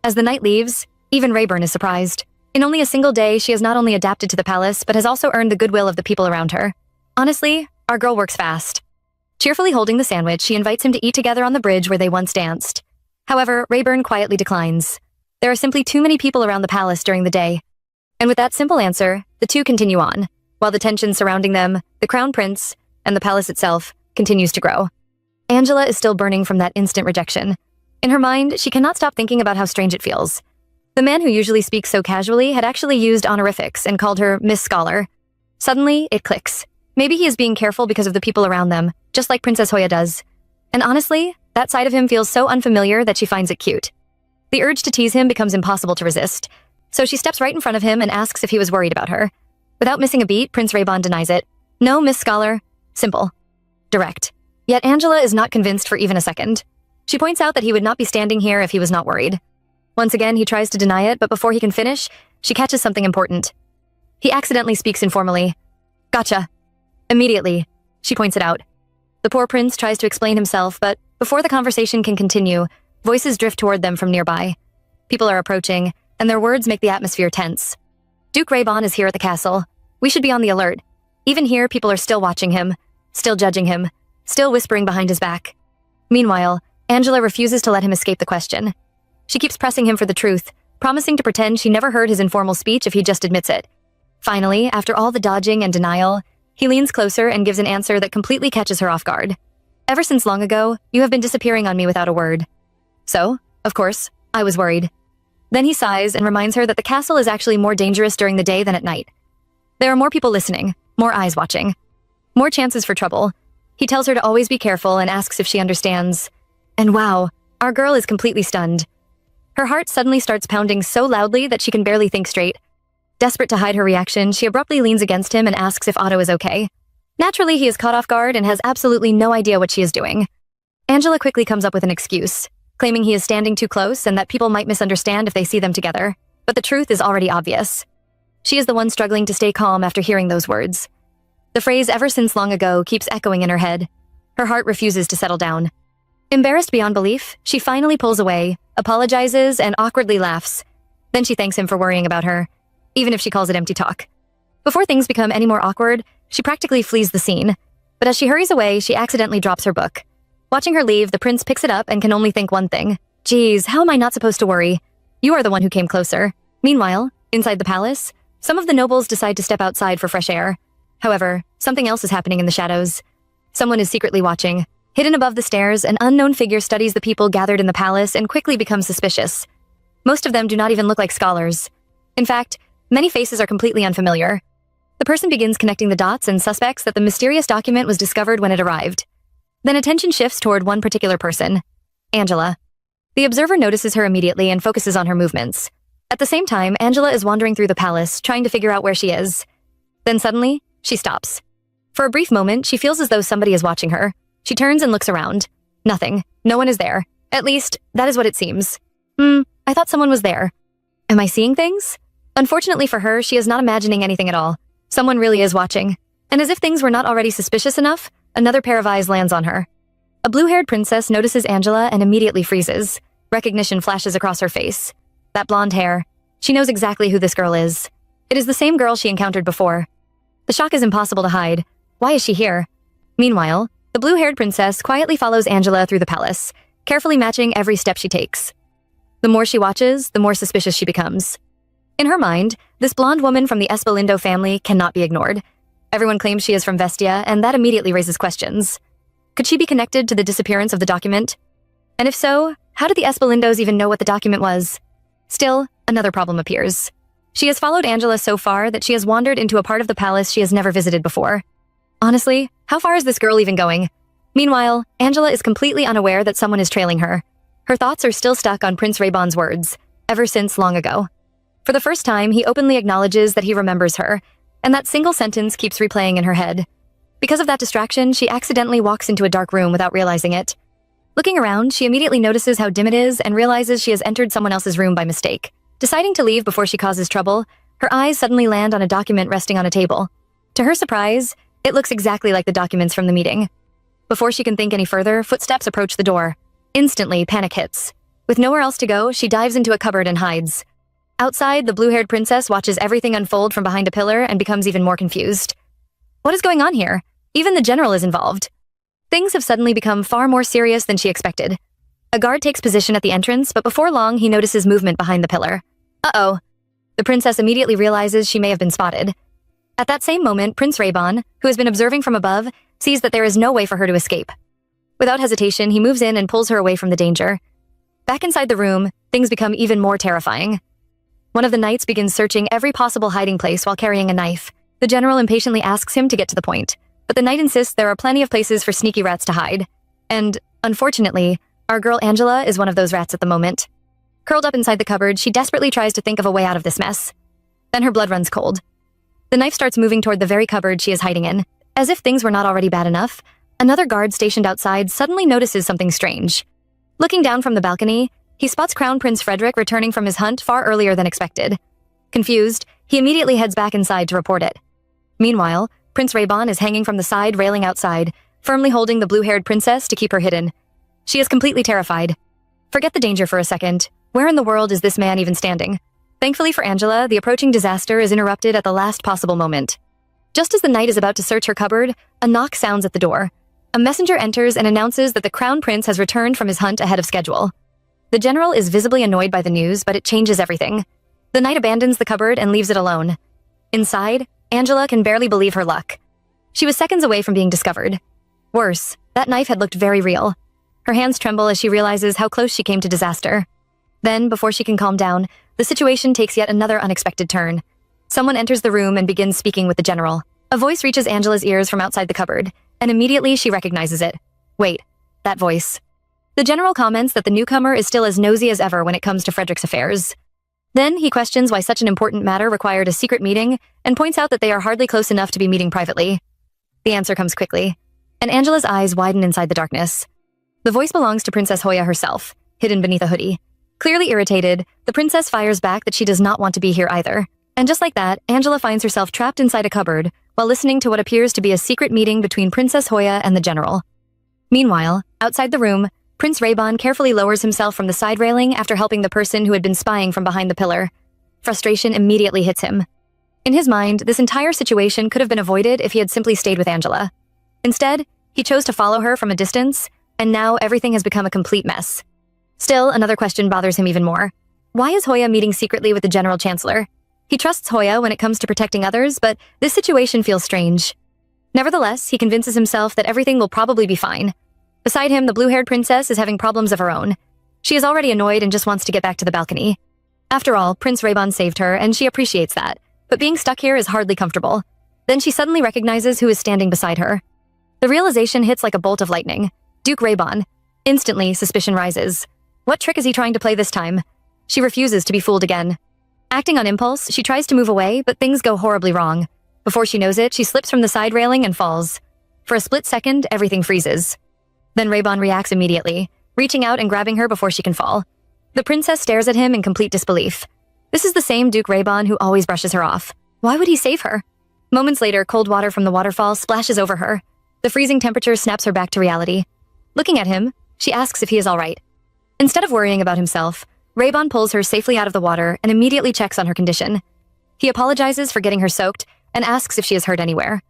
As the knight leaves, even Rayburn is surprised. In only a single day, she has not only adapted to the palace, but has also earned the goodwill of the people around her. Honestly, our girl works fast. Cheerfully holding the sandwich, she invites him to eat together on the bridge where they once danced. However, Rayburn quietly declines. There are simply too many people around the palace during the day. And with that simple answer, the two continue on, while the tension surrounding them, the crown prince, and the palace itself continues to grow. Angela is still burning from that instant rejection. In her mind, she cannot stop thinking about how strange it feels. The man who usually speaks so casually had actually used honorifics and called her Miss Scholar. Suddenly, it clicks. Maybe he is being careful because of the people around them, just like Princess Hoya does. And honestly, that side of him feels so unfamiliar that she finds it cute. The urge to tease him becomes impossible to resist, so she steps right in front of him and asks if he was worried about her. Without missing a beat, Prince Raybon denies it. No, Miss Scholar. Simple. Direct. Yet Angela is not convinced for even a second. She points out that he would not be standing here if he was not worried. Once again, he tries to deny it, but before he can finish, she catches something important. He accidentally speaks informally. Gotcha. Immediately, she points it out. The poor prince tries to explain himself, but before the conversation can continue, voices drift toward them from nearby. People are approaching, and their words make the atmosphere tense. Duke Raybon is here at the castle. We should be on the alert. Even here, people are still watching him, still judging him, still whispering behind his back. Meanwhile, Angela refuses to let him escape the question. She keeps pressing him for the truth, promising to pretend she never heard his informal speech if he just admits it. Finally, after all the dodging and denial, he leans closer and gives an answer that completely catches her off guard. Ever since long ago, you have been disappearing on me without a word. So, of course, I was worried. Then he sighs and reminds her that the castle is actually more dangerous during the day than at night. There are more people listening, more eyes watching, more chances for trouble. He tells her to always be careful and asks if she understands. And wow, our girl is completely stunned. Her heart suddenly starts pounding so loudly that she can barely think straight. Desperate to hide her reaction, she abruptly leans against him and asks if Otto is okay. Naturally, he is caught off guard and has absolutely no idea what she is doing. Angela quickly comes up with an excuse, claiming he is standing too close and that people might misunderstand if they see them together. But the truth is already obvious. She is the one struggling to stay calm after hearing those words. The phrase "ever since long ago" keeps echoing in her head. Her heart refuses to settle down. Embarrassed beyond belief, she finally pulls away, apologizes, and awkwardly laughs. Then she thanks him for worrying about her, even if she calls it empty talk. Before things become any more awkward, she practically flees the scene. But as she hurries away, she accidentally drops her book. Watching her leave, the prince picks it up and can only think one thing. Geez, how am I not supposed to worry? You are the one who came closer. Meanwhile, inside the palace, some of the nobles decide to step outside for fresh air. However, something else is happening in the shadows. Someone is secretly watching. Hidden above the stairs, an unknown figure studies the people gathered in the palace and quickly becomes suspicious. Most of them do not even look like scholars. In fact, many faces are completely unfamiliar. The person begins connecting the dots and suspects that the mysterious document was discovered when it arrived. Then attention shifts toward one particular person, Angela. The observer notices her immediately and focuses on her movements. At the same time, Angela is wandering through the palace, trying to figure out where she is. Then suddenly, she stops. For a brief moment, she feels as though somebody is watching her. She turns and looks around. Nothing. No one is there. At least, that is what it seems. I thought someone was there. Am I seeing things? Unfortunately for her, she is not imagining anything at all. Someone really is watching. And as if things were not already suspicious enough, another pair of eyes lands on her. A blue-haired princess notices Angela and immediately freezes. Recognition flashes across her face. That blonde hair. She knows exactly who this girl is. It is the same girl she encountered before. The shock is impossible to hide. Why is she here? Meanwhile, the blue-haired princess quietly follows Angela through the palace, carefully matching every step she takes. The more she watches, the more suspicious she becomes. In her mind, this blonde woman from the Espalindo family cannot be ignored. Everyone claims she is from Vestia, and that immediately raises questions. Could she be connected to the disappearance of the document? And if so, how did the Espalindos even know what the document was? Still, another problem appears. She has followed Angela so far that she has wandered into a part of the palace she has never visited before. Honestly, how far is this girl even going? Meanwhile, Angela is completely unaware that someone is trailing her. Her thoughts are still stuck on Prince Raybon's words, ever since long ago. For the first time, he openly acknowledges that he remembers her, and that single sentence keeps replaying in her head. Because of that distraction, she accidentally walks into a dark room without realizing it. Looking around, she immediately notices how dim it is and realizes she has entered someone else's room by mistake. Deciding to leave before she causes trouble, her eyes suddenly land on a document resting on a table. To her surprise, it looks exactly like the documents from the meeting. Before she can think any further, footsteps approach the door. Instantly, panic hits. With nowhere else to go, she dives into a cupboard and hides. Outside, the blue-haired princess watches everything unfold from behind a pillar and becomes even more confused. What is going on here? Even the general is involved. Things have suddenly become far more serious than she expected. A guard takes position at the entrance, but before long, he notices movement behind the pillar. Uh-oh. The princess immediately realizes she may have been spotted. At that same moment, Prince Raybon, who has been observing from above, sees that there is no way for her to escape. Without hesitation, he moves in and pulls her away from the danger. Back inside the room, things become even more terrifying. One of the knights begins searching every possible hiding place while carrying a knife. The general impatiently asks him to get to the point, but the knight insists there are plenty of places for sneaky rats to hide. And, unfortunately, our girl Angela is one of those rats at the moment. Curled up inside the cupboard, she desperately tries to think of a way out of this mess. Then her blood runs cold. The knife starts moving toward the very cupboard she is hiding in. As if things were not already bad enough, another guard stationed outside suddenly notices something strange. Looking down from the balcony, he spots Crown Prince Frederick returning from his hunt far earlier than expected. Confused, he immediately heads back inside to report it. Meanwhile, Prince Raybon is hanging from the side railing outside, firmly holding the blue-haired princess to keep her hidden. She is completely terrified. Forget the danger for a second. Where in the world is this man even standing? Thankfully for Angela, the approaching disaster is interrupted at the last possible moment. Just as the knight is about to search her cupboard, a knock sounds at the door. A messenger enters and announces that the Crown Prince has returned from his hunt ahead of schedule. The general is visibly annoyed by the news, but it changes everything. The knight abandons the cupboard and leaves it alone. Inside, Angela can barely believe her luck. She was seconds away from being discovered. Worse, that knife had looked very real. Her hands tremble as she realizes how close she came to disaster. Then, before she can calm down, the situation takes yet another unexpected turn. Someone enters the room and begins speaking with the general. A voice reaches Angela's ears from outside the cupboard, and immediately she recognizes it. Wait, that voice. The general comments that the newcomer is still as nosy as ever when it comes to Frederick's affairs. Then he questions why such an important matter required a secret meeting and points out that they are hardly close enough to be meeting privately. The answer comes quickly, and Angela's eyes widen inside the darkness. The voice belongs to Princess Hoya herself, hidden beneath a hoodie. Clearly irritated, the princess fires back that she does not want to be here either. And just like that, Angela finds herself trapped inside a cupboard while listening to what appears to be a secret meeting between Princess Hoya and the general. Meanwhile, outside the room, Prince Raybon carefully lowers himself from the side railing after helping the person who had been spying from behind the pillar. Frustration immediately hits him. In his mind, this entire situation could have been avoided if he had simply stayed with Angela. Instead, he chose to follow her from a distance, and now everything has become a complete mess. Still, another question bothers him even more. Why is Hoya meeting secretly with the General Chancellor? He trusts Hoya when it comes to protecting others, but this situation feels strange. Nevertheless, he convinces himself that everything will probably be fine. Beside him, the blue-haired princess is having problems of her own. She is already annoyed and just wants to get back to the balcony. After all, Prince Raybon saved her, and she appreciates that, but being stuck here is hardly comfortable. Then she suddenly recognizes who is standing beside her. The realization hits like a bolt of lightning. Duke Raybon. Instantly, suspicion rises. What trick is he trying to play this time? She refuses to be fooled again. Acting on impulse, she tries to move away, but things go horribly wrong. Before she knows it, she slips from the side railing and falls. For a split second, everything freezes. Then Raybon reacts immediately, reaching out and grabbing her before she can fall. The princess stares at him in complete disbelief. This is the same Duke Raybon who always brushes her off. Why would he save her? Moments later, cold water from the waterfall splashes over her. The freezing temperature snaps her back to reality. Looking at him, she asks if he is all right. Instead of worrying about himself, Raybon pulls her safely out of the water and immediately checks on her condition. He apologizes for getting her soaked and asks if she is hurt anywhere.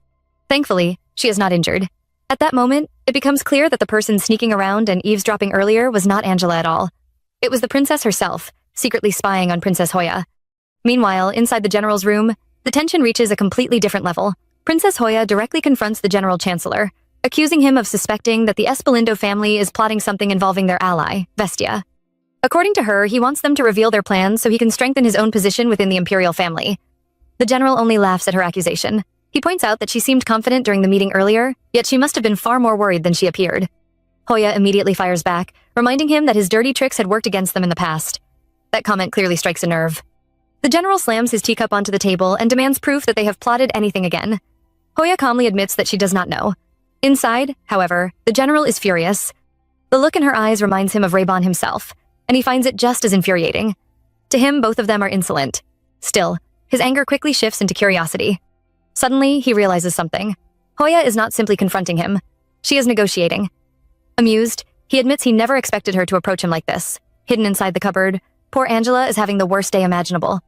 Thankfully, she is not injured. At that moment, it becomes clear that the person sneaking around and eavesdropping earlier was not Angela at all. It was the princess herself, secretly spying on Princess Hoya. Meanwhile, inside the general's room, the tension reaches a completely different level. Princess Hoya directly confronts the General Chancellor, accusing him of suspecting that the Espalindo family is plotting something involving their ally, Vestia. According to her, he wants them to reveal their plans so he can strengthen his own position within the imperial family. The general only laughs at her accusation. He points out that she seemed confident during the meeting earlier, yet she must have been far more worried than she appeared. Hoya immediately fires back, reminding him that his dirty tricks had worked against them in the past. That comment clearly strikes a nerve. The general slams his teacup onto the table and demands proof that they have plotted anything again. Hoya calmly admits that she does not know. Inside, however, the general is furious. The look in her eyes reminds him of Raybon himself, and he finds it just as infuriating. To him, both of them are insolent. Still, his anger quickly shifts into curiosity. Suddenly, he realizes something. Hoya is not simply confronting him. She is negotiating. Amused, he admits he never expected her to approach him like this. Hidden inside the cupboard, poor Angela is having the worst day imaginable.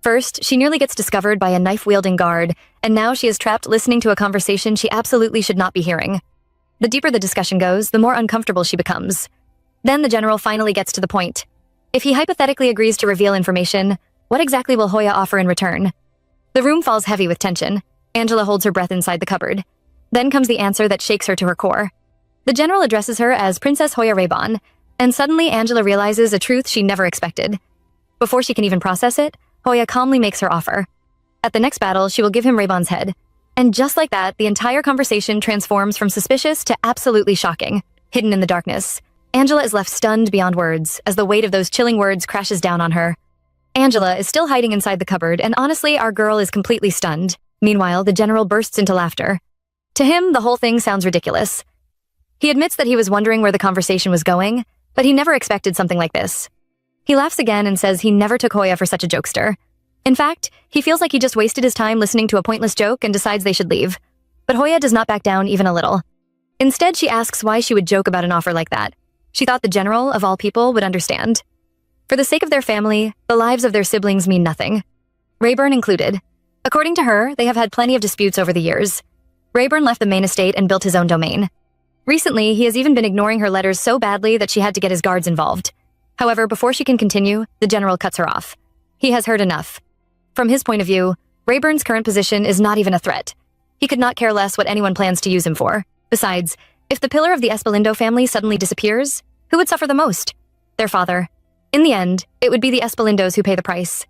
First, she nearly gets discovered by a knife-wielding guard, and now she is trapped listening to a conversation she absolutely should not be hearing. The deeper the discussion goes, the more uncomfortable she becomes. Then the general finally gets to the point. If he hypothetically agrees to reveal information, what exactly will Hoya offer in return? The room falls heavy with tension. Angela holds her breath inside the cupboard. Then comes the answer that shakes her to her core. The general addresses her as Princess Hoya Raybon, And suddenly Angela realizes a truth she never expected. Before she can even process it, Hoya calmly makes her offer. At the next battle, she will give him Raybon's head. And just like that, the entire conversation transforms from suspicious to absolutely shocking. Hidden in the darkness, Angela is left stunned beyond words as the weight of those chilling words crashes down on her. Angela is still hiding inside the cupboard, and honestly, our girl is completely stunned. Meanwhile, the general bursts into laughter. To him, the whole thing sounds ridiculous. He admits that he was wondering where the conversation was going, but he never expected something like this. He laughs again and says he never took Hoya for such a jokester. In fact, he feels like he just wasted his time listening to a pointless joke and decides they should leave. But Hoya does not back down even a little. Instead, she asks why she would joke about an offer like that. She thought the general, of all people, would understand. For the sake of their family, the lives of their siblings mean nothing. Rayburn included. According to her, they have had plenty of disputes over the years. Rayburn left the main estate and built his own domain. Recently, he has even been ignoring her letters so badly that she had to get his guards involved. However, before she can continue, the general cuts her off. He has heard enough. From his point of view, Rayburn's current position is not even a threat. He could not care less what anyone plans to use him for. Besides, if the pillar of the Espalindo family suddenly disappears, who would suffer the most? Their father. In the end, it would be the Espalindos who pay the price.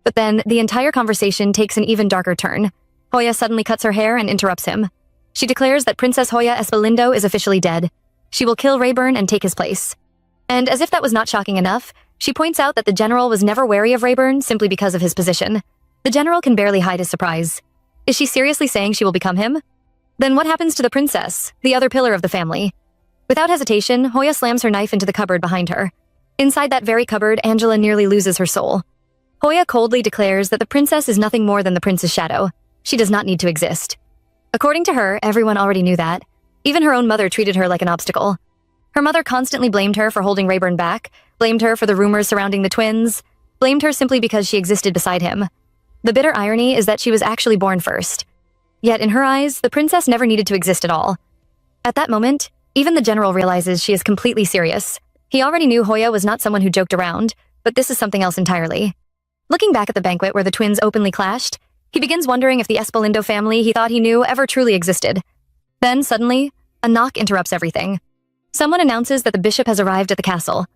But then, the entire conversation takes an even darker turn. Hoya suddenly cuts her hair and interrupts him. She declares that Princess Hoya Espalindo is officially dead. She will kill Rayburn and take his place. And as if that was not shocking enough, she points out that the general was never wary of Rayburn simply because of his position. The general can barely hide his surprise. Is she seriously saying she will become him? Then what happens to the princess, the other pillar of the family? Without hesitation, Hoya slams her knife into the cupboard behind her. Inside that very cupboard, Angela nearly loses her soul. Hoya coldly declares that the princess is nothing more than the prince's shadow. She does not need to exist. According to her, everyone already knew that. Even her own mother treated her like an obstacle. Her mother constantly blamed her for holding Rayburn back, blamed her for the rumors surrounding the twins, blamed her simply because she existed beside him. The bitter irony is that she was actually born first. Yet in her eyes, the princess never needed to exist at all. At that moment, even the general realizes she is completely serious. He already knew Hoya was not someone who joked around, but this is something else entirely. Looking back at the banquet where the twins openly clashed, he begins wondering if the Espalindo family he thought he knew ever truly existed. Then, suddenly, a knock interrupts everything. Someone announces that the bishop has arrived at the castle.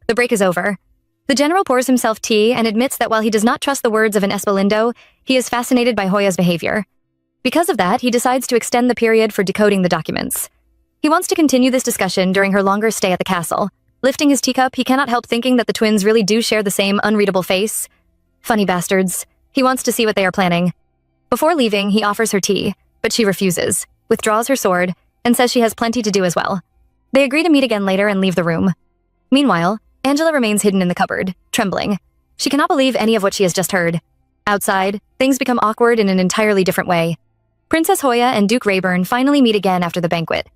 The break is over. The general pours himself tea and admits that while he does not trust the words of an Espalindo, he is fascinated by Hoya's behavior. Because of that, he decides to extend the period for decoding the documents. He wants to continue this discussion during her longer stay at the castle. Lifting his teacup, he cannot help thinking that the twins really do share the same unreadable face. Funny bastards. He wants to see what they are planning. Before leaving, he offers her tea, but she refuses, withdraws her sword, and says she has plenty to do as well. They agree to meet again later and leave the room. Meanwhile, Angela remains hidden in the cupboard, trembling. She cannot believe any of what she has just heard. Outside, things become awkward in an entirely different way. Princess Hoya and Duke Rayburn finally meet again after the banquet.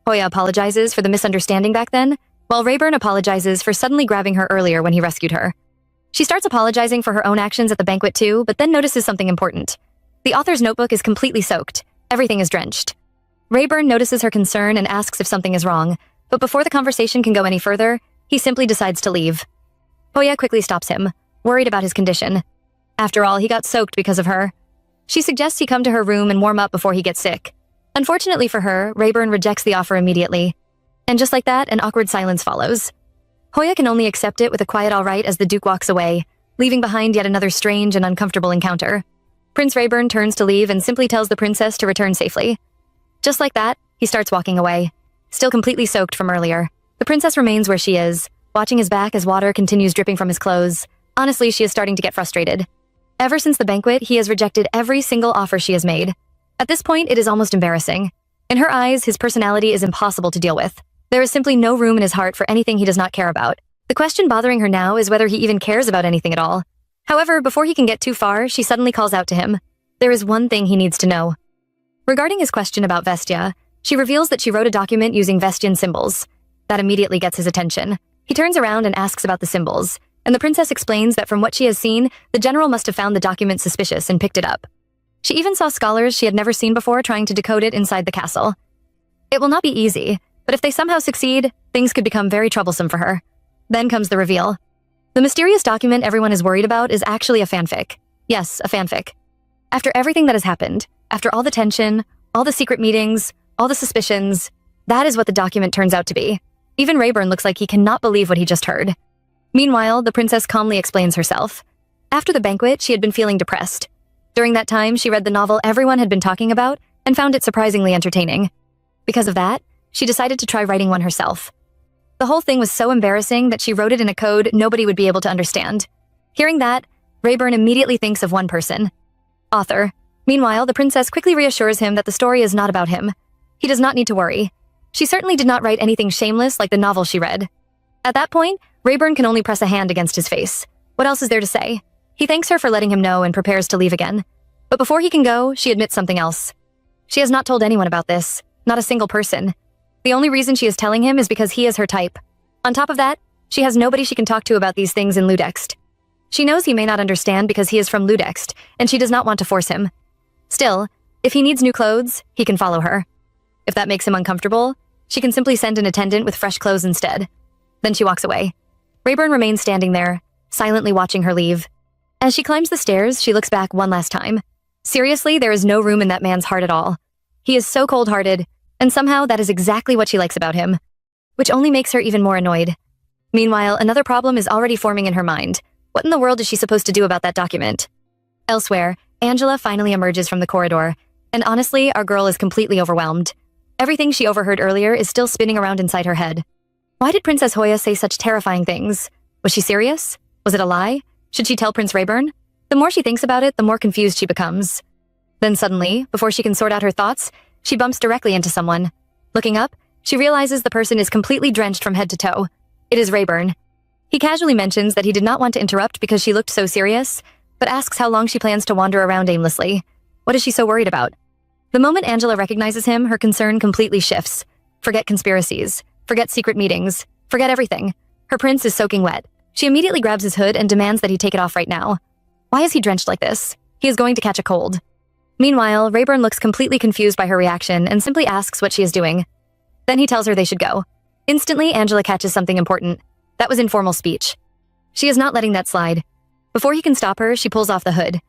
Hoya apologizes for the misunderstanding back then, while Rayburn apologizes for suddenly grabbing her earlier when he rescued her. She starts apologizing for her own actions at the banquet too, but then notices something important. The author's notebook is completely soaked. Everything is drenched. Rayburn notices her concern and asks if something is wrong, but before the conversation can go any further, he simply decides to leave. Hoya quickly stops him, worried about his condition. After all, he got soaked because of her. She suggests he come to her room and warm up before he gets sick. Unfortunately for her, Rayburn rejects the offer immediately. And just like that, an awkward silence follows. Hoya can only accept it with a quiet all right as the Duke walks away, leaving behind yet another strange and uncomfortable encounter. Prince Rayburn turns to leave and simply tells the princess to return safely. Just like that, he starts walking away, still completely soaked from earlier. The princess remains where she is, watching his back as water continues dripping from his clothes. Honestly, she is starting to get frustrated. Ever since the banquet, he has rejected every single offer she has made. At this point, it is almost embarrassing. In her eyes, his personality is impossible to deal with. There is simply no room in his heart for anything he does not care about. The question bothering her now is whether he even cares about anything at all. However, before he can get too far, she suddenly calls out to him. There is one thing he needs to know. Regarding his question about Vestia, she reveals that she wrote a document using Vestian symbols. That immediately gets his attention. He turns around and asks about the symbols, and the princess explains that from what she has seen, the general must have found the document suspicious and picked it up. She even saw scholars she had never seen before trying to decode it inside the castle. It will not be easy, but if they somehow succeed, things could become very troublesome for her. Then comes the reveal. The mysterious document everyone is worried about is actually a fanfic. Yes, a fanfic. After everything that has happened, after all the tension, all the secret meetings, all the suspicions, that is what the document turns out to be. Even Rayburn looks like he cannot believe what he just heard. Meanwhile, the princess calmly explains herself. After the banquet, she had been feeling depressed. During that time, she read the novel everyone had been talking about and found it surprisingly entertaining. Because of that, she decided to try writing one herself. The whole thing was so embarrassing that she wrote it in a code nobody would be able to understand. Hearing that, Rayburn immediately thinks of one person: author. Meanwhile, the princess quickly reassures him that the story is not about him. He does not need to worry. She certainly did not write anything shameless like the novel she read. At that point, Rayburn can only press a hand against his face. What else is there to say? He thanks her for letting him know and prepares to leave again. But before he can go, she admits something else. She has not told anyone about this, not a single person. The only reason she is telling him is because he is her type. On top of that, she has nobody she can talk to about these things in Ludext. She knows he may not understand because he is from Ludext, and she does not want to force him. Still, if he needs new clothes, he can follow her. If that makes him uncomfortable, she can simply send an attendant with fresh clothes instead. Then she walks away. Rayburn remains standing there, silently watching her leave. As she climbs the stairs, she looks back one last time. Seriously, there is no room in that man's heart at all. He is so cold-hearted, and somehow that is exactly what she likes about him, which only makes her even more annoyed. Meanwhile, another problem is already forming in her mind. What in the world is she supposed to do about that document? Elsewhere, Angela finally emerges from the corridor, and honestly, our girl is completely overwhelmed. Everything she overheard earlier is still spinning around inside her head. Why did Princess Hoya say such terrifying things? Was she serious? Was it a lie? Should she tell Prince Rayburn? The more she thinks about it, the more confused she becomes. Then suddenly, before she can sort out her thoughts, she bumps directly into someone. Looking up, she realizes the person is completely drenched from head to toe. It is Rayburn. He casually mentions that he did not want to interrupt because she looked so serious, but asks how long she plans to wander around aimlessly. What is she so worried about? The moment Angela recognizes him, her concern completely shifts. Forget conspiracies. Forget secret meetings. Forget everything. Her prince is soaking wet. She immediately grabs his hood and demands that he take it off right now. Why is he drenched like this? He is going to catch a cold. Meanwhile, Rayburn looks completely confused by her reaction and simply asks what she is doing. Then he tells her they should go. Instantly, Angela catches something important. That was informal speech. She is not letting that slide. Before he can stop her, she pulls off the hood.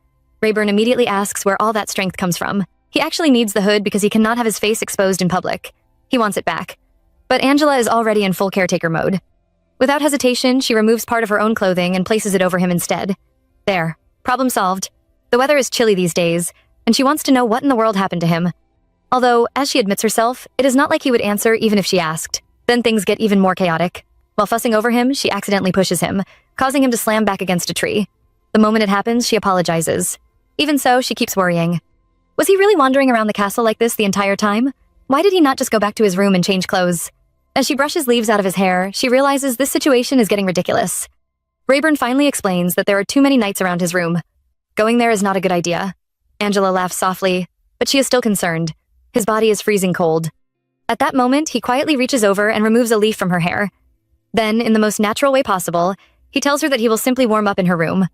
Rayburn immediately asks where all that strength comes from. He actually needs the hood because he cannot have his face exposed in public. He wants it back. But Angela is already in full caretaker mode. Without hesitation, she removes part of her own clothing and places it over him instead. There. Problem solved. The weather is chilly these days, and she wants to know what in the world happened to him. Although, as she admits herself, it is not like he would answer even if she asked. Then things get even more chaotic. While fussing over him, she accidentally pushes him, causing him to slam back against a tree. The moment it happens, she apologizes. Even so, she keeps worrying. Was he really wandering around the castle like this the entire time? Why did he not just go back to his room and change clothes? As she brushes leaves out of his hair, she realizes this situation is getting ridiculous. Rayburn finally explains that there are too many knights around his room. Going there is not a good idea. Angela laughs softly, but she is still concerned. His body is freezing cold. At that moment, he quietly reaches over and removes a leaf from her hair. Then, in the most natural way possible, he tells her that he will simply warm up in her room.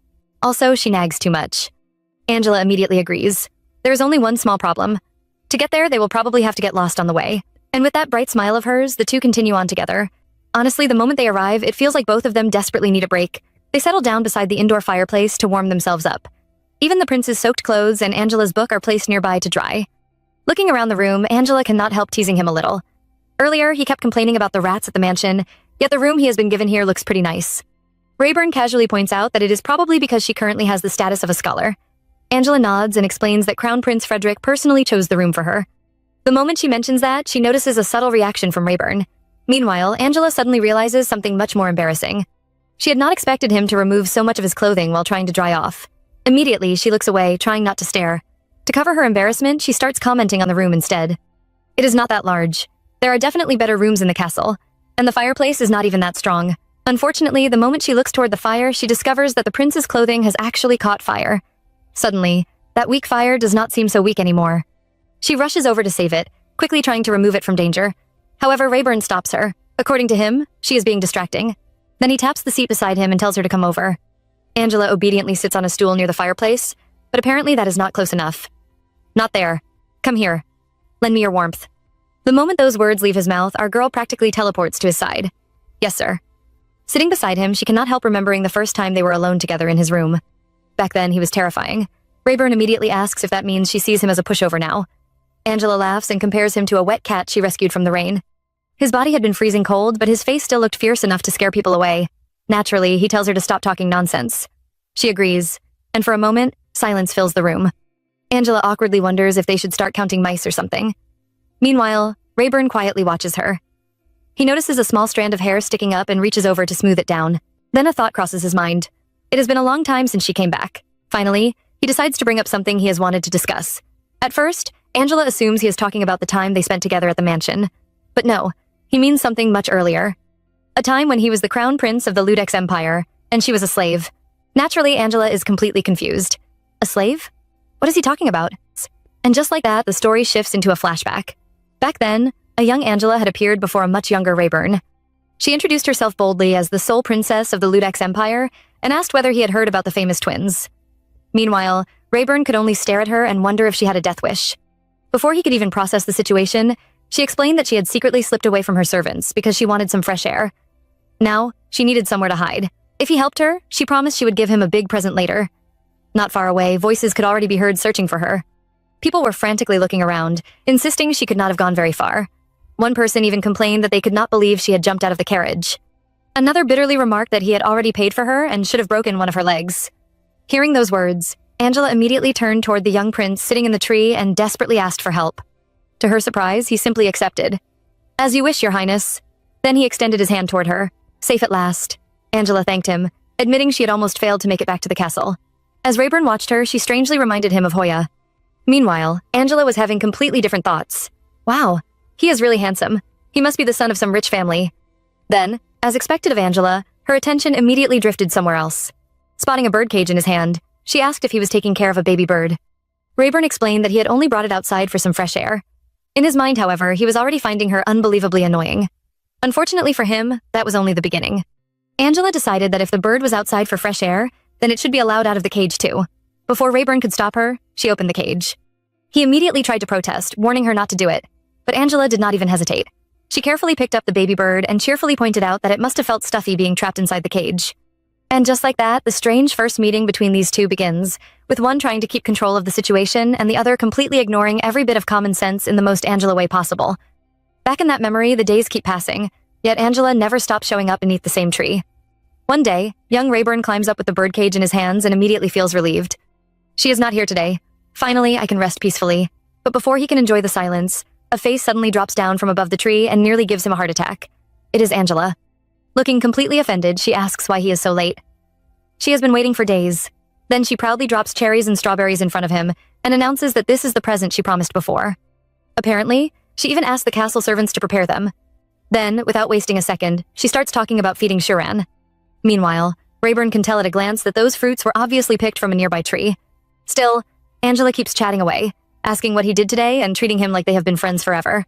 Also, she nags too much. Angela immediately agrees. There is only one small problem. To get there, they will probably have to get lost on the way. And with that bright smile of hers, the two continue on together. Honestly, the moment they arrive, it feels like both of them desperately need a break. They settle down beside the indoor fireplace to warm themselves up. Even the prince's soaked clothes and Angela's book are placed nearby to dry. Looking around the room, Angela cannot help teasing him a little. Earlier, he kept complaining about the rats at the mansion, yet the room he has been given here looks pretty nice. Rayburn casually points out that it is probably because she currently has the status of a scholar. Angela nods and explains that Crown Prince Frederick personally chose the room for her. The moment she mentions that, she notices a subtle reaction from Rayburn. Meanwhile, Angela suddenly realizes something much more embarrassing. She had not expected him to remove so much of his clothing while trying to dry off. Immediately, she looks away, trying not to stare. To cover her embarrassment, she starts commenting on the room instead. It is not that large. There are definitely better rooms in the castle, and the fireplace is not even that strong. Unfortunately, the moment she looks toward the fire, she discovers that the prince's clothing has actually caught fire. Suddenly, that weak fire does not seem so weak anymore. She rushes over to save it, quickly trying to remove it from danger. However, Rayburn stops her. According to him, she is being distracting. Then he taps the seat beside him and tells her to come over. Angela obediently sits on a stool near the fireplace, but apparently that is not close enough. Not there. Come here. Lend me your warmth. The moment those words leave his mouth, our girl practically teleports to his side. Yes, sir. Sitting beside him, she cannot help remembering the first time they were alone together in his room. Back then, he was terrifying. Rayburn immediately asks if that means she sees him as a pushover now. Angela laughs and compares him to a wet cat she rescued from the rain. His body had been freezing cold, but his face still looked fierce enough to scare people away. Naturally, he tells her to stop talking nonsense. She agrees, and for a moment, silence fills the room. Angela awkwardly wonders if they should start counting mice or something. Meanwhile, Rayburn quietly watches her. He notices a small strand of hair sticking up and reaches over to smooth it down. Then a thought crosses his mind. It has been a long time since she came back. Finally, he decides to bring up something he has wanted to discuss. At first, Angela assumes he is talking about the time they spent together at the mansion. But no, he means something much earlier. A time when he was the crown prince of the Ludex Empire, and she was a slave. Naturally, Angela is completely confused. A slave? What is he talking about? And just like that, the story shifts into a flashback. Back then, a young Angela had appeared before a much younger Rayburn. She introduced herself boldly as the sole princess of the Ludex Empire and asked whether he had heard about the famous twins. Meanwhile, Rayburn could only stare at her and wonder if she had a death wish. Before he could even process the situation, she explained that she had secretly slipped away from her servants because she wanted some fresh air. Now, she needed somewhere to hide. If he helped her, she promised she would give him a big present later. Not far away, voices could already be heard searching for her. People were frantically looking around, insisting she could not have gone very far. One person even complained that they could not believe she had jumped out of the carriage. Another bitterly remarked that he had already paid for her and should have broken one of her legs. Hearing those words, Angela immediately turned toward the young prince sitting in the tree and desperately asked for help. To her surprise, he simply accepted. "As you wish, Your Highness." Then he extended his hand toward her. Safe at last. Angela thanked him, admitting she had almost failed to make it back to the castle. As Rayburn watched her, she strangely reminded him of Hoya. Meanwhile, Angela was having completely different thoughts. Wow, he is really handsome. He must be the son of some rich family. Then, as expected of Angela, her attention immediately drifted somewhere else. Spotting a birdcage in his hand, she asked if he was taking care of a baby bird. Rayburn explained that he had only brought it outside for some fresh air. In his mind, however, he was already finding her unbelievably annoying. Unfortunately for him, that was only the beginning. Angela decided that if the bird was outside for fresh air, then it should be allowed out of the cage too. Before Rayburn could stop her, she opened the cage. He immediately tried to protest, warning her not to do it, but Angela did not even hesitate. She carefully picked up the baby bird and cheerfully pointed out that it must have felt stuffy being trapped inside the cage. And just like that, the strange first meeting between these two begins, with one trying to keep control of the situation and the other completely ignoring every bit of common sense in the most Angela way possible. Back in that memory, the days keep passing, yet Angela never stops showing up beneath the same tree. One day, young Rayburn climbs up with the birdcage in his hands and immediately feels relieved. She is not here today. Finally, I can rest peacefully. But before he can enjoy the silence, a face suddenly drops down from above the tree and nearly gives him a heart attack. It is Angela. Looking completely offended, she asks why he is so late. She has been waiting for days. Then she proudly drops cherries and strawberries in front of him and announces that this is the present she promised before. Apparently, she even asked the castle servants to prepare them. Then, without wasting a second, she starts talking about feeding Shuran. Meanwhile, Rayburn can tell at a glance that those fruits were obviously picked from a nearby tree. Still, Angela keeps chatting away, asking what he did today and treating him like they have been friends forever.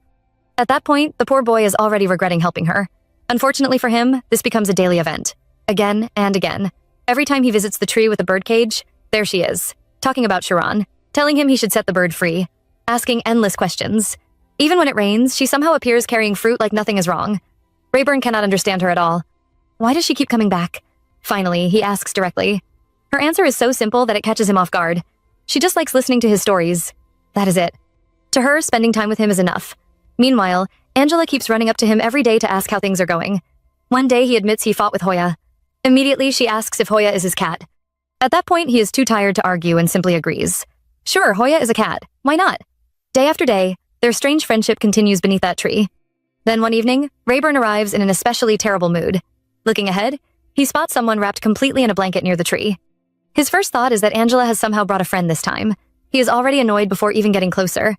At that point, the poor boy is already regretting helping her. Unfortunately for him, this becomes a daily event. Again and again. Every time he visits the tree with the birdcage, there she is, talking about Shuran, telling him he should set the bird free, asking endless questions. Even when it rains, she somehow appears carrying fruit like nothing is wrong. Rayburn cannot understand her at all. Why does she keep coming back? Finally, he asks directly. Her answer is so simple that it catches him off guard. She just likes listening to his stories. That is it. To her, spending time with him is enough. Meanwhile, Angela keeps running up to him every day to ask how things are going. One day, he admits he fought with Hoya. Immediately, she asks if Hoya is his cat. At that point, he is too tired to argue and simply agrees. Sure, Hoya is a cat. Why not? Day after day, their strange friendship continues beneath that tree. Then one evening, Rayburn arrives in an especially terrible mood. Looking ahead, he spots someone wrapped completely in a blanket near the tree. His first thought is that Angela has somehow brought a friend this time. He is already annoyed before even getting closer.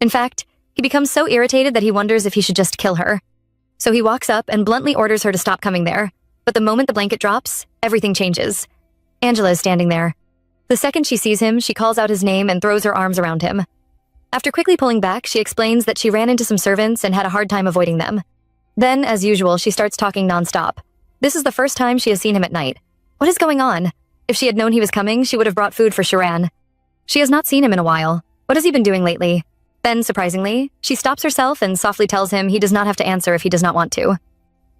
In fact, he becomes so irritated that he wonders if he should just kill her. So he walks up and bluntly orders her to stop coming there. But the moment the blanket drops, everything changes. Angela is standing there. The second she sees him, she calls out his name and throws her arms around him. After quickly pulling back, she explains that she ran into some servants and had a hard time avoiding them. Then, as usual, she starts talking nonstop. This is the first time she has seen him at night. What is going on? If she had known he was coming, she would have brought food for Shuran. She has not seen him in a while. What has he been doing lately? Then, surprisingly, she stops herself and softly tells him he does not have to answer if he does not want to.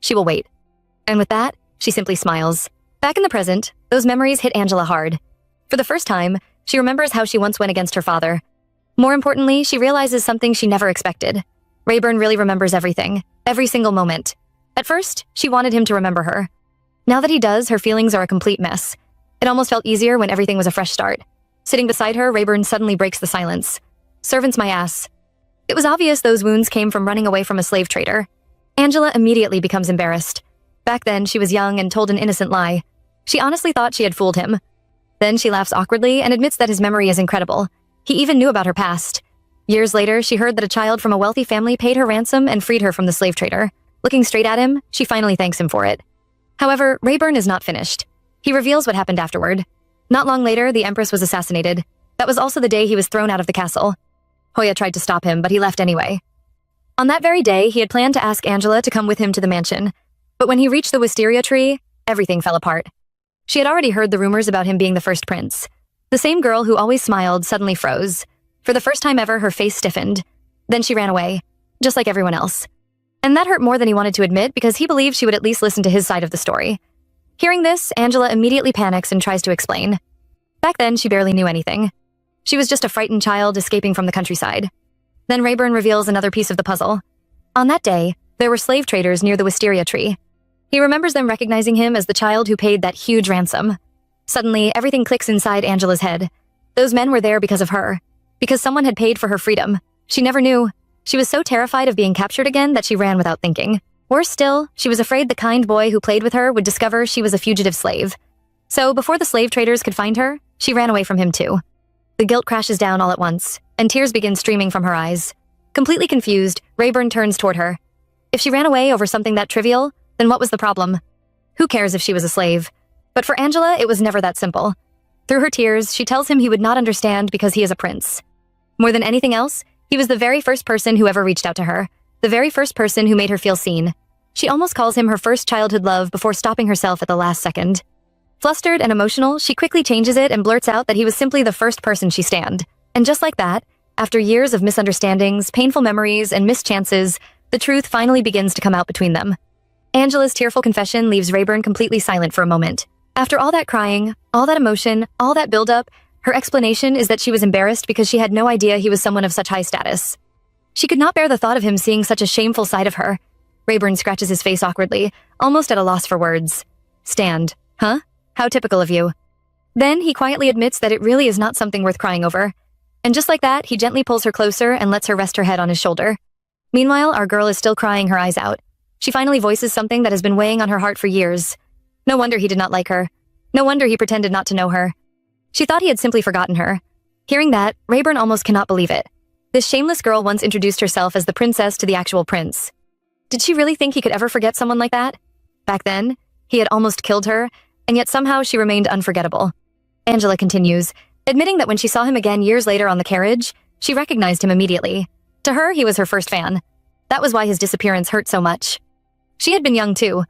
She will wait. And with that, she simply smiles. Back in the present, those memories hit Angela hard. For the first time, she remembers how she once went against her father. More importantly, she realizes something she never expected. Rayburn really remembers everything, every single moment. At first, she wanted him to remember her. Now that he does, her feelings are a complete mess. It almost felt easier when everything was a fresh start. Sitting beside her, Rayburn suddenly breaks the silence. Servants my ass. It was obvious those wounds came from running away from a slave trader. Angela immediately becomes embarrassed. Back then, she was young and told an innocent lie. She honestly thought she had fooled him. Then she laughs awkwardly and admits that his memory is incredible. He even knew about her past. Years later, she heard that a child from a wealthy family paid her ransom and freed her from the slave trader. Looking straight at him, she finally thanks him for it. However, Rayburn is not finished. He reveals what happened afterward. Not long later, the Empress was assassinated. That was also the day he was thrown out of the castle. Hoya tried to stop him, but he left anyway. On that very day, he had planned to ask Angela to come with him to the mansion. But when he reached the wisteria tree, everything fell apart. She had already heard the rumors about him being the first prince. The same girl who always smiled suddenly froze. For the first time ever, her face stiffened. Then she ran away, just like everyone else. And that hurt more than he wanted to admit because he believed she would at least listen to his side of the story. Hearing this, Angela immediately panics and tries to explain. Back then, she barely knew anything. She was just a frightened child escaping from the countryside. Then Rayburn reveals another piece of the puzzle. On that day, there were slave traders near the wisteria tree. He remembers them recognizing him as the child who paid that huge ransom. Suddenly, everything clicks inside Angela's head. Those men were there because of her. Because someone had paid for her freedom. She never knew. She was so terrified of being captured again that she ran without thinking. Worse still, she was afraid the kind boy who played with her would discover she was a fugitive slave. So before the slave traders could find her, she ran away from him too. The guilt crashes down all at once, and tears begin streaming from her eyes. Completely confused, Rayburn turns toward her. If she ran away over something that trivial, then what was the problem? Who cares if she was a slave? But for Angela, it was never that simple. Through her tears, she tells him he would not understand because he is a prince. More than anything else, he was the very first person who ever reached out to her, the very first person who made her feel seen. She almost calls him her first childhood love before stopping herself at the last second. Flustered and emotional, she quickly changes it and blurts out that he was simply the first person she stand. And just like that, after years of misunderstandings, painful memories, and missed chances, the truth finally begins to come out between them. Angela's tearful confession leaves Rayburn completely silent for a moment. After all that crying, all that emotion, all that buildup, her explanation is that she was embarrassed because she had no idea he was someone of such high status. She could not bear the thought of him seeing such a shameful side of her. Rayburn scratches his face awkwardly, almost at a loss for words. Stand. Huh? How typical of you. Then he quietly admits that it really is not something worth crying over. And just like that, he gently pulls her closer and lets her rest her head on his shoulder. Meanwhile, our girl is still crying her eyes out. She finally voices something that has been weighing on her heart for years. No wonder he did not like her. No wonder he pretended not to know her. She thought he had simply forgotten her. Hearing that, Rayburn almost cannot believe it. This shameless girl once introduced herself as the princess to the actual prince. Did she really think he could ever forget someone like that? Back then, he had almost killed her, and yet somehow she remained unforgettable. Angela continues, admitting that when she saw him again years later on the carriage, she recognized him immediately. To her, he was her first fan. That was why his disappearance hurt so much. She had been young too.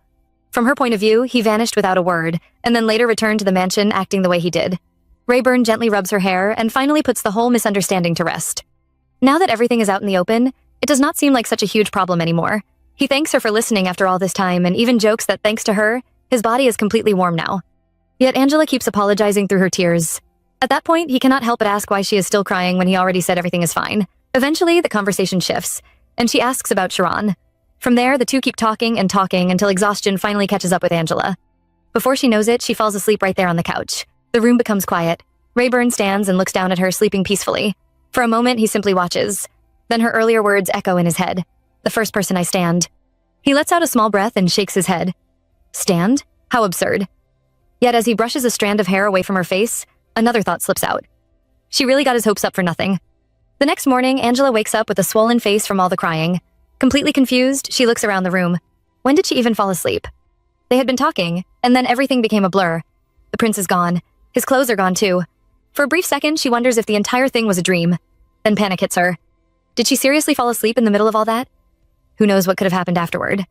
From her point of view, he vanished without a word, and then later returned to the mansion acting the way he did. Rayburn gently rubs her hair and finally puts the whole misunderstanding to rest. Now that everything is out in the open, it does not seem like such a huge problem anymore. He thanks her for listening after all this time and even jokes that thanks to her, his body is completely warm now. Yet Angela keeps apologizing through her tears. At that point, he cannot help but ask why she is still crying when he already said everything is fine. Eventually, the conversation shifts, and she asks about Sharon. From there, the two keep talking and talking until exhaustion finally catches up with Angela. Before she knows it, she falls asleep right there on the couch. The room becomes quiet. Rayburn stands and looks down at her, sleeping peacefully. For a moment, he simply watches. Then her earlier words echo in his head. The first person I stand. He lets out a small breath and shakes his head. Stand? How absurd. Yet as he brushes a strand of hair away from her face, another thought slips out. She really got his hopes up for nothing. The next morning, Angela wakes up with a swollen face from all the crying. Completely confused, she looks around the room. When did she even fall asleep? They had been talking, and then everything became a blur. The prince is gone. His clothes are gone too. For a brief second, she wonders if the entire thing was a dream. Then panic hits her. Did she seriously fall asleep in the middle of all that? Who knows what could have happened afterward?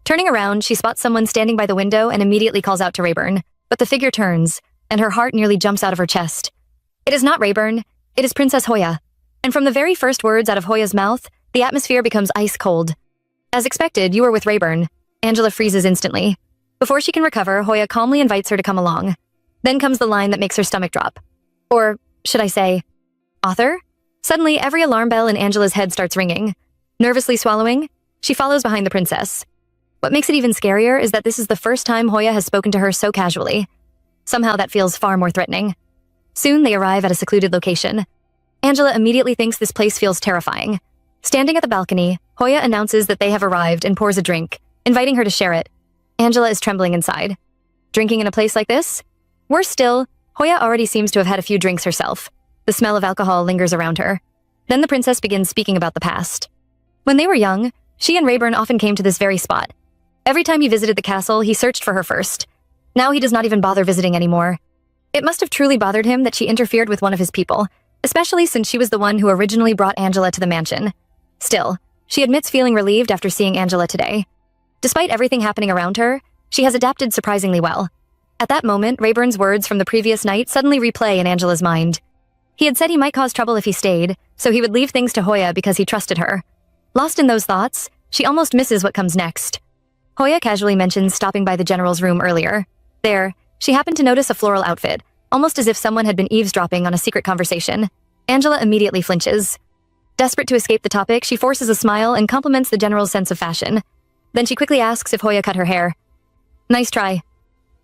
Turning around, she spots someone standing by the window and immediately calls out to Rayburn. But the figure turns, and her heart nearly jumps out of her chest. It is not Rayburn. It is Princess Hoya. And from the very first words out of Hoya's mouth, the atmosphere becomes ice cold. As expected, you are with Rayburn. Angela freezes instantly. Before she can recover, Hoya calmly invites her to come along. Then comes the line that makes her stomach drop. Or, should I say, author? Suddenly, every alarm bell in Angela's head starts ringing. Nervously swallowing, she follows behind the princess. What makes it even scarier is that this is the first time Hoya has spoken to her so casually. Somehow that feels far more threatening. Soon they arrive at a secluded location. Angela immediately thinks this place feels terrifying. Standing at the balcony, Hoya announces that they have arrived and pours a drink, inviting her to share it. Angela is trembling inside. Drinking in a place like this? Worse still, Hoya already seems to have had a few drinks herself. The smell of alcohol lingers around her. Then the princess begins speaking about the past. When they were young, she and Rayburn often came to this very spot. Every time he visited the castle, he searched for her first. Now he does not even bother visiting anymore. It must have truly bothered him that she interfered with one of his people, especially since she was the one who originally brought Angela to the mansion. Still, she admits feeling relieved after seeing Angela today. Despite everything happening around her, she has adapted surprisingly well. At that moment, Rayburn's words from the previous night suddenly replay in Angela's mind. He had said he might cause trouble if he stayed, so he would leave things to Hoya because he trusted her. Lost in those thoughts, she almost misses what comes next. Hoya casually mentions stopping by the general's room earlier. There, she happened to notice a floral outfit, almost as if someone had been eavesdropping on a secret conversation. Angela immediately flinches. Desperate to escape the topic, she forces a smile and compliments the general's sense of fashion. Then she quickly asks if Hoya cut her hair. Nice try.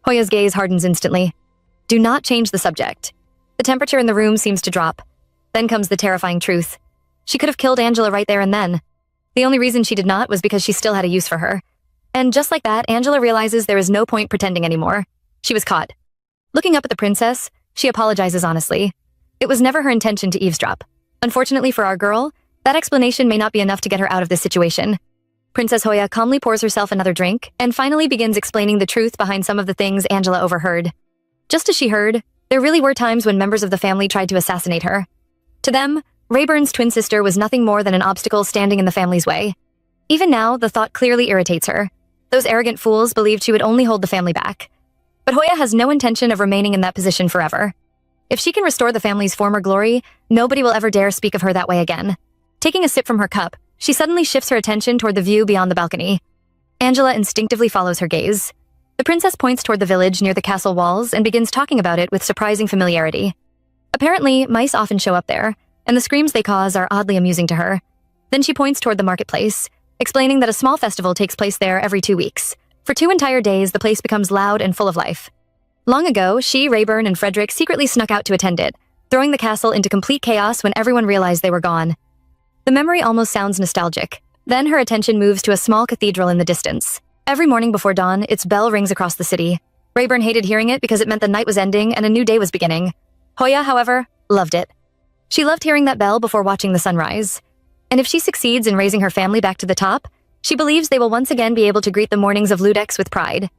Hoya's gaze hardens instantly. Do not change the subject. The temperature in the room seems to drop. Then comes the terrifying truth. She could have killed Angela right there and then. The only reason she did not was because she still had a use for her. And just like that, Angela realizes there is no point pretending anymore. She was caught. Looking up at the princess, she apologizes honestly. It was never her intention to eavesdrop. Unfortunately for our girl, that explanation may not be enough to get her out of this situation. Princess Hoya calmly pours herself another drink and finally begins explaining the truth behind some of the things Angela overheard. Just as she heard, there really were times when members of the family tried to assassinate her. To them, Rayburn's twin sister was nothing more than an obstacle standing in the family's way. Even now, the thought clearly irritates her. Those arrogant fools believed she would only hold the family back. But Hoya has no intention of remaining in that position forever. If she can restore the family's former glory, nobody will ever dare speak of her that way again. Taking a sip from her cup, she suddenly shifts her attention toward the view beyond the balcony. Angela instinctively follows her gaze. The princess points toward the village near the castle walls and begins talking about it with surprising familiarity. Apparently, mice often show up there, and the screams they cause are oddly amusing to her. Then she points toward the marketplace, explaining that a small festival takes place there every 2 weeks. For 2 entire days, the place becomes loud and full of life. Long ago, she, Rayburn, and Frederick secretly snuck out to attend it, throwing the castle into complete chaos when everyone realized they were gone. The memory almost sounds nostalgic. Then her attention moves to a small cathedral in the distance. Every morning before dawn, its bell rings across the city. Rayburn hated hearing it because it meant the night was ending and a new day was beginning. Hoya, however, loved it. She loved hearing that bell before watching the sunrise. And if she succeeds in raising her family back to the top, she believes they will once again be able to greet the mornings of Ludex with pride.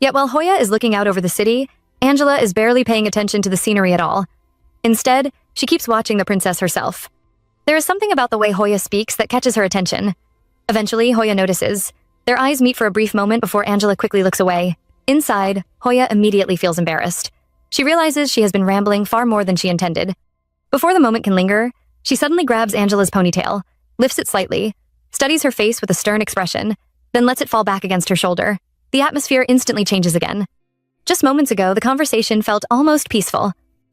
Yet while Hoya is looking out over the city, Angela is barely paying attention to the scenery at all. Instead, she keeps watching the princess herself. There is something about the way Hoya speaks that catches her attention. Eventually, Hoya notices. Their eyes meet for a brief moment before Angela quickly looks away. Inside, Hoya immediately feels embarrassed. She realizes she has been rambling far more than she intended. Before the moment can linger, she suddenly grabs Angela's ponytail, lifts it slightly, studies her face with a stern expression, then lets it fall back against her shoulder. The atmosphere instantly changes again. Just moments ago, the conversation felt almost peaceful.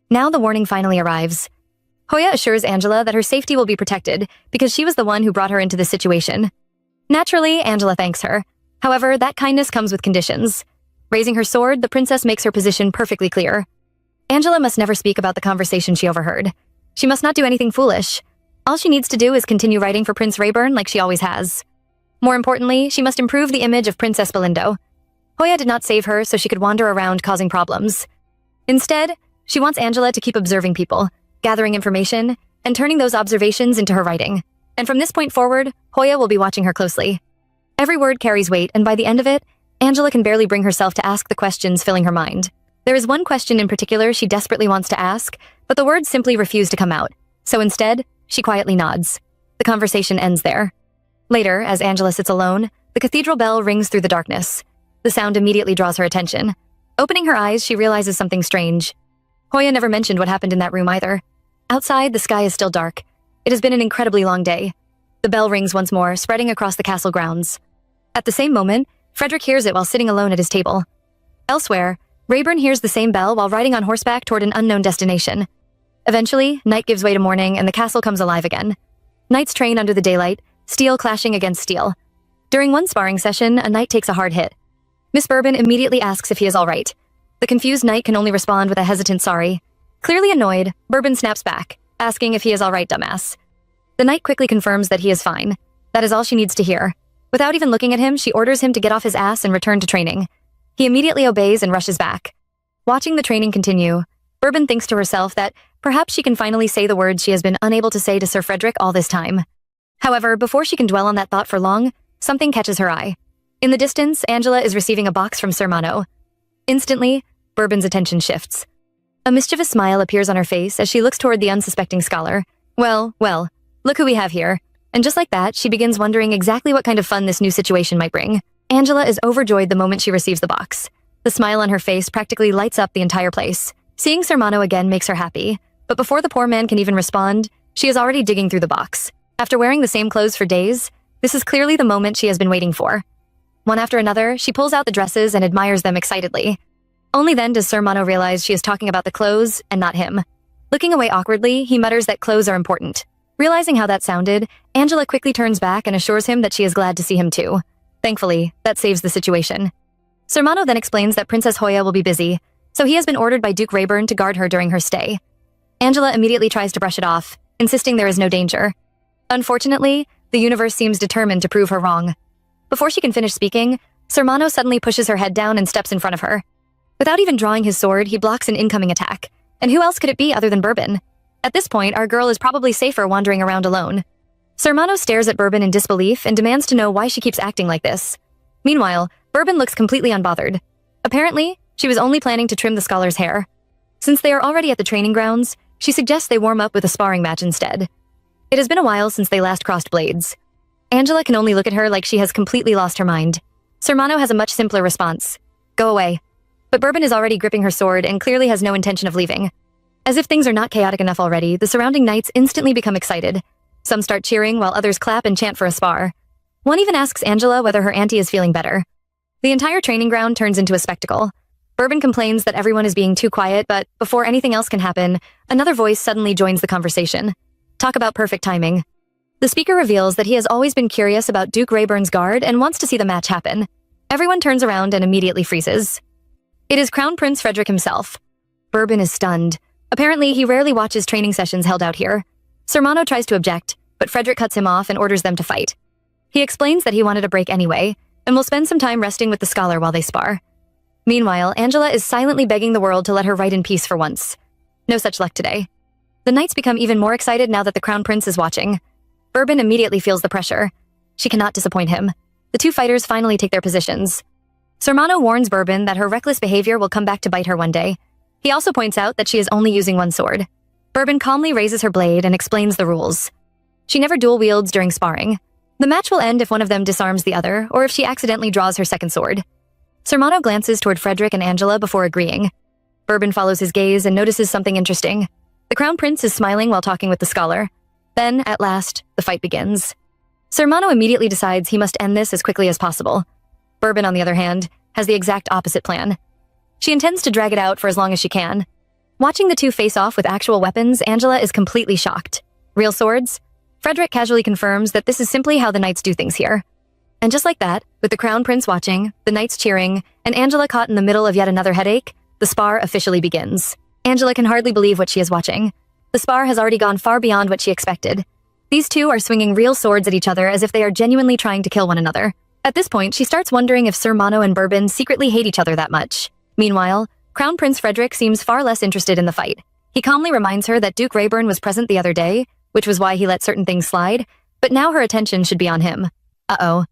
Now the warning finally arrives. Hoya assures Angela that her safety will be protected because she was the one who brought her into this situation. Naturally, Angela thanks her. However, that kindness comes with conditions. Raising her sword, the princess makes her position perfectly clear. Angela must never speak about the conversation she overheard. She must not do anything foolish. All she needs to do is continue writing for Prince Rayburn like she always has. More importantly, she must improve the image of Princess Belindo. Hoya did not save her so she could wander around causing problems. Instead, she wants Angela to keep observing people, gathering information, and turning those observations into her writing. And from this point forward, Hoya will be watching her closely. Every word carries weight, and by the end of it, Angela can barely bring herself to ask the questions filling her mind. There is one question in particular she desperately wants to ask, but the words simply refuse to come out. So instead, she quietly nods. The conversation ends there. Later, as Angela sits alone, the cathedral bell rings through the darkness. The sound immediately draws her attention. Opening her eyes, she realizes something strange. Hoya never mentioned what happened in that room either. Outside, the sky is still dark. It has been an incredibly long day. The bell rings once more, spreading across the castle grounds. At the same moment, Frederick hears it while sitting alone at his table. Elsewhere, Rayburn hears the same bell while riding on horseback toward an unknown destination. Eventually, night gives way to morning and the castle comes alive again. Knights train under the daylight, steel clashing against steel. During one sparring session, a knight takes a hard hit. Miss Bourbon immediately asks if he is all right. The confused knight can only respond with a hesitant sorry. Clearly annoyed, Bourbon snaps back, asking if he is all right, dumbass. The knight quickly confirms that he is fine. That is all she needs to hear. Without even looking at him, she orders him to get off his ass and return to training. He immediately obeys and rushes back. Watching the training continue, Bourbon thinks to herself that perhaps she can finally say the words she has been unable to say to Sir Frederick all this time. However, before she can dwell on that thought for long, something catches her eye. In the distance, Angela is receiving a box from Sir Mano. Instantly, Bourbon's attention shifts. A mischievous smile appears on her face as she looks toward the unsuspecting scholar. Well, look who we have here. And just like that, she begins wondering exactly what kind of fun this new situation might bring. Angela is overjoyed the moment she receives the box. The smile on her face practically lights up the entire place. Seeing Sir Mano again makes her happy, but before the poor man can even respond, she is already digging through the box. After wearing the same clothes for days, this is clearly the moment she has been waiting for. One after another, she pulls out the dresses and admires them excitedly. Only then does Sir Mano realize she is talking about the clothes and not him. Looking away awkwardly, he mutters that clothes are important. Realizing how that sounded, Angela quickly turns back and assures him that she is glad to see him too. Thankfully, that saves the situation. Sir Mano then explains that Princess Hoya will be busy, so he has been ordered by Duke Rayburn to guard her during her stay. Angela immediately tries to brush it off, insisting there is no danger. Unfortunately, the universe seems determined to prove her wrong. Before she can finish speaking, Sir Mano suddenly pushes her head down and steps in front of her. Without even drawing his sword, he blocks an incoming attack. And who else could it be other than Bourbon? At this point, our girl is probably safer wandering around alone. Sir Mano stares at Bourbon in disbelief and demands to know why she keeps acting like this. Meanwhile, Bourbon looks completely unbothered. Apparently, she was only planning to trim the scholar's hair. Since they are already at the training grounds, she suggests they warm up with a sparring match instead. It has been a while since they last crossed blades. Angela can only look at her like she has completely lost her mind. Sir Mano has a much simpler response. Go away. But Bourbon is already gripping her sword and clearly has no intention of leaving. As if things are not chaotic enough already, the surrounding knights instantly become excited. Some start cheering while others clap and chant for a spar. One even asks Angela whether her auntie is feeling better. The entire training ground turns into a spectacle. Bourbon complains that everyone is being too quiet, but before anything else can happen, another voice suddenly joins the conversation. Talk about perfect timing. The speaker reveals that he has always been curious about Duke Rayburn's guard and wants to see the match happen. Everyone turns around and immediately freezes. It is Crown Prince Frederick himself. Bourbon is stunned. Apparently, he rarely watches training sessions held out here. Sir Mano tries to object, but Frederick cuts him off and orders them to fight. He explains that he wanted a break anyway, and will spend some time resting with the scholar while they spar. Meanwhile, Angela is silently begging the world to let her ride in peace for once. No such luck today. The knights become even more excited now that the Crown Prince is watching. Bourbon immediately feels the pressure. She cannot disappoint him. The two fighters finally take their positions. Sir Mano warns Bourbon that her reckless behavior will come back to bite her one day. He also points out that she is only using one sword. Bourbon calmly raises her blade and explains the rules. She never dual wields during sparring. The match will end if one of them disarms the other, or if she accidentally draws her second sword. Sir Mano glances toward Frederick and Angela before agreeing. Bourbon follows his gaze and notices something interesting. The Crown Prince is smiling while talking with the scholar. Then, at last, the fight begins. Sir Mano immediately decides he must end this as quickly as possible. Bourbon, on the other hand, has the exact opposite plan. She intends to drag it out for as long as she can. Watching the two face off with actual weapons, Angela is completely shocked. Real swords? Frederick casually confirms that this is simply how the knights do things here. And just like that, with the Crown Prince watching, the knights cheering, and Angela caught in the middle of yet another headache, the spar officially begins. Angela can hardly believe what she is watching. The spar has already gone far beyond what she expected. These two are swinging real swords at each other as if they are genuinely trying to kill one another. At this point, she starts wondering if Sir Mano and Bourbon secretly hate each other that much. Meanwhile, Crown Prince Frederick seems far less interested in the fight. He calmly reminds her that Duke Rayburn was present the other day, which was why he let certain things slide, but now her attention should be on him. Uh-oh.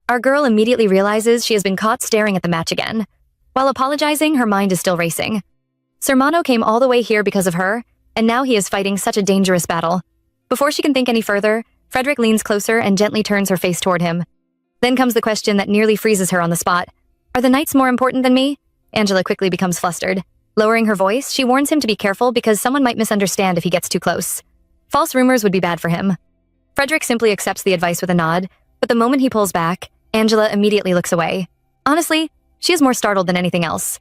Our girl immediately realizes she has been caught staring at the match again. While apologizing, her mind is still racing. Sir Mano came all the way here because of her, and now he is fighting such a dangerous battle. Before she can think any further, Frederick leans closer and gently turns her face toward him. Then comes the question that nearly freezes her on the spot. Are the knights more important than me? Angela quickly becomes flustered. Lowering her voice, she warns him to be careful because someone might misunderstand if he gets too close. False rumors would be bad for him. Frederick simply accepts the advice with a nod, but the moment he pulls back, Angela immediately looks away. Honestly, she is more startled than anything else.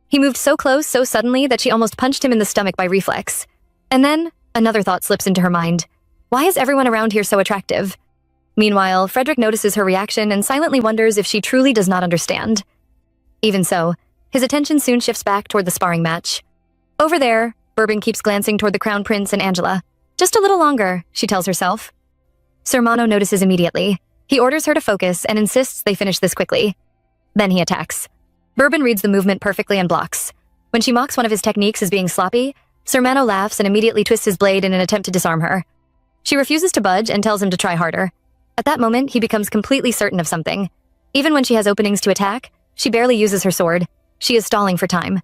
He moved so close so suddenly that she almost punched him in the stomach by reflex. And then, another thought slips into her mind. Why is everyone around here so attractive? Meanwhile, Frederick notices her reaction and silently wonders if she truly does not understand. Even so, his attention soon shifts back toward the sparring match. Over there, Bourbon keeps glancing toward the Crown Prince and Angela. Just a little longer, she tells herself. Sermano notices immediately. He orders her to focus and insists they finish this quickly. Then he attacks. Bourbon reads the movement perfectly and blocks. When she mocks one of his techniques as being sloppy, Sermano laughs and immediately twists his blade in an attempt to disarm her. She refuses to budge and tells him to try harder. At that moment, he becomes completely certain of something. Even when she has openings to attack, she barely uses her sword. She is stalling for time.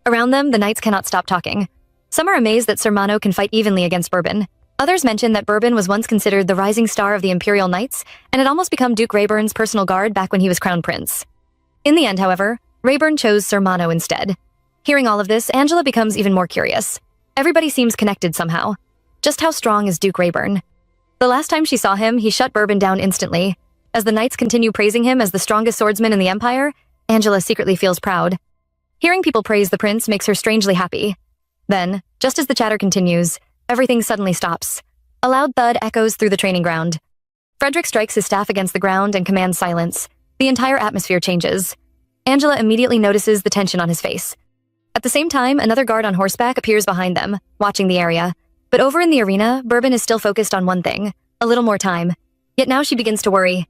Around them, the knights cannot stop talking. Some are amazed that Sermano can fight evenly against Bourbon. Others mention that Bourbon was once considered the rising star of the Imperial Knights and had almost become Duke Rayburn's personal guard back when he was Crown Prince. In the end, however, Rayburn chose Sermano instead. Hearing all of this, Angela becomes even more curious. Everybody seems connected somehow. Just how strong is Duke Rayburn? The last time she saw him, he shut Bourbon down instantly. As the knights continue praising him as the strongest swordsman in the Empire, Angela secretly feels proud. Hearing people praise the prince makes her strangely happy. Then, just as the chatter continues, everything suddenly stops. A loud thud echoes through the training ground. Frederick strikes his staff against the ground and commands silence. The entire atmosphere changes. Angela immediately notices the tension on his face. At the same time, another guard on horseback appears behind them, watching the area. But over in the arena, Bourbon is still focused on one thing: a little more time. Yet now she begins to worry.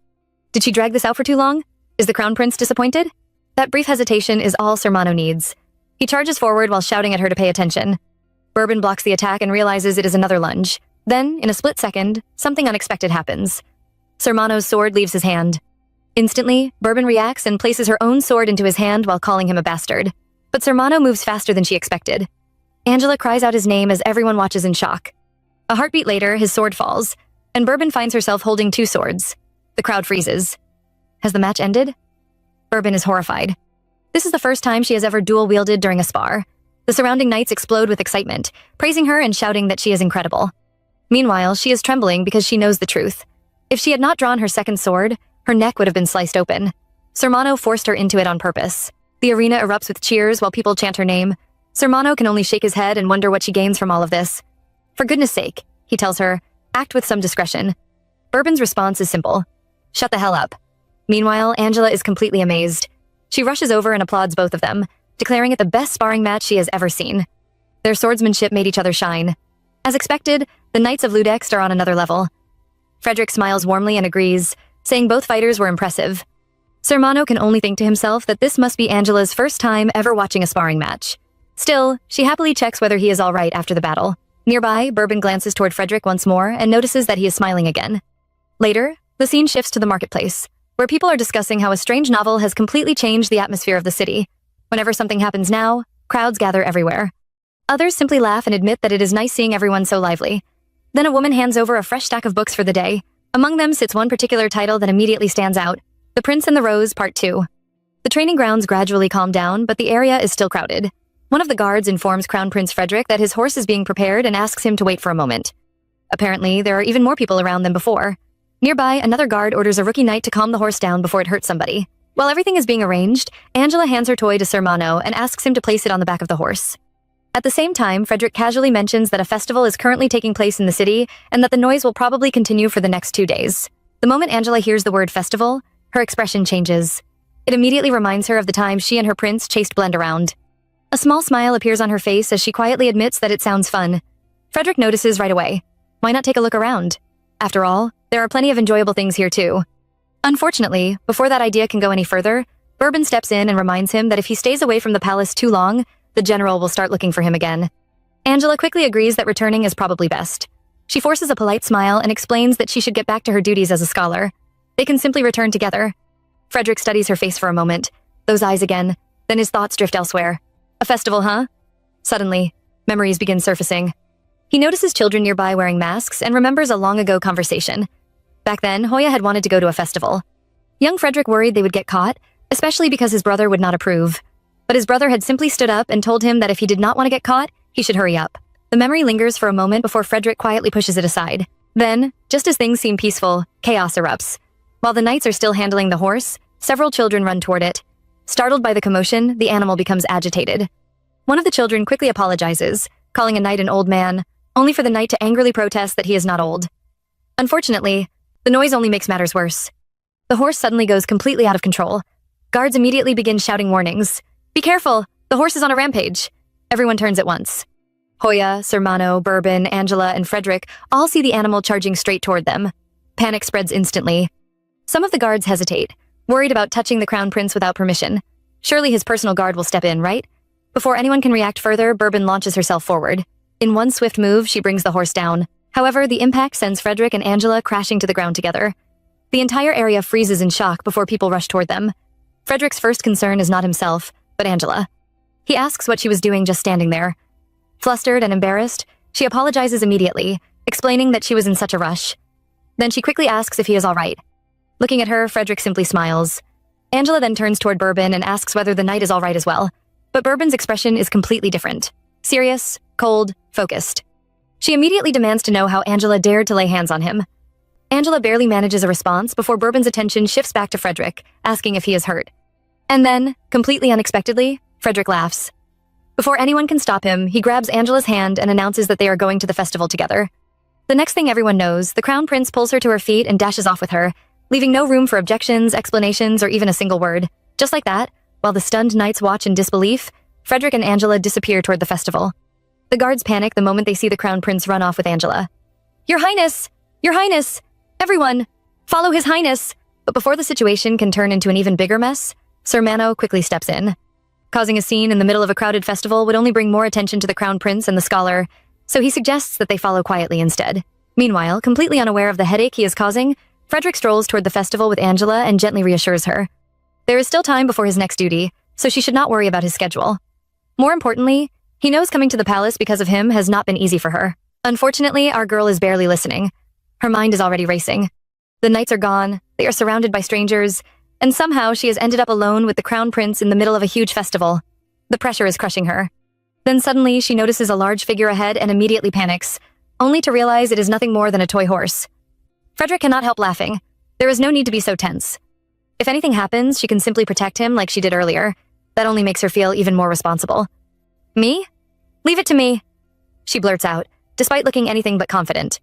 Did she drag this out for too long? Is the Crown Prince disappointed? That brief hesitation is all Sermano needs. He charges forward while shouting at her to pay attention. Bourbon blocks the attack and realizes it is another lunge. Then, in a split second, something unexpected happens. Sermano's sword leaves his hand. Instantly, Bourbon reacts and places her own sword into his hand while calling him a bastard. But Sermano moves faster than she expected. Angela cries out his name as everyone watches in shock. A heartbeat later, his sword falls, and Bourbon finds herself holding two swords. The crowd freezes. Has the match ended? Bourbon is horrified. This is the first time she has ever dual-wielded during a spar. The surrounding knights explode with excitement, praising her and shouting that she is incredible. Meanwhile, she is trembling because she knows the truth. If she had not drawn her second sword, her neck would have been sliced open. Sermano forced her into it on purpose. The arena erupts with cheers while people chant her name. Sermano can only shake his head and wonder what she gains from all of this. For goodness sake, he tells her, act with some discretion. Bourbon's response is simple. Shut the hell up. Meanwhile, Angela is completely amazed. She rushes over and applauds both of them, declaring it the best sparring match she has ever seen. Their swordsmanship made each other shine. As expected, the Knights of Ludext are on another level. Frederick smiles warmly and agrees, saying both fighters were impressive. Sermano can only think to himself that this must be Angela's first time ever watching a sparring match. Still, she happily checks whether he is all right after the battle. Nearby, Bourbon glances toward Frederick once more and notices that he is smiling again. Later, the scene shifts to the marketplace, where people are discussing how a strange novel has completely changed the atmosphere of the city. Whenever something happens now, crowds gather everywhere. Others simply laugh and admit that it is nice seeing everyone so lively. Then a woman hands over a fresh stack of books for the day. Among them sits one particular title that immediately stands out: The Prince and the Rose, Part 2. The training grounds gradually calm down, but the area is still crowded. One of the guards informs Crown Prince Frederick that his horse is being prepared and asks him to wait for a moment. Apparently, there are even more people around than before. Nearby, another guard orders a rookie knight to calm the horse down before it hurts somebody. While everything is being arranged, Angela hands her toy to Sermano and asks him to place it on the back of the horse. At the same time, Frederick casually mentions that a festival is currently taking place in the city and that the noise will probably continue for the next 2 days. The moment Angela hears the word festival, her expression changes. It immediately reminds her of the time she and her prince chased Blend around. A small smile appears on her face as she quietly admits that it sounds fun. Frederick notices right away. Why not take a look around? After all, there are plenty of enjoyable things here too. Unfortunately, before that idea can go any further, Bourbon steps in and reminds him that if he stays away from the palace too long, the general will start looking for him again. Angela quickly agrees that returning is probably best. She forces a polite smile and explains that she should get back to her duties as a scholar. They can simply return together. Frederick studies her face for a moment, those eyes again, then his thoughts drift elsewhere. A festival, huh? Suddenly, memories begin surfacing. He notices children nearby wearing masks and remembers a long-ago conversation. Back then, Hoya had wanted to go to a festival. Young Frederick worried they would get caught, especially because his brother would not approve. But his brother had simply stood up and told him that if he did not want to get caught, he should hurry up. The memory lingers for a moment before Frederick quietly pushes it aside. Then, just as things seem peaceful, chaos erupts. While the knights are still handling the horse, several children run toward it. Startled by the commotion, the animal becomes agitated. One of the children quickly apologizes, calling a knight an old man, only for the knight to angrily protest that he is not old. Unfortunately, the The noise only makes matters worse. The horse suddenly goes completely out of control. Guards immediately begin shouting warnings. Be careful! The horse is on a rampage! Everyone turns at once. Hoya, Sermano, Bourbon, Angela, and Frederick all see the animal charging straight toward them. Panic spreads instantly. Some of the guards hesitate, worried about touching the crown prince without permission. Surely his personal guard will step in, right? Before anyone can react further, Bourbon launches herself forward. In one swift move, she brings the horse down. However, the impact sends Frederick and Angela crashing to the ground together. The entire area freezes in shock before people rush toward them. Frederick's first concern is not himself, but Angela. He asks what she was doing just standing there. Flustered and embarrassed, she apologizes immediately, explaining that she was in such a rush. Then she quickly asks if he is all right. Looking at her, Frederick simply smiles. Angela then turns toward Bourbon and asks whether the knight is all right as well. But Bourbon's expression is completely different. Serious, cold, focused. She immediately demands to know how Angela dared to lay hands on him. Angela barely manages a response before Bourbon's attention shifts back to Frederick, asking if he is hurt. And then, completely unexpectedly, Frederick laughs. Before anyone can stop him, he grabs Angela's hand and announces that they are going to the festival together. The next thing everyone knows, the crown prince pulls her to her feet and dashes off with her, leaving no room for objections, explanations, or even a single word. Just like that, while the stunned knights watch in disbelief, Frederick and Angela disappear toward the festival. The guards panic the moment they see the crown prince run off with Angela. Your Highness! Your Highness! Everyone! Follow His Highness! But before the situation can turn into an even bigger mess, Sermano quickly steps in. Causing a scene in the middle of a crowded festival would only bring more attention to the crown prince and the scholar, so he suggests that they follow quietly instead. Meanwhile, completely unaware of the headache he is causing, Frederick strolls toward the festival with Angela and gently reassures her. There is still time before his next duty, so she should not worry about his schedule. More importantly, he knows coming to the palace because of him has not been easy for her. Unfortunately, our girl is barely listening. Her mind is already racing. The knights are gone, they are surrounded by strangers, and somehow she has ended up alone with the crown prince in the middle of a huge festival. The pressure is crushing her. Then suddenly, she notices a large figure ahead and immediately panics, only to realize it is nothing more than a toy horse. Frederick cannot help laughing. There is no need to be so tense. If anything happens, she can simply protect him like she did earlier. That only makes her feel even more responsible. Me? Leave it to me, she blurts out, despite looking anything but confident.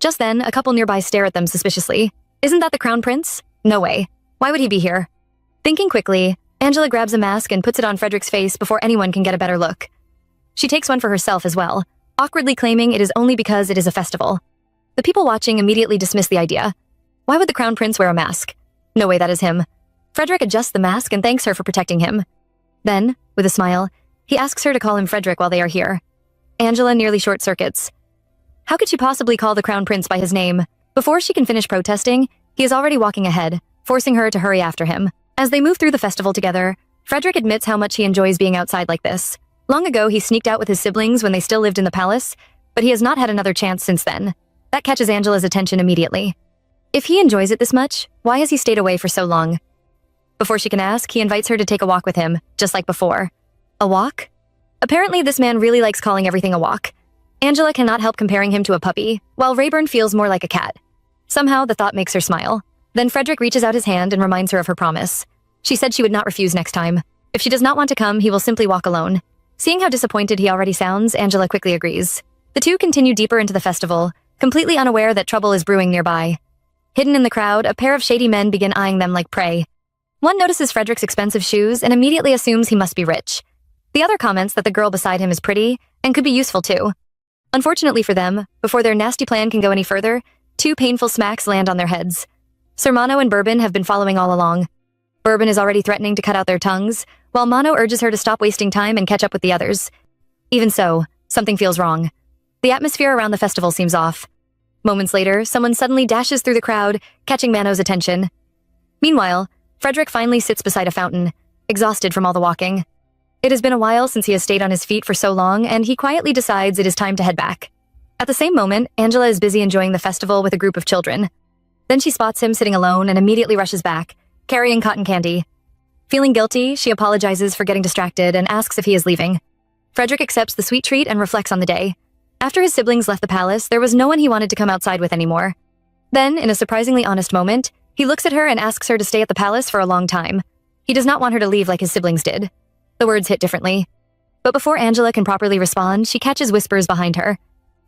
Just then, a couple nearby stare at them suspiciously. Isn't that the crown prince? No way. Why would he be here? Thinking quickly, Angela grabs a mask and puts it on Frederick's face before anyone can get a better look. She takes one for herself as well, awkwardly claiming it is only because it is a festival. The people watching immediately dismiss the idea. Why would the crown prince wear a mask? No way that is him. Frederick adjusts the mask and thanks her for protecting him. Then, with a smile, he asks her to call him Frederick while they are here. Angela nearly short-circuits. How could she possibly call the crown prince by his name? Before she can finish protesting, he is already walking ahead, forcing her to hurry after him. As they move through the festival together, Frederick admits how much he enjoys being outside like this. Long ago, he sneaked out with his siblings when they still lived in the palace, but he has not had another chance since then. That catches Angela's attention immediately. If he enjoys it this much, why has he stayed away for so long? Before she can ask, he invites her to take a walk with him, just like before. A walk? Apparently, this man really likes calling everything a walk. Angela cannot help comparing him to a puppy, while Rayburn feels more like a cat. Somehow, the thought makes her smile. Then Frederick reaches out his hand and reminds her of her promise. She said she would not refuse next time. If she does not want to come, he will simply walk alone. Seeing how disappointed he already sounds, Angela quickly agrees. The two continue deeper into the festival, completely unaware that trouble is brewing nearby. Hidden in the crowd, a pair of shady men begin eyeing them like prey. One notices Frederick's expensive shoes and immediately assumes he must be rich. The other comments that the girl beside him is pretty and could be useful too. Unfortunately for them, before their nasty plan can go any further, two painful smacks land on their heads. Sermano and Bourbon have been following all along. Bourbon is already threatening to cut out their tongues, while Mano urges her to stop wasting time and catch up with the others. Even so, something feels wrong. The atmosphere around the festival seems off. Moments later, someone suddenly dashes through the crowd, catching Mano's attention. Meanwhile, Frederick finally sits beside a fountain, exhausted from all the walking. It has been a while since he has stayed on his feet for so long, and he quietly decides it is time to head back. At the same moment, Angela is busy enjoying the festival with a group of children. Then she spots him sitting alone and immediately rushes back, carrying cotton candy. Feeling guilty, she apologizes for getting distracted and asks if he is leaving. Frederick accepts the sweet treat and reflects on the day. After his siblings left the palace, there was no one he wanted to come outside with anymore. Then, in a surprisingly honest moment, he looks at her and asks her to stay at the palace for a long time. He does not want her to leave like his siblings did. The words hit differently. But before Angela can properly respond, she catches whispers behind her.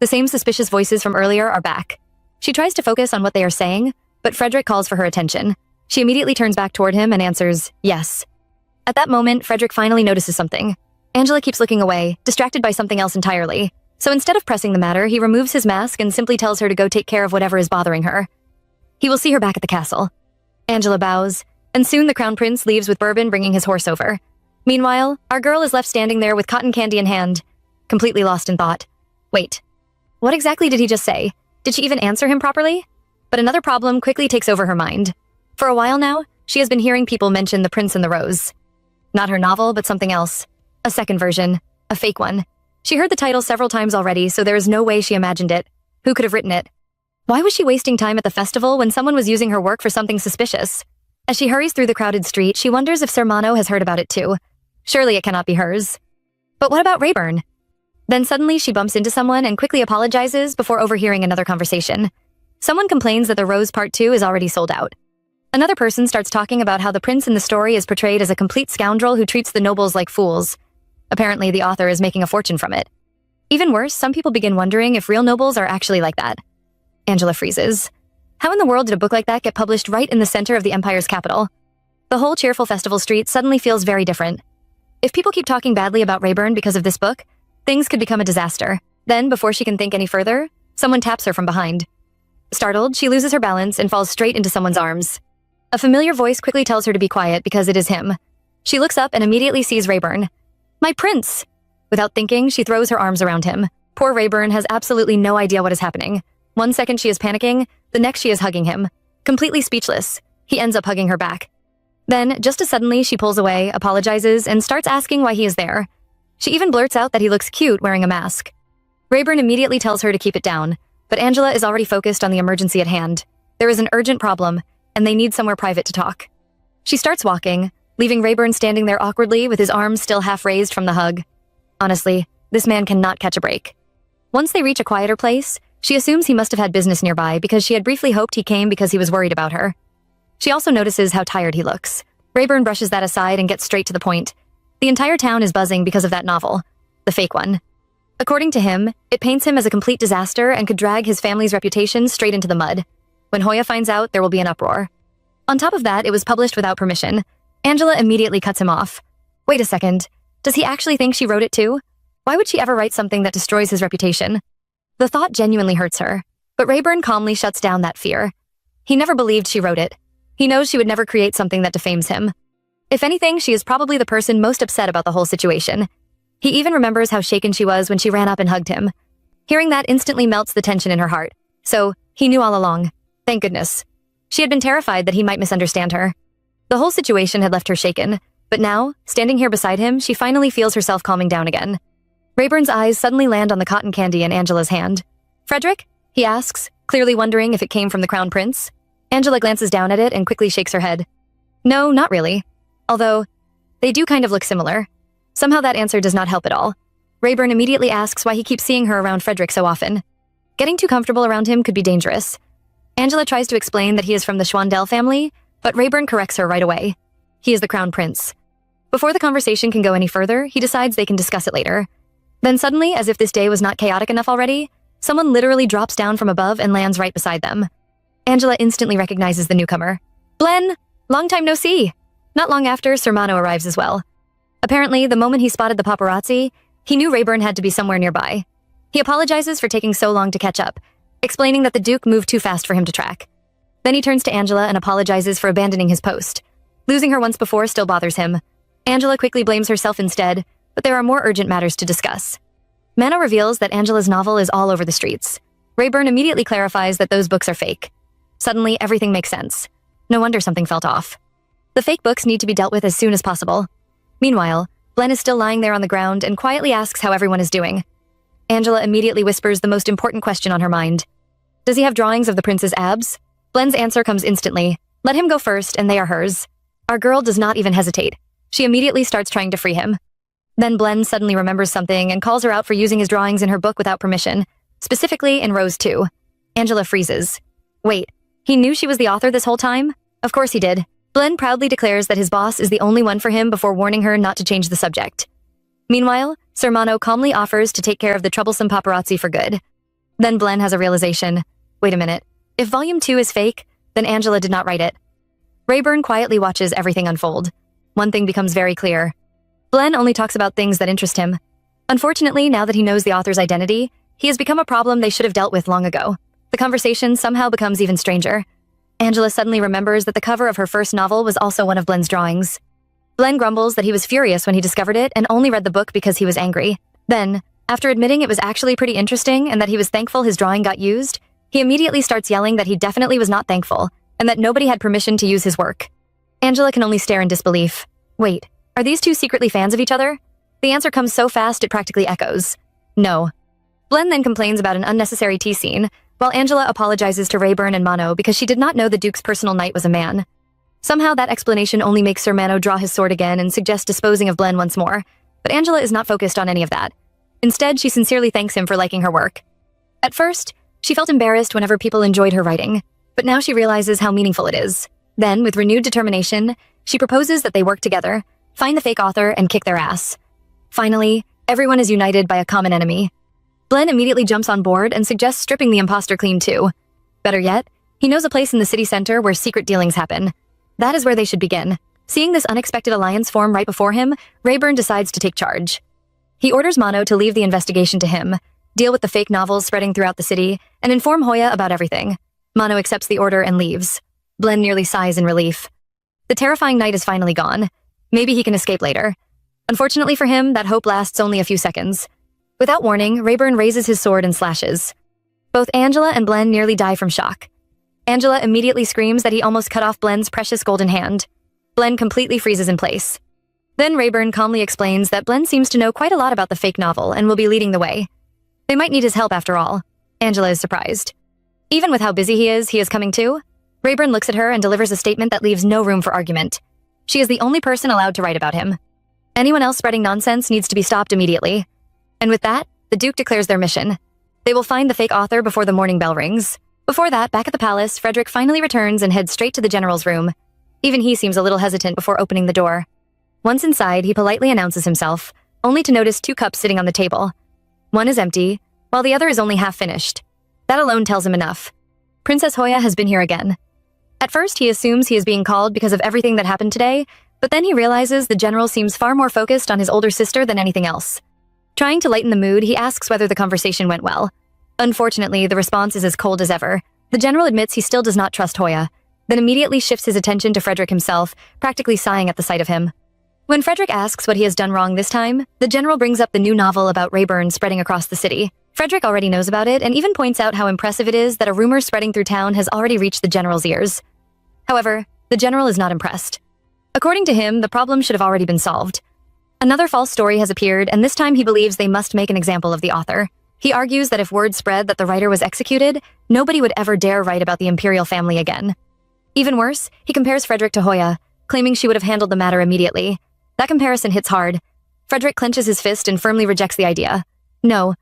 The same suspicious voices from earlier are back. She tries to focus on what they are saying, but Frederick calls for her attention. She immediately turns back toward him and answers, yes. At that moment, Frederick finally notices something. Angela keeps looking away, distracted by something else entirely. So instead of pressing the matter, he removes his mask and simply tells her to go take care of whatever is bothering her. He will see her back at the castle. Angela bows, and soon the crown prince leaves with Bourbon bringing his horse over. Meanwhile, our girl is left standing there with cotton candy in hand, completely lost in thought. Wait, what exactly did he just say? Did she even answer him properly? But another problem quickly takes over her mind. For a while now, she has been hearing people mention The Prince and the Rose. Not her novel, but something else. A second version. A fake one. She heard the title several times already, so there is no way she imagined it. Who could have written it? Why was she wasting time at the festival when someone was using her work for something suspicious? As she hurries through the crowded street, she wonders if Sermano has heard about it too. Surely it cannot be hers. But what about Rayburn? Then suddenly she bumps into someone and quickly apologizes before overhearing another conversation. Someone complains that The Rose Part 2 is already sold out. Another person starts talking about how the prince in the story is portrayed as a complete scoundrel who treats the nobles like fools. Apparently, the author is making a fortune from it. Even worse, some people begin wondering if real nobles are actually like that. Angela freezes. How in the world did a book like that get published right in the center of the Empire's capital? The whole cheerful festival street suddenly feels very different. If people keep talking badly about Rayburn because of this book, things could become a disaster. Then, before she can think any further, someone taps her from behind. Startled, she loses her balance and falls straight into someone's arms. A familiar voice quickly tells her to be quiet because it is him. She looks up and immediately sees Rayburn. My prince! Without thinking, she throws her arms around him. Poor Rayburn has absolutely no idea what is happening. One second she is panicking, the next she is hugging him. Completely speechless, he ends up hugging her back. Then, just as suddenly, she pulls away, apologizes, and starts asking why he is there. She even blurts out that he looks cute wearing a mask. Rayburn immediately tells her to keep it down, but Angela is already focused on the emergency at hand. There is an urgent problem, and they need somewhere private to talk. She starts walking, leaving Rayburn standing there awkwardly with his arms still half raised from the hug. Honestly, this man cannot catch a break. Once they reach a quieter place, she assumes he must have had business nearby because she had briefly hoped he came because he was worried about her. She also notices how tired he looks. Rayburn brushes that aside and gets straight to the point. The entire town is buzzing because of that novel, the fake one. According to him, it paints him as a complete disaster and could drag his family's reputation straight into the mud. When Hoya finds out, there will be an uproar. On top of that, it was published without permission. Angela immediately cuts him off. Wait a second, does he actually think she wrote it too? Why would she ever write something that destroys his reputation? The thought genuinely hurts her, but Rayburn calmly shuts down that fear. He never believed she wrote it. He knows she would never create something that defames him. If anything, she is probably the person most upset about the whole situation. He even remembers how shaken she was when she ran up and hugged him. Hearing that instantly melts the tension in her heart. So, he knew all along. Thank goodness. She had been terrified that he might misunderstand her. The whole situation had left her shaken, but now, standing here beside him, she finally feels herself calming down again. Rayburn's eyes suddenly land on the cotton candy in Angela's hand. Frederick? He asks, clearly wondering if it came from the crown prince. Angela glances down at it and quickly shakes her head. No, not really. Although, they do kind of look similar. Somehow that answer does not help at all. Rayburn immediately asks why he keeps seeing her around Frederick so often. Getting too comfortable around him could be dangerous. Angela tries to explain that he is from the Schwandel family, but Rayburn corrects her right away. He is the crown prince. Before the conversation can go any further, he decides they can discuss it later. Then suddenly, as if this day was not chaotic enough already, someone literally drops down from above and lands right beside them. Angela instantly recognizes the newcomer. Blen! Long time no see! Not long after, Sermano arrives as well. Apparently, the moment he spotted the paparazzi, he knew Rayburn had to be somewhere nearby. He apologizes for taking so long to catch up, explaining that the Duke moved too fast for him to track. Then he turns to Angela and apologizes for abandoning his post. Losing her once before still bothers him. Angela quickly blames herself instead, but there are more urgent matters to discuss. Mano reveals that Angela's novel is all over the streets. Rayburn immediately clarifies that those books are fake. Suddenly, everything makes sense. No wonder something felt off. The fake books need to be dealt with as soon as possible. Meanwhile, Blen is still lying there on the ground and quietly asks how everyone is doing. Angela immediately whispers the most important question on her mind. Does he have drawings of the prince's abs? Blen's answer comes instantly. Let him go first, and they are hers. Our girl does not even hesitate. She immediately starts trying to free him. Then Blen suddenly remembers something and calls her out for using his drawings in her book without permission, specifically in Rose 2. Angela freezes. Wait, he knew she was the author this whole time? Of course he did. Blen proudly declares that his boss is the only one for him before warning her not to change the subject. Meanwhile, Sermano calmly offers to take care of the troublesome paparazzi for good. Then Blen has a realization. Wait a minute. If Volume 2 is fake, then Angela did not write it. Rayburn quietly watches everything unfold. One thing becomes very clear. Blen only talks about things that interest him. Unfortunately, now that he knows the author's identity, he has become a problem they should have dealt with long ago. The conversation somehow becomes even stranger. Angela suddenly remembers that the cover of her first novel was also one of Blen's drawings. Blen grumbles that he was furious when he discovered it and only read the book because he was angry. Then, after admitting it was actually pretty interesting and that he was thankful his drawing got used, he immediately starts yelling that he definitely was not thankful and that nobody had permission to use his work. Angela can only stare in disbelief. Wait, are these two secretly fans of each other? The answer comes so fast it practically echoes. No. Blen then complains about an unnecessary tea scene, while Angela apologizes to Rayburn and Mano because she did not know the Duke's personal knight was a man. Somehow that explanation only makes Sir Mano draw his sword again and suggest disposing of Blen once more, but Angela is not focused on any of that. Instead, she sincerely thanks him for liking her work. At first, she felt embarrassed whenever people enjoyed her writing, but now she realizes how meaningful it is. Then, with renewed determination, she proposes that they work together, find the fake author, and kick their ass. Finally, everyone is united by a common enemy. Blen immediately jumps on board and suggests stripping the imposter clean too. Better yet, he knows a place in the city center where secret dealings happen. That is where they should begin. Seeing this unexpected alliance form right before him, Rayburn decides to take charge. He orders Mano to leave the investigation to him, deal with the fake novels spreading throughout the city, and inform Hoya about everything. Mano accepts the order and leaves. Blen nearly sighs in relief. The terrifying night is finally gone. Maybe he can escape later. Unfortunately for him, that hope lasts only a few seconds. Without warning, Rayburn raises his sword and slashes. Both Angela and Blen nearly die from shock. Angela immediately screams that he almost cut off Blen's precious golden hand. Blen completely freezes in place. Then Rayburn calmly explains that Blen seems to know quite a lot about the fake novel and will be leading the way. They might need his help after all. Angela is surprised. Even with how busy he is coming too. Rayburn looks at her and delivers a statement that leaves no room for argument. She is the only person allowed to write about him. Anyone else spreading nonsense needs to be stopped immediately. And with that, the Duke declares their mission. They will find the fake author before the morning bell rings. Before that, back at the palace, Frederick finally returns and heads straight to the general's room. Even he seems a little hesitant before opening the door. Once inside, he politely announces himself, only to notice 2 cups sitting on the table. One is empty, while the other is only half finished. That alone tells him enough. Princess Hoya has been here again. At first, he assumes he is being called because of everything that happened today, but then he realizes the general seems far more focused on his older sister than anything else. Trying to lighten the mood, he asks whether the conversation went well. Unfortunately, the response is as cold as ever. The general admits he still does not trust Hoya, then immediately shifts his attention to Frederick himself, practically sighing at the sight of him. When Frederick asks what he has done wrong this time, the general brings up the new novel about Rayburn spreading across the city. Frederick already knows about it and even points out how impressive it is that a rumor spreading through town has already reached the general's ears. However, the general is not impressed. According to him, the problem should have already been solved. Another false story has appeared, and this time he believes they must make an example of the author. He argues that if word spread that the writer was executed, nobody would ever dare write about the imperial family again. Even worse, he compares Frederick to Hoya, claiming she would have handled the matter immediately. That comparison hits hard. Frederick clenches his fist and firmly rejects the idea. No,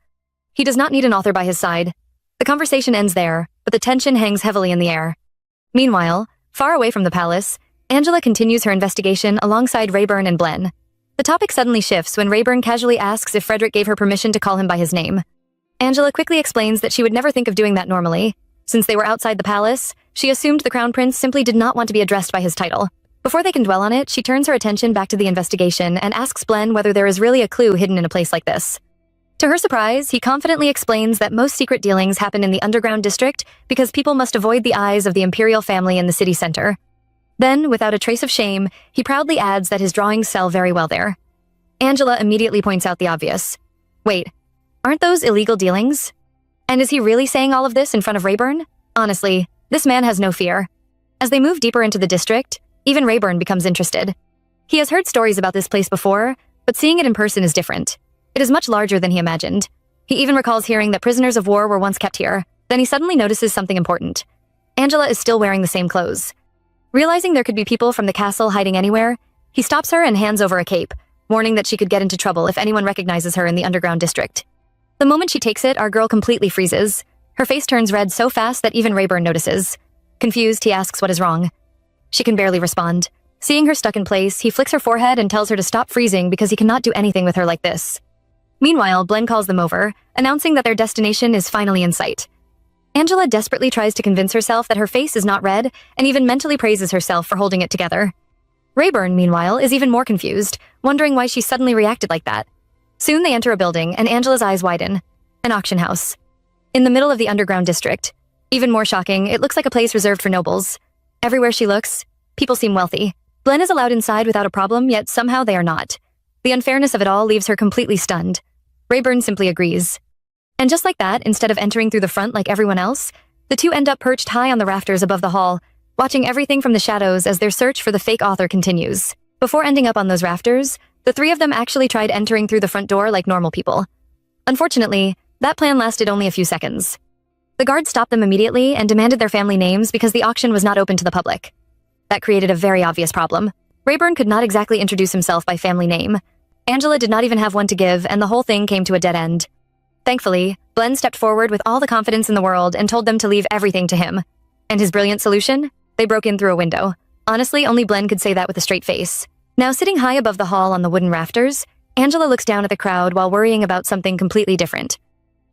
he does not need an author by his side. The conversation ends there, but the tension hangs heavily in the air. Meanwhile, far away from the palace, Angela continues her investigation alongside Rayburn and Blen. The topic suddenly shifts when Rayburn casually asks if Frederick gave her permission to call him by his name. Angela quickly explains that she would never think of doing that normally. Since they were outside the palace, she assumed the crown prince simply did not want to be addressed by his title. Before they can dwell on it, she turns her attention back to the investigation and asks Blen whether there is really a clue hidden in a place like this. To her surprise, he confidently explains that most secret dealings happen in the underground district because people must avoid the eyes of the imperial family in the city center. Then, without a trace of shame, he proudly adds that his drawings sell very well there. Angela immediately points out the obvious. Wait, aren't those illegal dealings? And is he really saying all of this in front of Rayburn? Honestly, this man has no fear. As they move deeper into the district, even Rayburn becomes interested. He has heard stories about this place before, but seeing it in person is different. It is much larger than he imagined. He even recalls hearing that prisoners of war were once kept here. Then he suddenly notices something important. Angela is still wearing the same clothes. Realizing there could be people from the castle hiding anywhere, he stops her and hands over a cape, warning that she could get into trouble if anyone recognizes her in the underground district. The moment she takes it, our girl completely freezes. Her face turns red so fast that even Rayburn notices. Confused, he asks what is wrong. She can barely respond. Seeing her stuck in place, he flicks her forehead and tells her to stop freezing because he cannot do anything with her like this. Meanwhile, Blen calls them over, announcing that their destination is finally in sight. Angela desperately tries to convince herself that her face is not red and even mentally praises herself for holding it together. Rayburn, meanwhile, is even more confused, wondering why she suddenly reacted like that. Soon they enter a building, and Angela's eyes widen. An auction house. In the middle of the underground district. Even more shocking, it looks like a place reserved for nobles. Everywhere she looks, people seem wealthy. Glenn is allowed inside without a problem, yet somehow they are not. The unfairness of it all leaves her completely stunned. Rayburn simply agrees. And just like that, instead of entering through the front like everyone else, the two end up perched high on the rafters above the hall, watching everything from the shadows as their search for the fake author continues. Before ending up on those rafters, the three of them actually tried entering through the front door like normal people. Unfortunately, that plan lasted only a few seconds. The guards stopped them immediately and demanded their family names because the auction was not open to the public. That created a very obvious problem. Rayburn could not exactly introduce himself by family name. Angela did not even have one to give, and the whole thing came to a dead end. Thankfully, Glenn stepped forward with all the confidence in the world and told them to leave everything to him. And his brilliant solution? They broke in through a window. Honestly, only Glenn could say that with a straight face. Now sitting high above the hall on the wooden rafters, Angela looks down at the crowd while worrying about something completely different.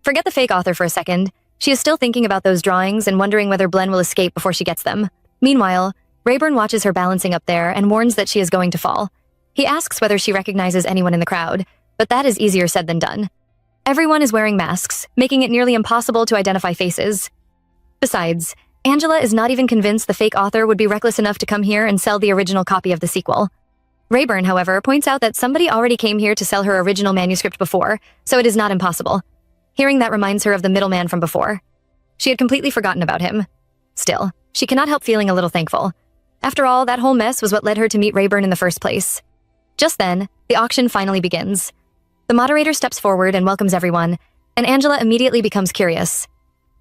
Forget the fake author for a second. She is still thinking about those drawings and wondering whether Glenn will escape before she gets them. Meanwhile, Rayburn watches her balancing up there and warns that she is going to fall. He asks whether she recognizes anyone in the crowd, but that is easier said than done. Everyone is wearing masks, making it nearly impossible to identify faces. Besides, Angela is not even convinced the fake author would be reckless enough to come here and sell the original copy of the sequel. Rayburn, however, points out that somebody already came here to sell her original manuscript before, so it is not impossible. Hearing that reminds her of the middleman from before. She had completely forgotten about him. Still, she cannot help feeling a little thankful. After all, that whole mess was what led her to meet Rayburn in the first place. Just then, the auction finally begins. The moderator steps forward and welcomes everyone, and Angela immediately becomes curious.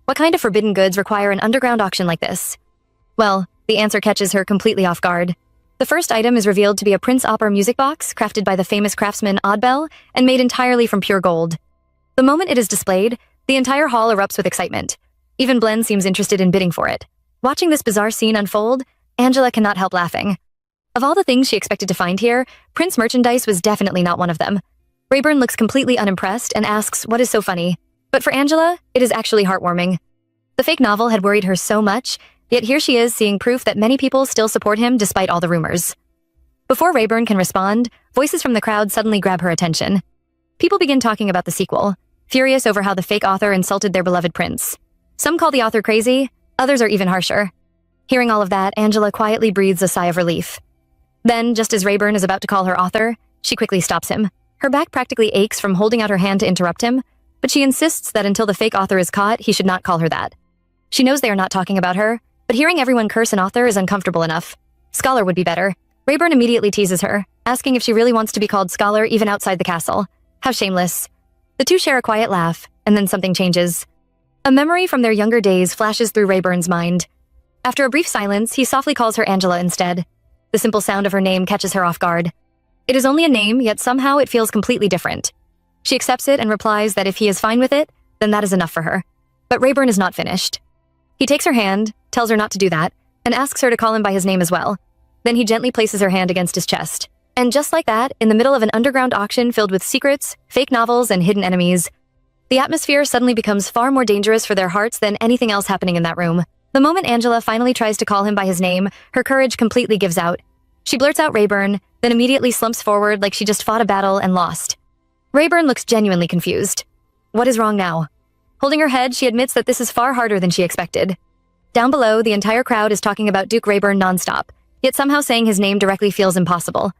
What kind of forbidden goods require an underground auction like this? Well, the answer catches her completely off guard. The first item is revealed to be a Prince Opera music box crafted by the famous craftsman Oddbell and made entirely from pure gold. The moment it is displayed, the entire hall erupts with excitement. Even Glenn seems interested in bidding for it. Watching this bizarre scene unfold, Angela cannot help laughing. Of all the things she expected to find here, Prince merchandise was definitely not one of them. Rayburn looks completely unimpressed and asks what is so funny. But for Angela, it is actually heartwarming. The fake novel had worried her so much, yet here she is seeing proof that many people still support him despite all the rumors. Before Rayburn can respond, voices from the crowd suddenly grab her attention. People begin talking about the sequel, furious over how the fake author insulted their beloved prince. Some call the author crazy, others are even harsher. Hearing all of that, Angela quietly breathes a sigh of relief. Then, just as Rayburn is about to call her author, she quickly stops him. Her back practically aches from holding out her hand to interrupt him, but she insists that until the fake author is caught, he should not call her that. She knows they are not talking about her, but hearing everyone curse an author is uncomfortable enough. Scholar would be better. Rayburn immediately teases her, asking if she really wants to be called Scholar even outside the castle. How shameless. The two share a quiet laugh, and then something changes. A memory from their younger days flashes through Rayburn's mind. After a brief silence, he softly calls her Angela instead. The simple sound of her name catches her off guard. It is only a name, yet somehow it feels completely different. She accepts it and replies that if he is fine with it, then that is enough for her. But Rayburn is not finished. He takes her hand, tells her not to do that, and asks her to call him by his name as well. Then he gently places her hand against his chest. And just like that, in the middle of an underground auction filled with secrets, fake novels, and hidden enemies, the atmosphere suddenly becomes far more dangerous for their hearts than anything else happening in that room. The moment Angela finally tries to call him by his name, her courage completely gives out. She blurts out Rayburn, then immediately slumps forward like she just fought a battle and lost. Rayburn looks genuinely confused. What is wrong now? Holding her head, she admits that this is far harder than she expected. Down below, the entire crowd is talking about Duke Rayburn nonstop, yet somehow saying his name directly feels impossible.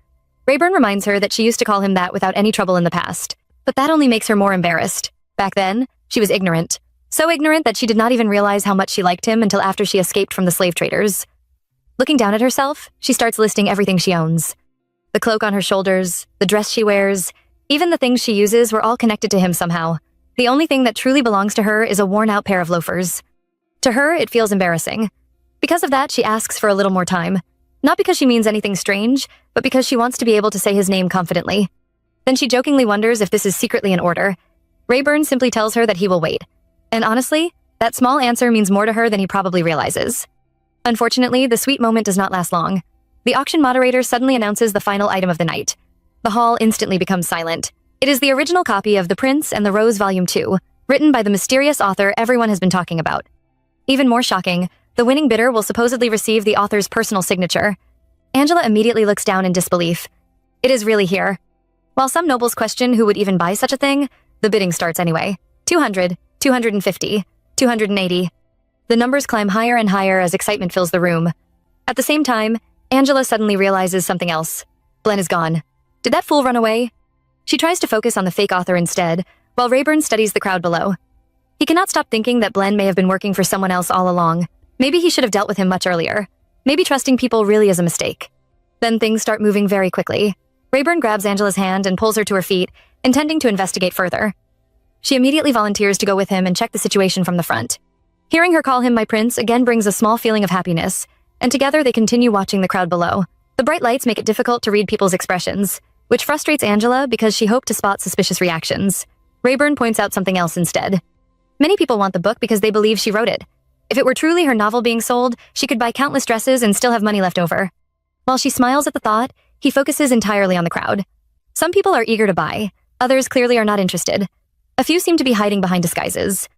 Rayburn reminds her that she used to call him that without any trouble in the past, but that only makes her more embarrassed. Back then, she was ignorant. So ignorant that she did not even realize how much she liked him until after she escaped from the slave traders. Looking down at herself, she starts listing everything she owns. The cloak on her shoulders, the dress she wears, even the things she uses were all connected to him somehow. The only thing that truly belongs to her is a worn-out pair of loafers. To her, it feels embarrassing. Because of that, she asks for a little more time. Not because she means anything strange, but because she wants to be able to say his name confidently. Then she jokingly wonders if this is secretly in order. Rayburn simply tells her that he will wait. And honestly, that small answer means more to her than he probably realizes. Unfortunately, the sweet moment does not last long. The auction moderator suddenly announces the final item of the night. The hall instantly becomes silent. It is the original copy of The Prince and the Rose Volume 2, written by the mysterious author everyone has been talking about. Even more shocking, the winning bidder will supposedly receive the author's personal signature. Angela immediately looks down in disbelief. It is really here. While some nobles question who would even buy such a thing, the bidding starts anyway. 200, 250, 280. The numbers climb higher and higher as excitement fills the room. At the same time, Angela suddenly realizes something else. Blen is gone. Did that fool run away? She tries to focus on the fake author instead, while Rayburn studies the crowd below. He cannot stop thinking that Blen may have been working for someone else all along. Maybe he should have dealt with him much earlier. Maybe trusting people really is a mistake. Then things start moving very quickly. Rayburn grabs Angela's hand and pulls her to her feet, intending to investigate further. She immediately volunteers to go with him and check the situation from the front. Hearing her call him my prince again brings a small feeling of happiness, and together they continue watching the crowd below. The bright lights make it difficult to read people's expressions, which frustrates Angela because she hoped to spot suspicious reactions. Rayburn points out something else instead. Many people want the book because they believe she wrote it. If it were truly her novel being sold, she could buy countless dresses and still have money left over. While she smiles at the thought, he focuses entirely on the crowd. Some people are eager to buy, others clearly are not interested. A few seem to be hiding behind disguises.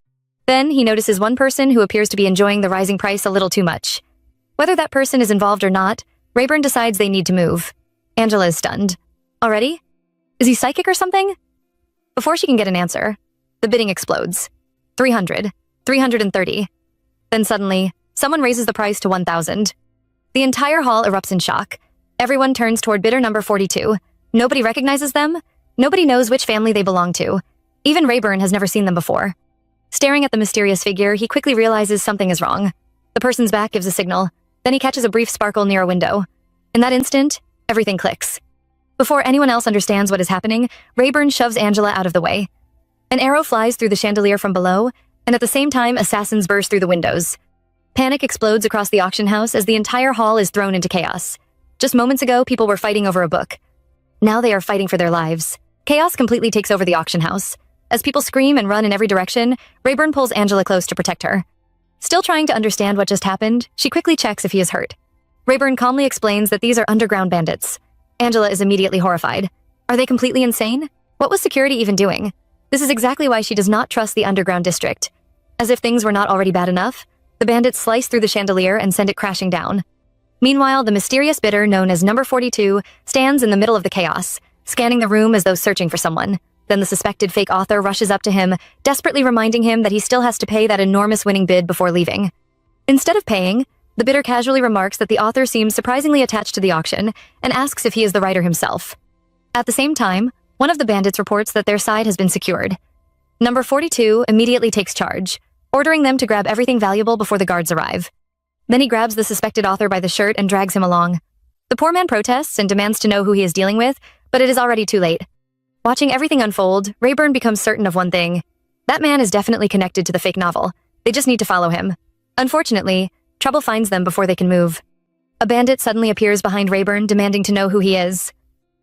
Then he notices one person who appears to be enjoying the rising price a little too much. Whether that person is involved or not, Rayburn decides they need to move. Angela is stunned. Already? Is he psychic or something? Before she can get an answer, the bidding explodes. 300, 330. Then suddenly, someone raises the price to 1,000. The entire hall erupts in shock. Everyone turns toward bidder number 42. Nobody recognizes them. Nobody knows which family they belong to. Even Rayburn has never seen them before. Staring at the mysterious figure, he quickly realizes something is wrong. The person's back gives a signal. Then he catches a brief sparkle near a window. In that instant, everything clicks. Before anyone else understands what is happening, Rayburn shoves Angela out of the way. An arrow flies through the chandelier from below, and at the same time, assassins burst through the windows. Panic explodes across the auction house as the entire hall is thrown into chaos. Just moments ago, people were fighting over a book. Now they are fighting for their lives. Chaos completely takes over the auction house. As people scream and run in every direction, Rayburn pulls Angela close to protect her. Still trying to understand what just happened, she quickly checks if he is hurt. Rayburn calmly explains that these are underground bandits. Angela is immediately horrified. Are they completely insane? What was security even doing? This is exactly why she does not trust the underground district. As if things were not already bad enough, the bandits slice through the chandelier and send it crashing down. Meanwhile, the mysterious bidder known as number 42 stands in the middle of the chaos, scanning the room as though searching for someone. Then the suspected fake author rushes up to him, desperately reminding him that he still has to pay that enormous winning bid before leaving. Instead of paying, the bidder casually remarks that the author seems surprisingly attached to the auction and asks if he is the writer himself. At the same time, one of the bandits reports that their side has been secured. Number 42 immediately takes charge, ordering them to grab everything valuable before the guards arrive. Then he grabs the suspected author by the shirt and drags him along. The poor man protests and demands to know who he is dealing with, but it is already too late. Watching everything unfold, Rayburn becomes certain of one thing. That man is definitely connected to the fake novel. They just need to follow him. Unfortunately, trouble finds them before they can move. A bandit suddenly appears behind Rayburn, demanding to know who he is.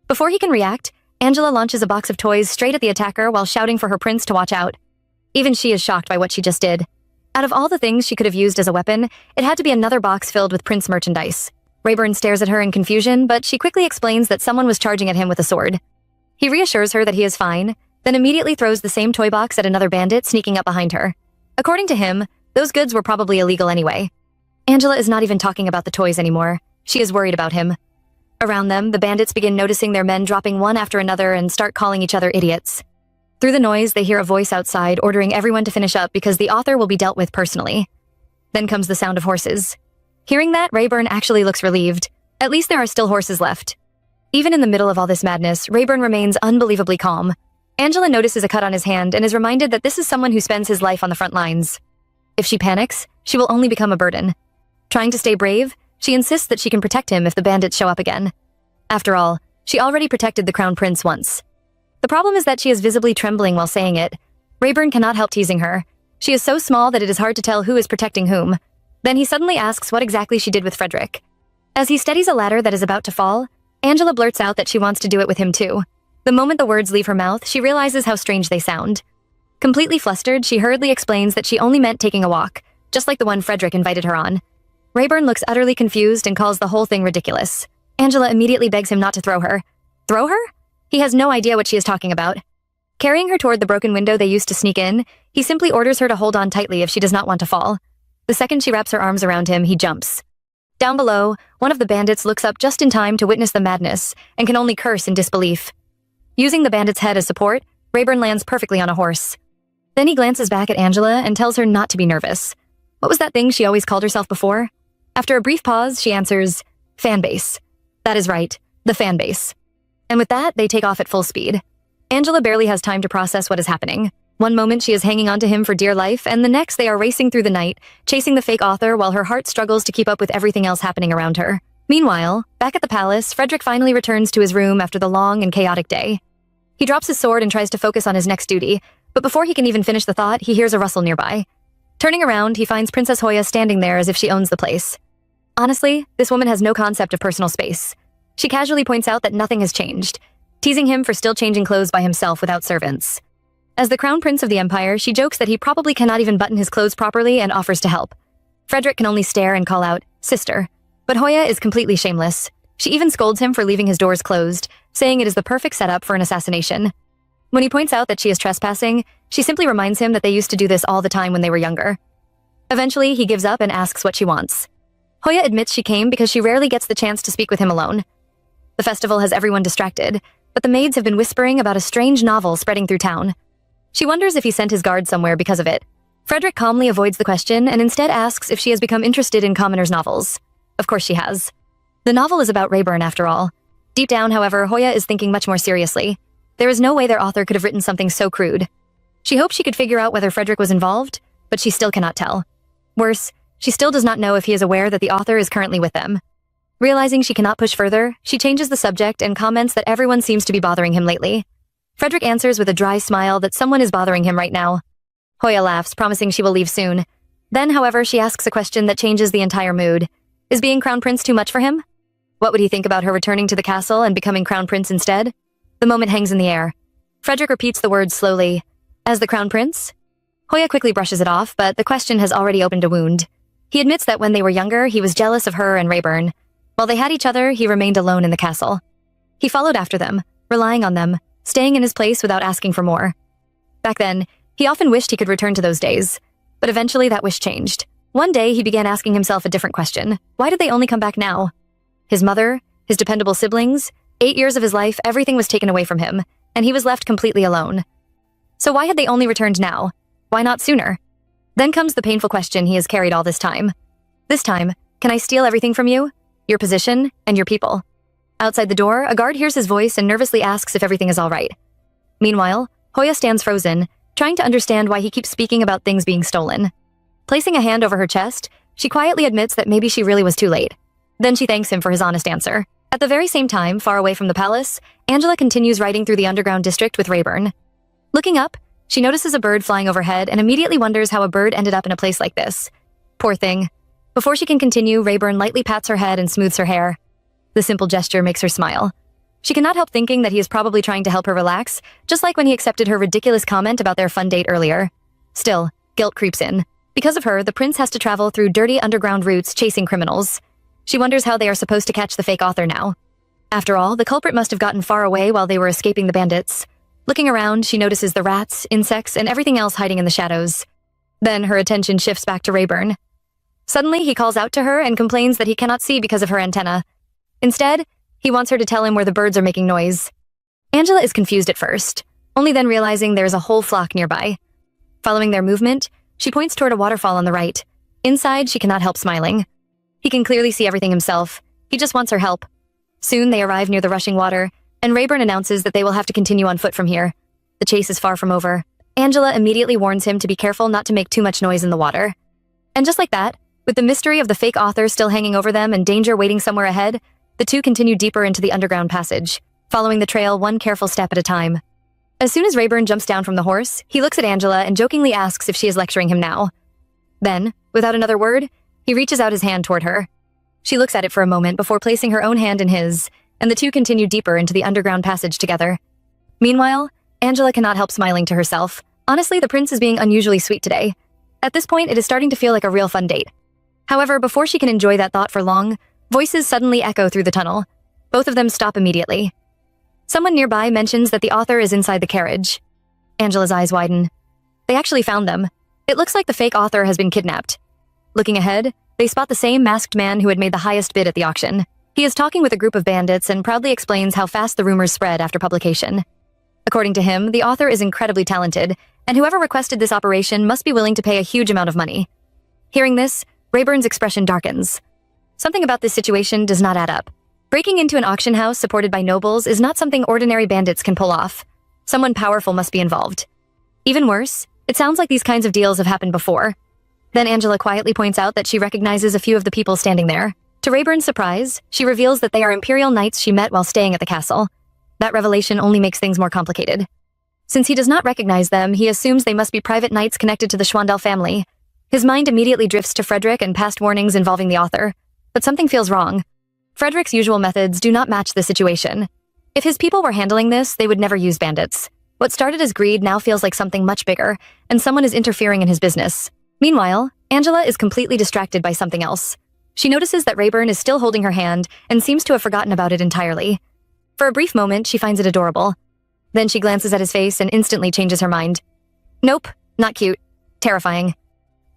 Before he can react, Angela launches a box of toys straight at the attacker while shouting for her prince to watch out. Even she is shocked by what she just did. Out of all the things she could have used as a weapon, it had to be another box filled with prince merchandise. Rayburn stares at her in confusion, but she quickly explains that someone was charging at him with a sword. He reassures her that he is fine, then immediately throws the same toy box at another bandit sneaking up behind her. According to him, those goods were probably illegal anyway. Angela is not even talking about the toys anymore. She is worried about him. Around them, the bandits begin noticing their men dropping one after another and start calling each other idiots. Through the noise, they hear a voice outside ordering everyone to finish up because the author will be dealt with personally. Then comes the sound of horses. Hearing that, Rayburn actually looks relieved. At least there are still horses left. Even in the middle of all this madness, Rayburn remains unbelievably calm. Angela notices a cut on his hand and is reminded that this is someone who spends his life on the front lines. If she panics, she will only become a burden. Trying to stay brave, she insists that she can protect him if the bandits show up again. After all, she already protected the crown prince once. The problem is that she is visibly trembling while saying it. Rayburn cannot help teasing her. She is so small that it is hard to tell who is protecting whom. Then he suddenly asks what exactly she did with Frederick. As he steadies a ladder that is about to fall, Angela blurts out that she wants to do it with him too. The moment the words leave her mouth, she realizes how strange they sound. Completely flustered, she hurriedly explains that she only meant taking a walk, just like the one Frederick invited her on. Rayburn looks utterly confused and calls the whole thing ridiculous. Angela immediately begs him not to throw her. Throw her? He has no idea what she is talking about. Carrying her toward the broken window they used to sneak in, he simply orders her to hold on tightly if she does not want to fall. The second she wraps her arms around him, he jumps. Down below, one of the bandits looks up just in time to witness the madness and can only curse in disbelief. Using the bandit's head as support, Rayburn lands perfectly on a horse. Then he glances back at Angela and tells her not to be nervous. What was that thing she always called herself before? After a brief pause, she answers, "Fanbase." That is right, the fanbase. And with that, they take off at full speed. Angela barely has time to process what is happening. One moment she is hanging on to him for dear life, and the next they are racing through the night, chasing the fake author while her heart struggles to keep up with everything else happening around her. Meanwhile, back at the palace, Frederick finally returns to his room after the long and chaotic day. He drops his sword and tries to focus on his next duty, but before he can even finish the thought, he hears a rustle nearby. Turning around, he finds Princess Hoya standing there as if she owns the place. Honestly, this woman has no concept of personal space. She casually points out that nothing has changed, teasing him for still changing clothes by himself without servants. As the crown prince of the empire, she jokes that he probably cannot even button his clothes properly and offers to help. Frederick can only stare and call out, "Sister." But Hoya is completely shameless. She even scolds him for leaving his doors closed, saying it is the perfect setup for an assassination. When he points out that she is trespassing, she simply reminds him that they used to do this all the time when they were younger. Eventually, he gives up and asks what she wants. Hoya admits she came because she rarely gets the chance to speak with him alone. The festival has everyone distracted, but the maids have been whispering about a strange novel spreading through town. She wonders if he sent his guard somewhere because of it. Frederick calmly avoids the question and instead asks if she has become interested in commoners' novels. Of course she has. The novel is about Rayburn after all. Deep down, however, Hoya is thinking much more seriously. There is no way their author could have written something so crude. She hopes she could figure out whether Frederick was involved, but she still cannot tell. Worse, she still does not know if he is aware that the author is currently with them. Realizing she cannot push further, she changes the subject and comments that everyone seems to be bothering him lately. Frederick answers with a dry smile that someone is bothering him right now. Hoya laughs, promising she will leave soon. Then, however, she asks a question that changes the entire mood. Is being crown prince too much for him? What would he think about her returning to the castle and becoming crown prince instead? The moment hangs in the air. Frederick repeats the words slowly. As the crown prince? Hoya quickly brushes it off, but the question has already opened a wound. He admits that when they were younger, he was jealous of her and Rayburn. While they had each other, he remained alone in the castle. He followed after them, relying on them, staying in his place without asking for more. Back then, he often wished he could return to those days. But eventually that wish changed. One day, he began asking himself a different question. Why did they only come back now? His mother, his dependable siblings, 8 years of his life, everything was taken away from him, and he was left completely alone. So why had they only returned now? Why not sooner? Then comes the painful question he has carried all this time. This time, can I steal everything from you? Your position, and your people? Outside the door, a guard hears his voice and nervously asks if everything is all right. Meanwhile, Hoya stands frozen, trying to understand why he keeps speaking about things being stolen. Placing a hand over her chest, she quietly admits that maybe she really was too late. Then she thanks him for his honest answer. At the very same time, far away from the palace, Angela continues riding through the underground district with Rayburn. Looking up, she notices a bird flying overhead and immediately wonders how a bird ended up in a place like this. Poor thing. Before she can continue, Rayburn lightly pats her head and smooths her hair. The simple gesture makes her smile. She cannot help thinking that he is probably trying to help her relax, just like when he accepted her ridiculous comment about their fun date earlier. Still, guilt creeps in. Because of her, the prince has to travel through dirty underground routes chasing criminals. She wonders how they are supposed to catch the fake author now. After all, the culprit must have gotten far away while they were escaping the bandits. Looking around, she notices the rats, insects, and everything else hiding in the shadows. Then her attention shifts back to Rayburn. Suddenly, he calls out to her and complains that he cannot see because of her antenna. Instead, he wants her to tell him where the birds are making noise. Angela is confused at first, only then realizing there is a whole flock nearby. Following their movement, she points toward a waterfall on the right. Inside, she cannot help smiling. He can clearly see everything himself. He just wants her help. Soon, they arrive near the rushing water, and Rayburn announces that they will have to continue on foot from here. The chase is far from over. Angela immediately warns him to be careful not to make too much noise in the water. And just like that, with the mystery of the fake author still hanging over them and danger waiting somewhere ahead, the two continue deeper into the underground passage, following the trail one careful step at a time. As soon as Rayburn jumps down from the horse, he looks at Angela and jokingly asks if she is lecturing him now. Then, without another word, he reaches out his hand toward her. She looks at it for a moment before placing her own hand in his, and the two continue deeper into the underground passage together. Meanwhile, Angela cannot help smiling to herself. Honestly, the prince is being unusually sweet today. At this point, it is starting to feel like a real fun date. However, before she can enjoy that thought for long, voices suddenly echo through the tunnel. Both of them stop immediately. Someone nearby mentions that the author is inside the carriage. Angela's eyes widen. They actually found them. It looks like the fake author has been kidnapped. Looking ahead, they spot the same masked man who had made the highest bid at the auction. He is talking with a group of bandits and proudly explains how fast the rumors spread after publication. According to him, the author is incredibly talented, and whoever requested this operation must be willing to pay a huge amount of money. Hearing this, Rayburn's expression darkens. Something about this situation does not add up. Breaking into an auction house supported by nobles is not something ordinary bandits can pull off. Someone powerful must be involved. Even worse, it sounds like these kinds of deals have happened before. Then Angela quietly points out that she recognizes a few of the people standing there. To Rayburn's surprise, she reveals that they are Imperial knights she met while staying at the castle. That revelation only makes things more complicated. Since he does not recognize them, he assumes they must be private knights connected to the Schwandel family. His mind immediately drifts to Frederick and past warnings involving the author. But something feels wrong. Frederick's usual methods do not match the situation. If his people were handling this, they would never use bandits. What started as greed now feels like something much bigger, and someone is interfering in his business. Meanwhile, Angela is completely distracted by something else. She notices that Rayburn is still holding her hand and seems to have forgotten about it entirely. For a brief moment, she finds it adorable. Then she glances at his face and instantly changes her mind. Nope, not cute. Terrifying.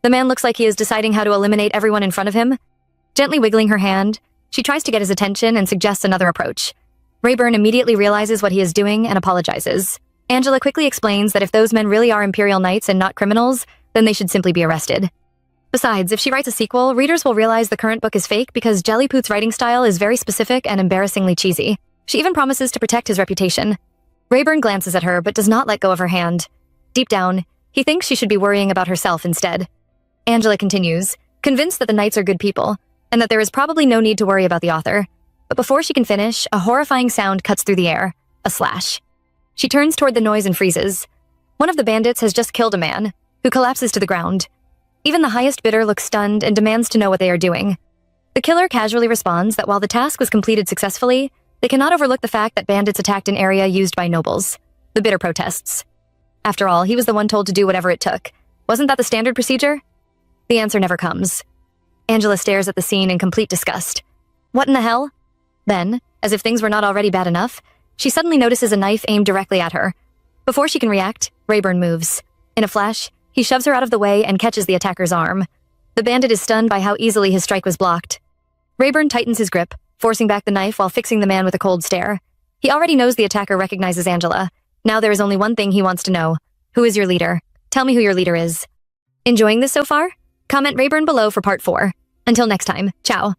The man looks like he is deciding how to eliminate everyone in front of him. Gently wiggling her hand, she tries to get his attention and suggests another approach. Rayburn immediately realizes what he is doing and apologizes. Angela quickly explains that if those men really are Imperial knights and not criminals, then they should simply be arrested. Besides, if she writes a sequel, readers will realize the current book is fake because Jellypoot's writing style is very specific and embarrassingly cheesy. She even promises to protect his reputation. Rayburn glances at her but does not let go of her hand. Deep down, he thinks she should be worrying about herself instead. Angela continues, convinced that the knights are good people, and that there is probably no need to worry about the author. But before she can finish, a horrifying sound cuts through the air, a slash. She turns toward the noise and freezes. One of the bandits has just killed a man, who collapses to the ground. Even the highest bidder looks stunned and demands to know what they are doing. The killer casually responds that while the task was completed successfully, they cannot overlook the fact that bandits attacked an area used by nobles. The bidder protests. After all, he was the one told to do whatever it took. Wasn't that the standard procedure? The answer never comes. Angela stares at the scene in complete disgust. What in the hell? Then, as if things were not already bad enough, she suddenly notices a knife aimed directly at her. Before she can react, Rayburn moves. In a flash, he shoves her out of the way and catches the attacker's arm. The bandit is stunned by how easily his strike was blocked. Rayburn tightens his grip, forcing back the knife while fixing the man with a cold stare. He already knows the attacker recognizes Angela. Now there is only one thing he wants to know. Who is your leader? Tell me who your leader is. Enjoying this so far? Comment Rayburn below for part 4. Until next time, ciao.